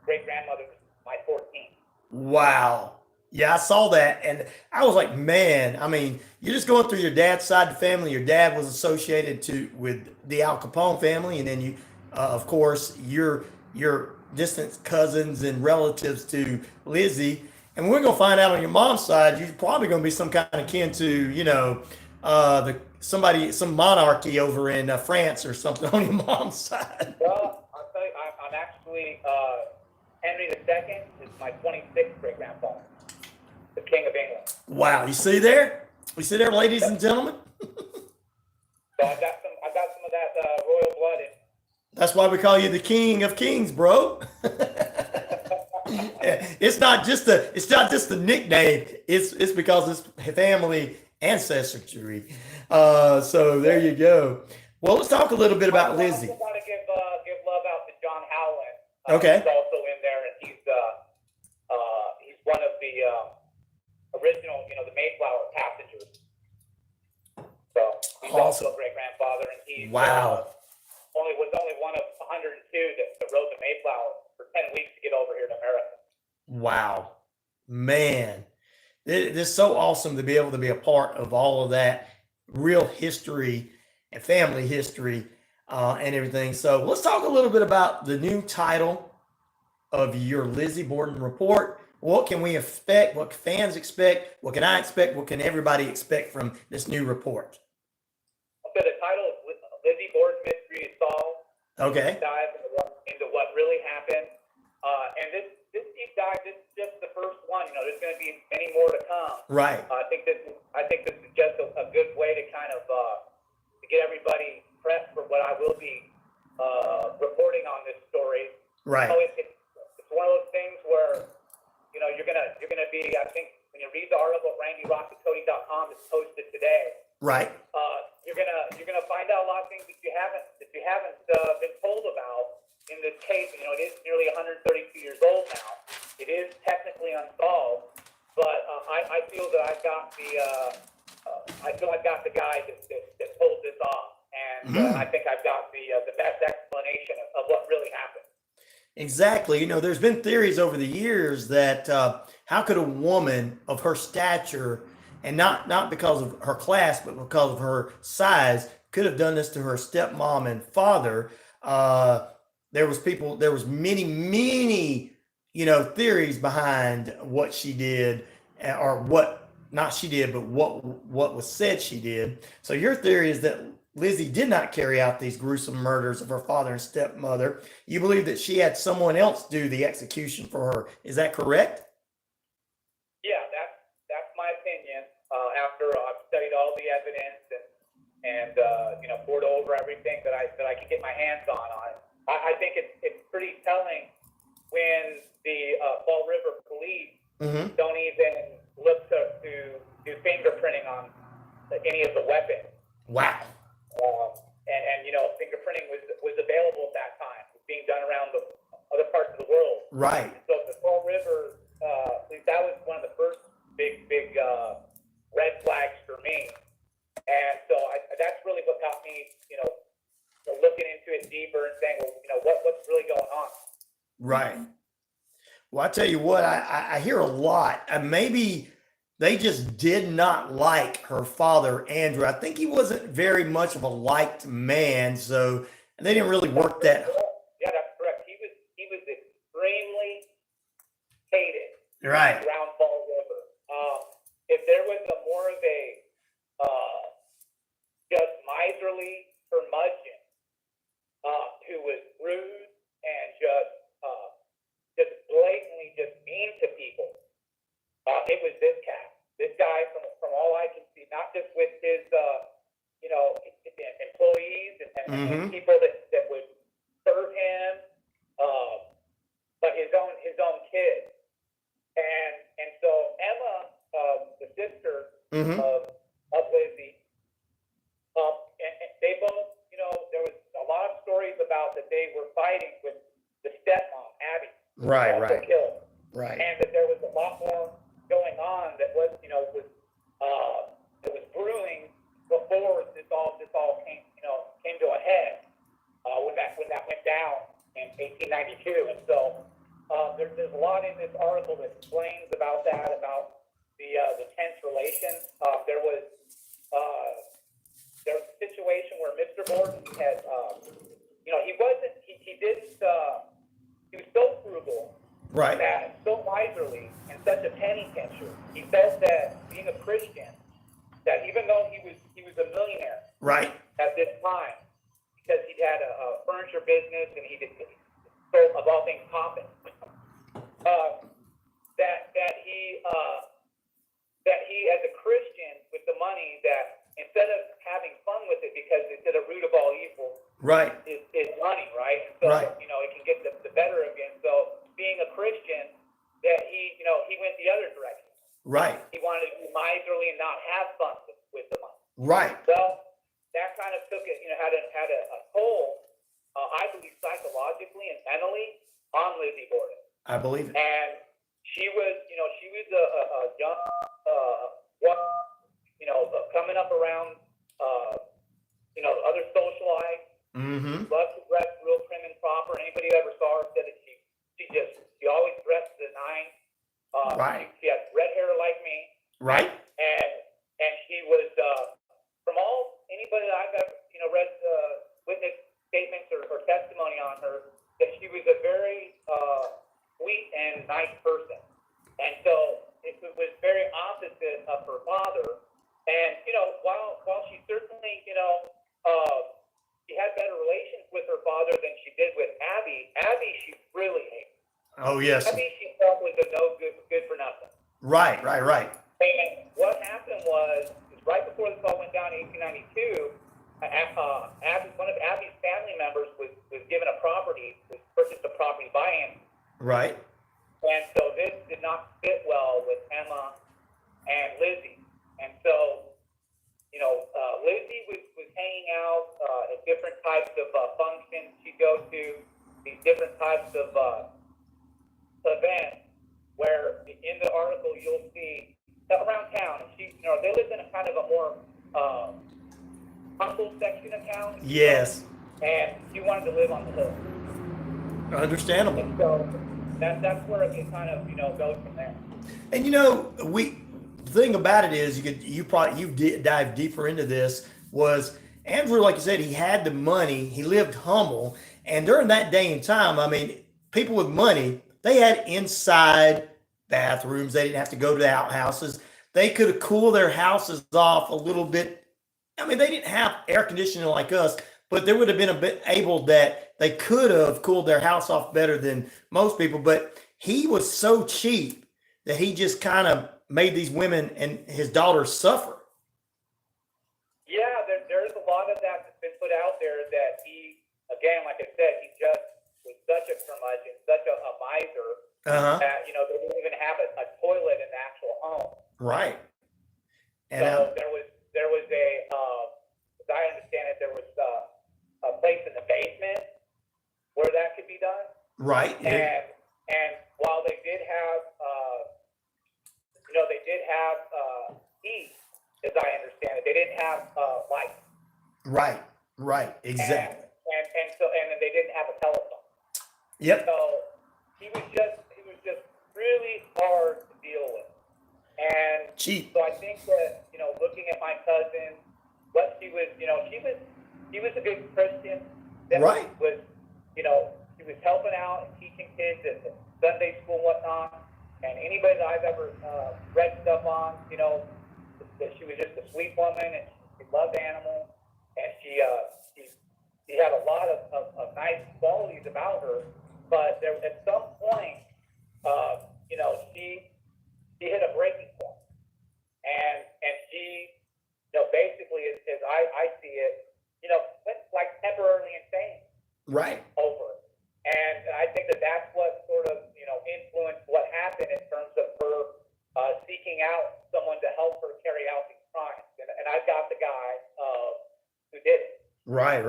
great grandmother was my 14th. Wow. Yeah, I saw that. And I was like, man, I mean, you're just going through your dad's side of the family. Your dad was associated with the Al Capone family. And then you, of course, your distant cousins and relatives to Lizzie. And we're going to find out on your mom's side, you're probably going to be some kind of kin to, some monarchy over in France or something on your mom's side. Well, I'll tell you, I'm actually Henry II is my 26th great grandfather, the King of England. Wow, you see there? You see there, ladies and gentlemen? So I've got some of that royal blood in. That's why we call you the King of Kings, bro. It's not just the nickname. It's because it's family ancestry. So there you go. Well, let's talk a little bit about Lizzie. I want to give love out to John Howland. Okay. He's also in there, and he's one of the original, the Mayflower passengers. So he's Awesome. also a great grandfather, and he's Wow. was only one of 102 that rode the Mayflower for 10 weeks to get over here to America. Wow, man, it's so awesome to be able to be a part of all of that real history and family history and everything. So let's talk a little bit about the new title of your Lizzie Borden report. What can we expect? What can fans expect? What can I expect? What can everybody expect from this new report? So the title is Lizzie Borden Mystery is Solved. Okay. Dive into what really happened. And this deep dive, this is just the first one. There's going to be many more to come. Right. I think this is just a good way to kind of to get everybody prepped for what I will be reporting on this story. Right. So it's one of those things where you're gonna be. I think when you read the article at RyanORadio.com that's posted today. Right. You're gonna find out a lot of things that you haven't been told about in this case. It is nearly 132 years old now. It is technically unsolved, but I feel that I've got the guy that pulled this off, and I think I've got the best explanation of what really happened. Exactly. There's been theories over the years that how could a woman of her stature, and not because of her class, but because of her size, could have done this to her stepmom and father. there was many, theories behind what she did, or what, not she did, but what was said she did. So your theory is that Lizzie did not carry out these gruesome murders of her father and stepmother. You believe that she had someone else do the execution for her. Is that correct? Yeah, that's my opinion. After I've studied all the evidence and poured over everything that I can get my hands on it, I think it's pretty telling when the Fall River police don't even look to do fingerprinting on any of the weapons. Wow. And fingerprinting was available at that time. It was being done around the other parts of the world. Right. And so the Fall River, at least that was one of the first big red flags for me. And so that's really what got me, looking into it deeper and saying, well, what's really going on? Right. Well, I tell you what, I hear a lot. Maybe they just did not like her father, Andrew. I think he wasn't very much of a liked man, so they didn't really work that. Yeah, that's correct. He was extremely hated. Right. Around Fall River. If there was a more of a just miserly curmudgeon who was rude and just blatantly just mean to people, it was this cat. This guy, from all I can see, not just with his employees and people that would serve him, but his own kids. And so Emma, the sister of Lizzie, and they both, there was a lot of stories about that they were fighting with the stepmom, Abby. Right. Killed. Right. And that there was a lot more going on that was, it was brewing before this all came to a head when that went down in 1892. And so there's a lot in this article that explains about that, about the tense relations. There was a situation where Mr. Borden had, he was so frugal, right, that so miserly and such a penny pincher. He felt that being a Christian, that even though he was a millionaire, right, at this time, because he'd had a furniture business and he sold, of all things, coffins, that he as a Christian with the money, that instead of having fun with it, because they said a root of all evil right, is money, right? And so right, it can get the better of him. So being a Christian, that he went the other direction. right. He wanted to be miserly and not have fun with the money. Right. Well, that kind of took it, had a toll, I believe, psychologically and mentally on Lizzie Borden. I believe it. And she was a young one, coming up around, other socialites. Loved to dress real prim and proper. Anybody who ever saw her said that she always dressed to the nines. Right. She had red hair like me. Right. And she was, from anybody that I've ever, read witness statements or testimony on her, that she was a very sweet and nice person. And so it was very opposite of her father. And, while she certainly, she had better relations with her father than she did with Abby she really hated. Oh, yes. Abby she felt was a no good for nothing. Right. And what happened was right before this all went down in 1892, one of Abby's family members was given purchased a property by him. Right. And so this did not fit well with Emma and Lizzie. And so, Lizzie was hanging out at different types of functions she'd go to, these different types of events, where in the article you'll see around town, they lived in a kind of a more humble section of town. Yes. And she wanted to live on the hill. Understandable. And so that's where it kind of goes from there. And the thing about it is you dive deeper into this was Andrew, like you said, he had the money. He lived humble. And during that day and time, I mean, people with money, they had inside bathrooms. They didn't have to go to the outhouses. They could have cooled their houses off a little bit. I mean, they didn't have air conditioning like us, but they would have been a bit able that they could have cooled their house off better than most people. But he was so cheap that he just kind of made these women and his daughters suffer. Yeah, there's a lot of that that's been put out there that he, again, like I said, he just was such a curmudgeon, such a miser, that, you know, they didn't even have a toilet in the actual home. Right. And so there was as I understand it, there was a place in the basement where that could be done. Right. And while they did have, heat, as I understand it, they didn't have light. Right. Exactly. And then they didn't have a telephone. Yep. So he was just really hard to deal with. And cheap. So I think that, you know, looking at my cousin, what she was, you know, she was a good Christian. That was, you know, she was helping out and teaching kids at Sunday school and whatnot. And anybody that I've ever read stuff on, you know, that she was just a sweet woman and she loved animals. And she had a lot of nice qualities about her. But there, at some point, you know, she hit a breaking point. And she, you know, basically, as I see it, you know, went like temporarily insane. Right. Over it. And I think that that's what sort of, you know, influenced what happened in terms of her seeking out someone to help her carry out these crimes. And I've got the guy who did it. Right.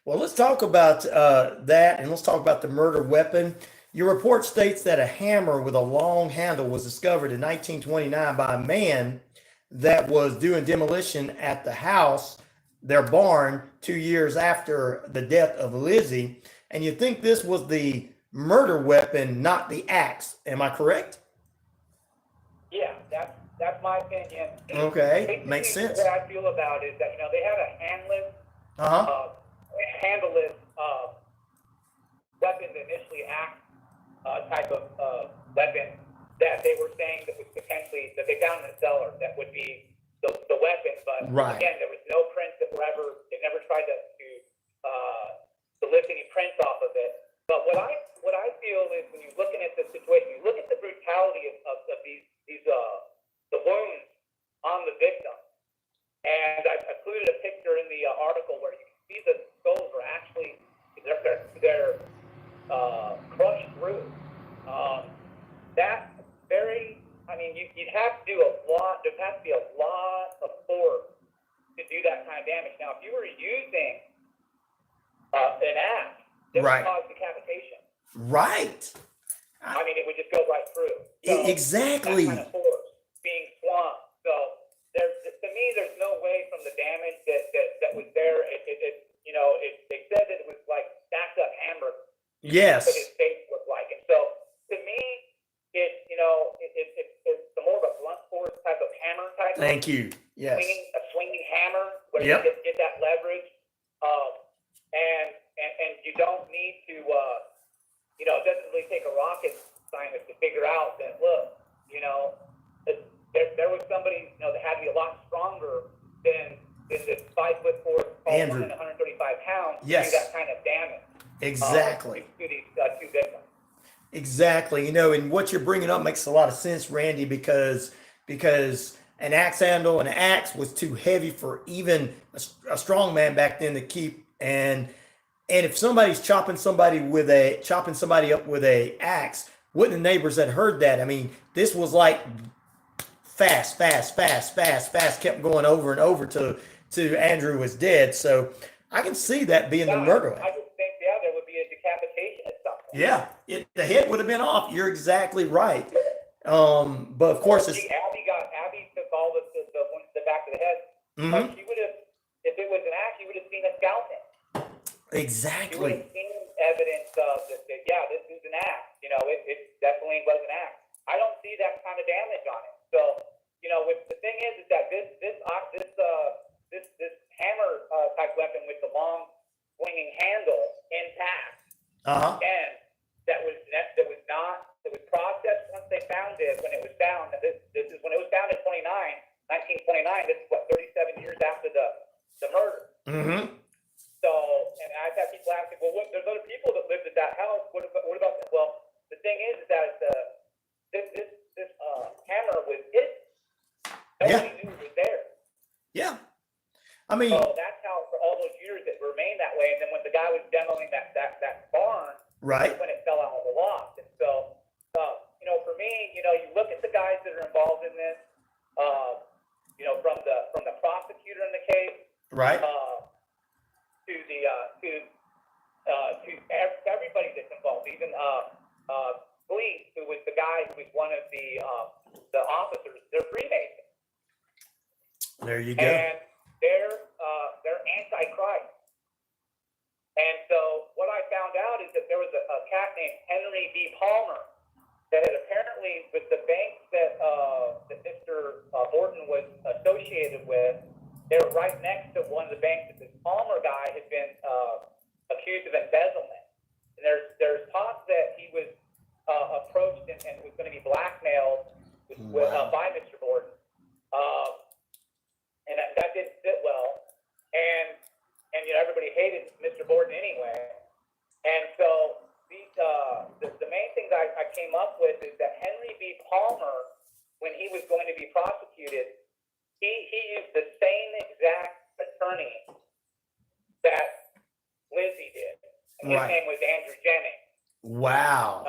Well, let's talk about that, and let's talk about the murder weapon. Your report states that a hammer with a long handle was discovered in 1929 by a man that was doing demolition at the house, their barn, 2 years after the death of Lizzie. And you think this was the murder weapon, not the axe. Am I correct? Yeah, that's my opinion. Okay, makes sense. What I feel about is that, you know, they had a handleless weapon, initially axe type of weapon that they were saying that was potentially, that they found in the cellar, that would be the weapon. But again, there was no prints that were ever, they never tried to lift any prints off of it. But what I feel is, when you're looking at the situation, you look at the brutality of these the wounds on the victim. And I included a picture in the article where you can see the skulls are actually, they're crushed through. That's very, I mean, you'd have to do a lot, there'd have to be a lot of force to do that kind of damage. Now, if you were using an axe, it would cause decapitation. Right. I mean, it would just go right through. So exactly. That kind of force being swung. So to me, there's no way from the damage that was there. You know, they said that it was like stacked up hammer. Yes. What his face looked like. And so to me, it's more of a blunt force type of hammer type. Thank you. Yes. A swinging hammer where you get that leverage. And you don't need to, you know, it doesn't really take a rocket scientist to figure out that, look, you know, there was somebody, you know, that had to be a lot stronger than this 5'4", Andrew, 135 pounds to do that kind of damage. Exactly. To these two victims. Exactly. You know, and what you're bringing up makes a lot of sense, Randy, because an axe handle and an axe was too heavy for even a strong man back then to keep. And if somebody's chopping somebody up with a axe, wouldn't the neighbors had heard that? I mean, this was like fast, kept going over and over to Andrew was dead. So I can see that being the murder. I just think, there would be a decapitation at some point. Yeah, the head would have been off. You're exactly right. But of course, Abby took all the back of the head. But she would have, if it was an axe, you would have seen a scalping. Exactly. You would have seen evidence of that. This is an axe. You know, it definitely was an axe. I don't see that kind of damage on it. So, you know, the thing is that this hammer And that was processed once they found it. When it was found, this is when it was found in 1929. This is what 37 years after the murder. Mm-hmm. So, and I've had people asking, well, there's other people that lived at that house. What about that? Well, the thing is that this hammer was hidden. Nobody knew it was there. Yeah. I mean, so that's how for all those years it remained that way. And then when the guy was demoing that barn, right, when it fell out of the loft. And so, for me, you look at the guys that are involved in this, from the prosecutor in the case, right, to everybody that's involved, even police, who was the guy who was one of the officers. They're Freemasons. There you go. And they're anti-Christ. And so what I found out is that there was a cat named Henry B. Palmer that had apparently, with the banks that Mr. Borden was associated with, they were right next to one of the banks that this Palmer guy had been accused of embezzlement. And there's talk that he was approached and was going to be blackmailed by Mr. Borden. And that didn't sit well. And everybody hated Mr. Borden anyway. And so the main thing that I came up with is that Henry B. Palmer, when he was going to be prosecuted, he used the same exact attorney that Lizzie did. And his name was Andrew Jennings. Wow.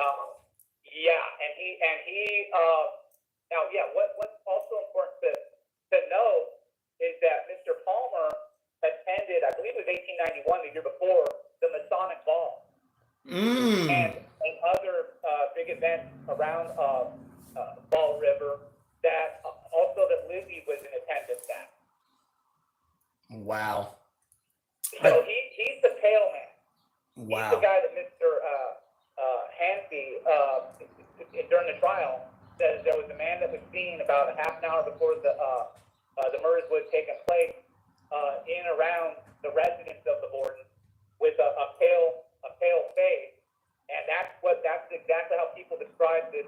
What's also important to know is that Mr. Palmer attended, I believe it was 1891, the year before, the Masonic Ball. And other big events around Fall River that Lizzie was in attendance at. Wow. So he's the tail man. Wow. He's the guy that Mr. Hansby, during the trial, says there was a man that was seen about a half an hour before the murders would have taken place in and around the residence of the Bordens with a pale face, and that's exactly how people describe this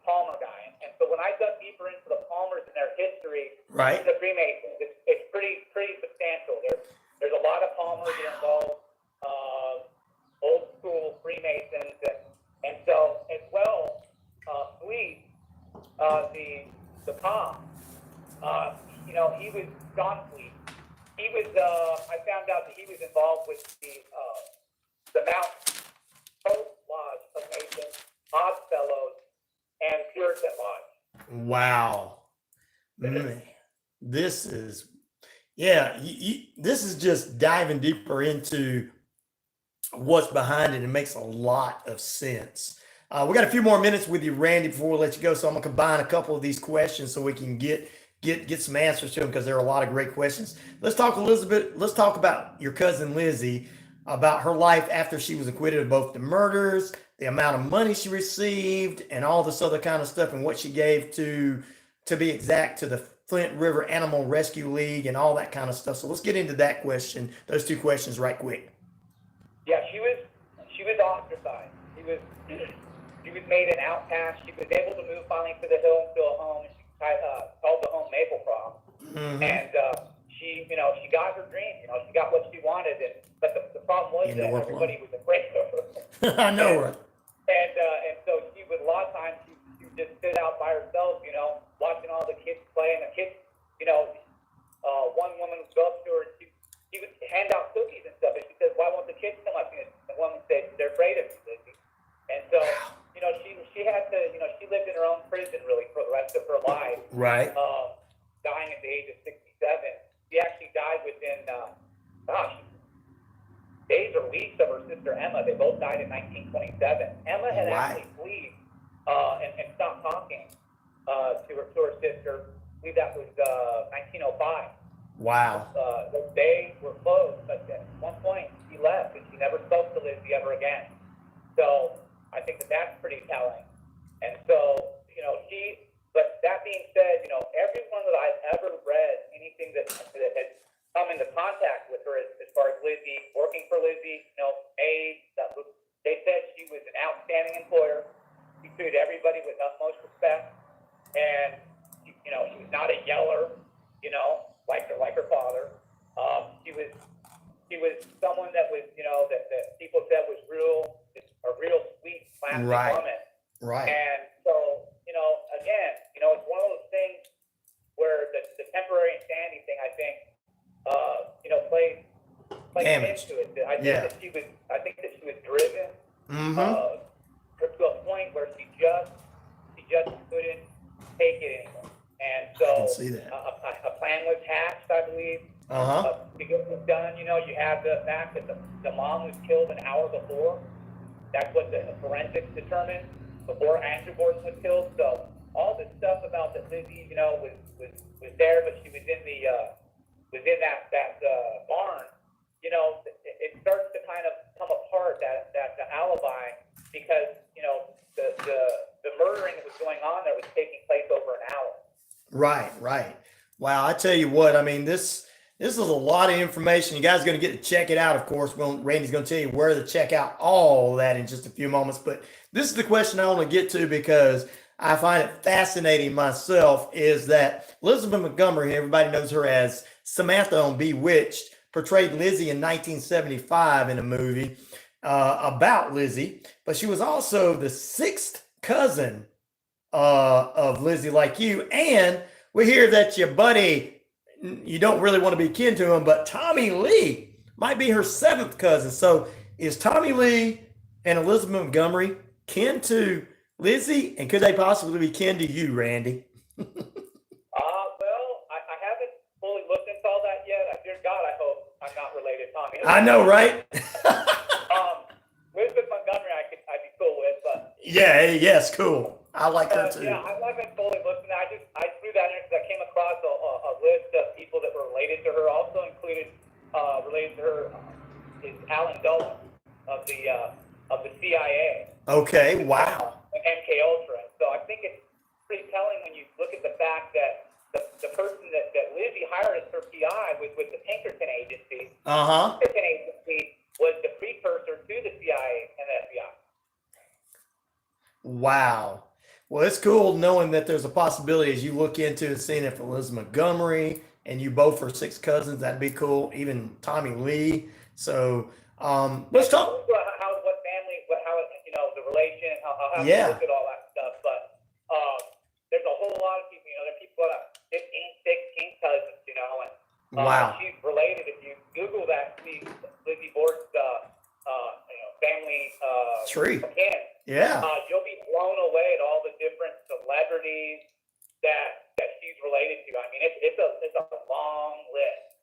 Palmer guy. And so when I dug deeper into the Palmers and their history, the Freemasons, it's pretty substantial. There's a lot of Palmers that are involved, old school Freemasons, and so as well, Fleet, the Tom, he was John Fleet. He was I found out that he was involved with the Mount Post Lodge of Masons, Odd Fellows, and Puritan Lodge. Wow. Man, this is, this is just diving deeper into what's behind it. It makes a lot of sense. We got a few more minutes with you, Randy, before we let you go. So I'm gonna combine a couple of these questions so we can get some answers to them, because there are a lot of great questions. Let's talk about your cousin Lizzie, about her life after she was acquitted of both the murders, the amount of money she received, and all this other kind of stuff, and what she gave to be exact, to the Flint River Animal Rescue League and all that kind of stuff. So let's get into that question, those two questions right quick. Yeah, she was ostracized. She was made an outcast. She was able to move finally to the hill to a home. She called the home Maplecroft. And she got her dream. She got what she wanted. But the problem was that everybody was afraid of her. I know, right? And so she would, a lot of times, she would just sit out by herself, watching all the kids play. And the kids, one woman would go up to her and she would hand out cookies and stuff. And she says, "Why won't the kids come up?" And the woman said, "They're afraid of you, Lizzie." And so, she had to, she lived in her own prison really for the rest of her life. Right. Dying at the age of 67. She actually died within, days or weeks of her sister Emma. They both died in 1927. Emma had actually fled and stopped talking to her sister. I believe that was 1905. Wow. They were close, but at one point she left and she never spoke to Lizzie ever again. So I think that's pretty telling. And so, but that being said, everyone that I've ever read, anything that has come into contact with her as far as Lizzie working for for Lizzie, they said she was an outstanding employer. She treated everybody with utmost respect, and she was not a yeller, like her father. She was someone that was, that people said was a real sweet, classy woman. Right. And so, again, it's one of those things where the temporary insanity thing, I think, plays into it. I think that she was driven to a point where she just couldn't take it anymore. And so I can see that. a plan was hatched, I believe. To get this done, you have the fact that the mom was killed an hour before. That's what the forensics determined before Andrew Gordon was killed. So all this stuff about that Lizzie, was there, but she was in that barn. It starts to kind of come apart, that the alibi, because the murdering that was going on there was taking place over an hour. Right. Wow, I tell you what, I mean, this is a lot of information. You guys are going to get to check it out, of course. Randy's going to tell you where to check out all that in just a few moments. But this is the question I want to get to because I find it fascinating myself, is that Elizabeth Montgomery, everybody knows her as Samantha on Bewitched, portrayed Lizzie in 1975 in a movie about Lizzie. But she was also the sixth cousin of Lizzie, like you. And we hear that your buddy, you don't really want to be kin to him, but Tommy Lee might be her seventh cousin. So is Tommy Lee and Elizabeth Montgomery kin to Lizzie, and could they possibly be kin to you, Randy? Well, I haven't fully looked into all that yet. Dear God, I hope I'm not related to Tommy. I know, right? Elizabeth Montgomery, I'd be cool with, but yes, cool. I like her too. Yeah, I haven't fully looked into that. I threw that in because I came across a list of people that were related to her. Also included related to her is Alan Dulles of the CIA. Okay, wow. MK Ultra. So I think it's pretty telling when you look at the fact that the person that Lizzie hired as her PI was with the Pinkerton Agency. The Pinkerton Agency was the precursor to the CIA and the FBI. Wow. Well, it's cool knowing that there's a possibility as you look into it, seeing if Elizabeth Montgomery and you both are six cousins. That'd be cool. Even Tommy Lee. So let's talk. What family, how the relation, I'll have to look at all that stuff. But there's a whole lot of people, there are people that have 15, 16 cousins, and wow. She's related. If you Google that, see Lizzie Borden's family tree. Again, you'll be blown away at all the different celebrities that she's related to. I mean, it's a long list.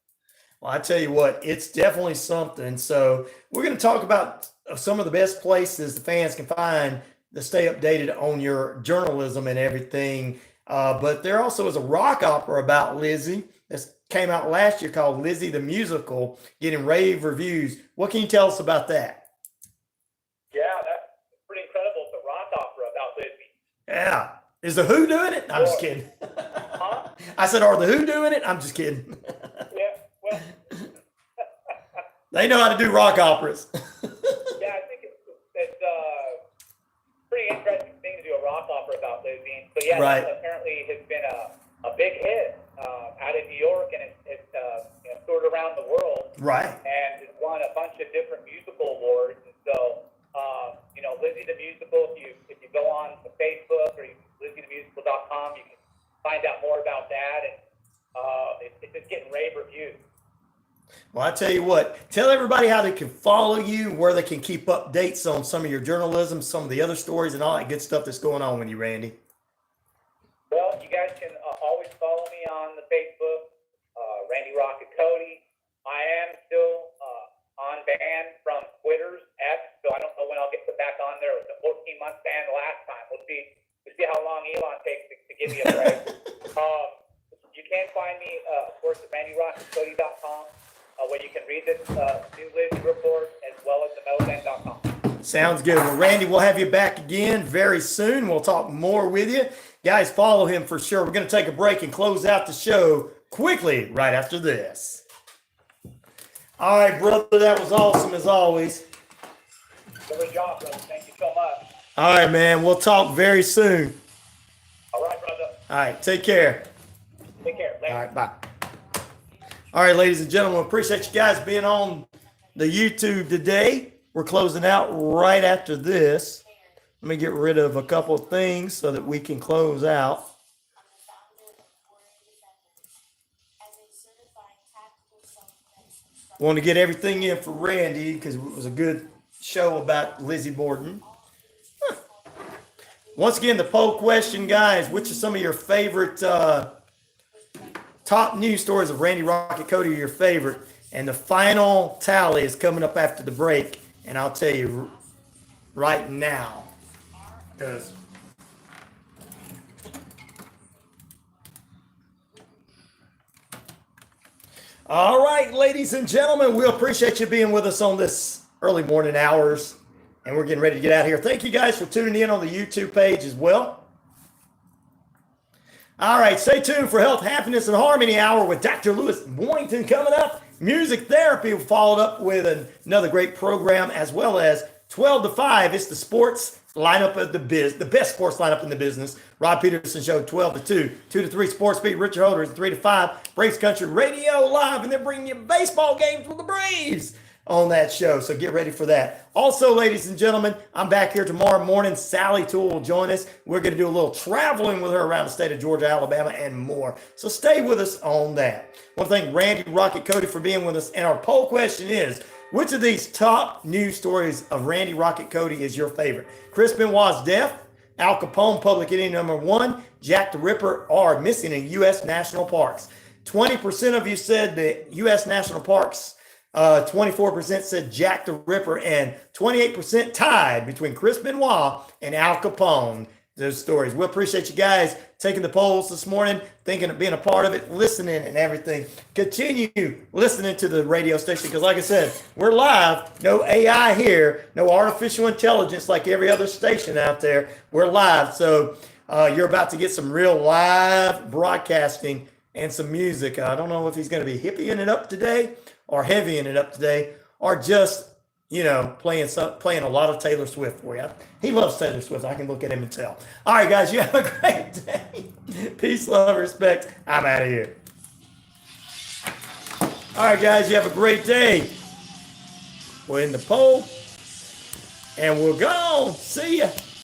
Well, I tell you what, it's definitely something. So we're going to talk about some of the best places the fans can find to stay updated on your journalism and everything. But there also is a rock opera about Lizzie that came out last year called Lizzie the Musical, getting rave reviews. What can you tell us about that? Yeah, that's pretty incredible. It's a rock opera about Lizzie. Yeah. Is the Who doing it? I'm just kidding. Huh? I said, are the Who doing it? I'm just kidding. Yeah, well. They know how to do rock operas. Yeah, I think it's pretty interesting thing to do a rock opera about Lizzie. So yeah, right. That apparently has been a big hit out in New York, and it's toured around the world. Right. And it's won a bunch of different musical awards. And so, Lizzie the Musical, if you go on to Facebook or LizzieTheMusical.com, you can find out more about that. And it's just getting rave reviews. Well, I tell you what, tell everybody how they can follow you, where they can keep updates on some of your journalism, some of the other stories, and all that good stuff that's going on with you, Randy. Well, you guys can always follow me on the Facebook, Randy Rocket Cody. I am still on ban from Twitter's X, so I don't know when I'll get put back on there. It was a 14-month ban the last time. We'll see how long Elon takes to give me a break. You can find me, of course, at RyanORadio.com, where you can read this new Lizzie report, as well as the Meadowbank.com. Sounds good. Well, Randy, we'll have you back again very soon. We'll talk more with you. Guys, follow him for sure. We're going to take a break and close out the show quickly right after this. All right, brother, that was awesome as always. Good job, brother. Thank you so much. All right, man. We'll talk very soon. All right, brother. All right, take care. Take care. Later. All right, bye. All right, ladies and gentlemen, appreciate you guys being on the YouTube today. We're closing out right after this. Let me get rid of a couple of things so that we can close out. Want to get everything in for Randy because it was a good show about Lizzie Borden. Once again, the poll question, guys, which are some of your favorite top news stories of Randy Rocket Cody are your favorite? And the final tally is coming up after the break, and I'll tell you right now. Because all right, ladies and gentlemen, we appreciate you being with us on this early morning hours, and we're getting ready to get out of here. Thank you guys for tuning in on the YouTube page as well. All right, stay tuned for Health, Happiness, and Harmony Hour with Dr. Lewis Boynton coming up. Music Therapy followed up with another great program, as well as 12 to 5. It's the sports lineup of the best sports lineup in the business. Rob Peterson Show, 12 to 2. 2 to 3, Sports Beat. Richard Holder is 3 to 5. Braves Country Radio Live, and they're bringing you baseball games with the Braves on that show, so get ready for that. Also, ladies and gentlemen, I'm back here tomorrow morning. Sally Toole will join us. We're going to do a little traveling with her around the state of Georgia, Alabama, and more. So stay with us on that. I want to thank Randy Rocket Cody for being with us. And our poll question is, which of these top news stories of Randy Rocket Cody is your favorite? Chris Benoit's death, Al Capone public enemy number 1, Jack the Ripper are missing in U.S. national parks. 20% of you said the U.S. national parks. 24% said Jack the Ripper, and 28% tied between Chris Benoit and Al Capone. Those stories. We appreciate you guys taking the polls this morning, thinking of being a part of it, listening and everything. Continue listening to the radio station because, like I said, we're live. No AI here, no artificial intelligence like every other station out there. We're live. So you're about to get some real live broadcasting and some music. I don't know if he's going to be hippieing it up today or heavying it up today or just, playing a lot of Taylor Swift for you. He loves Taylor Swift. I can look at him and tell. All right, guys, you have a great day. Peace, love, respect. I'm out of here. All right, guys, you have a great day. We're in the poll, and we're gone. See ya.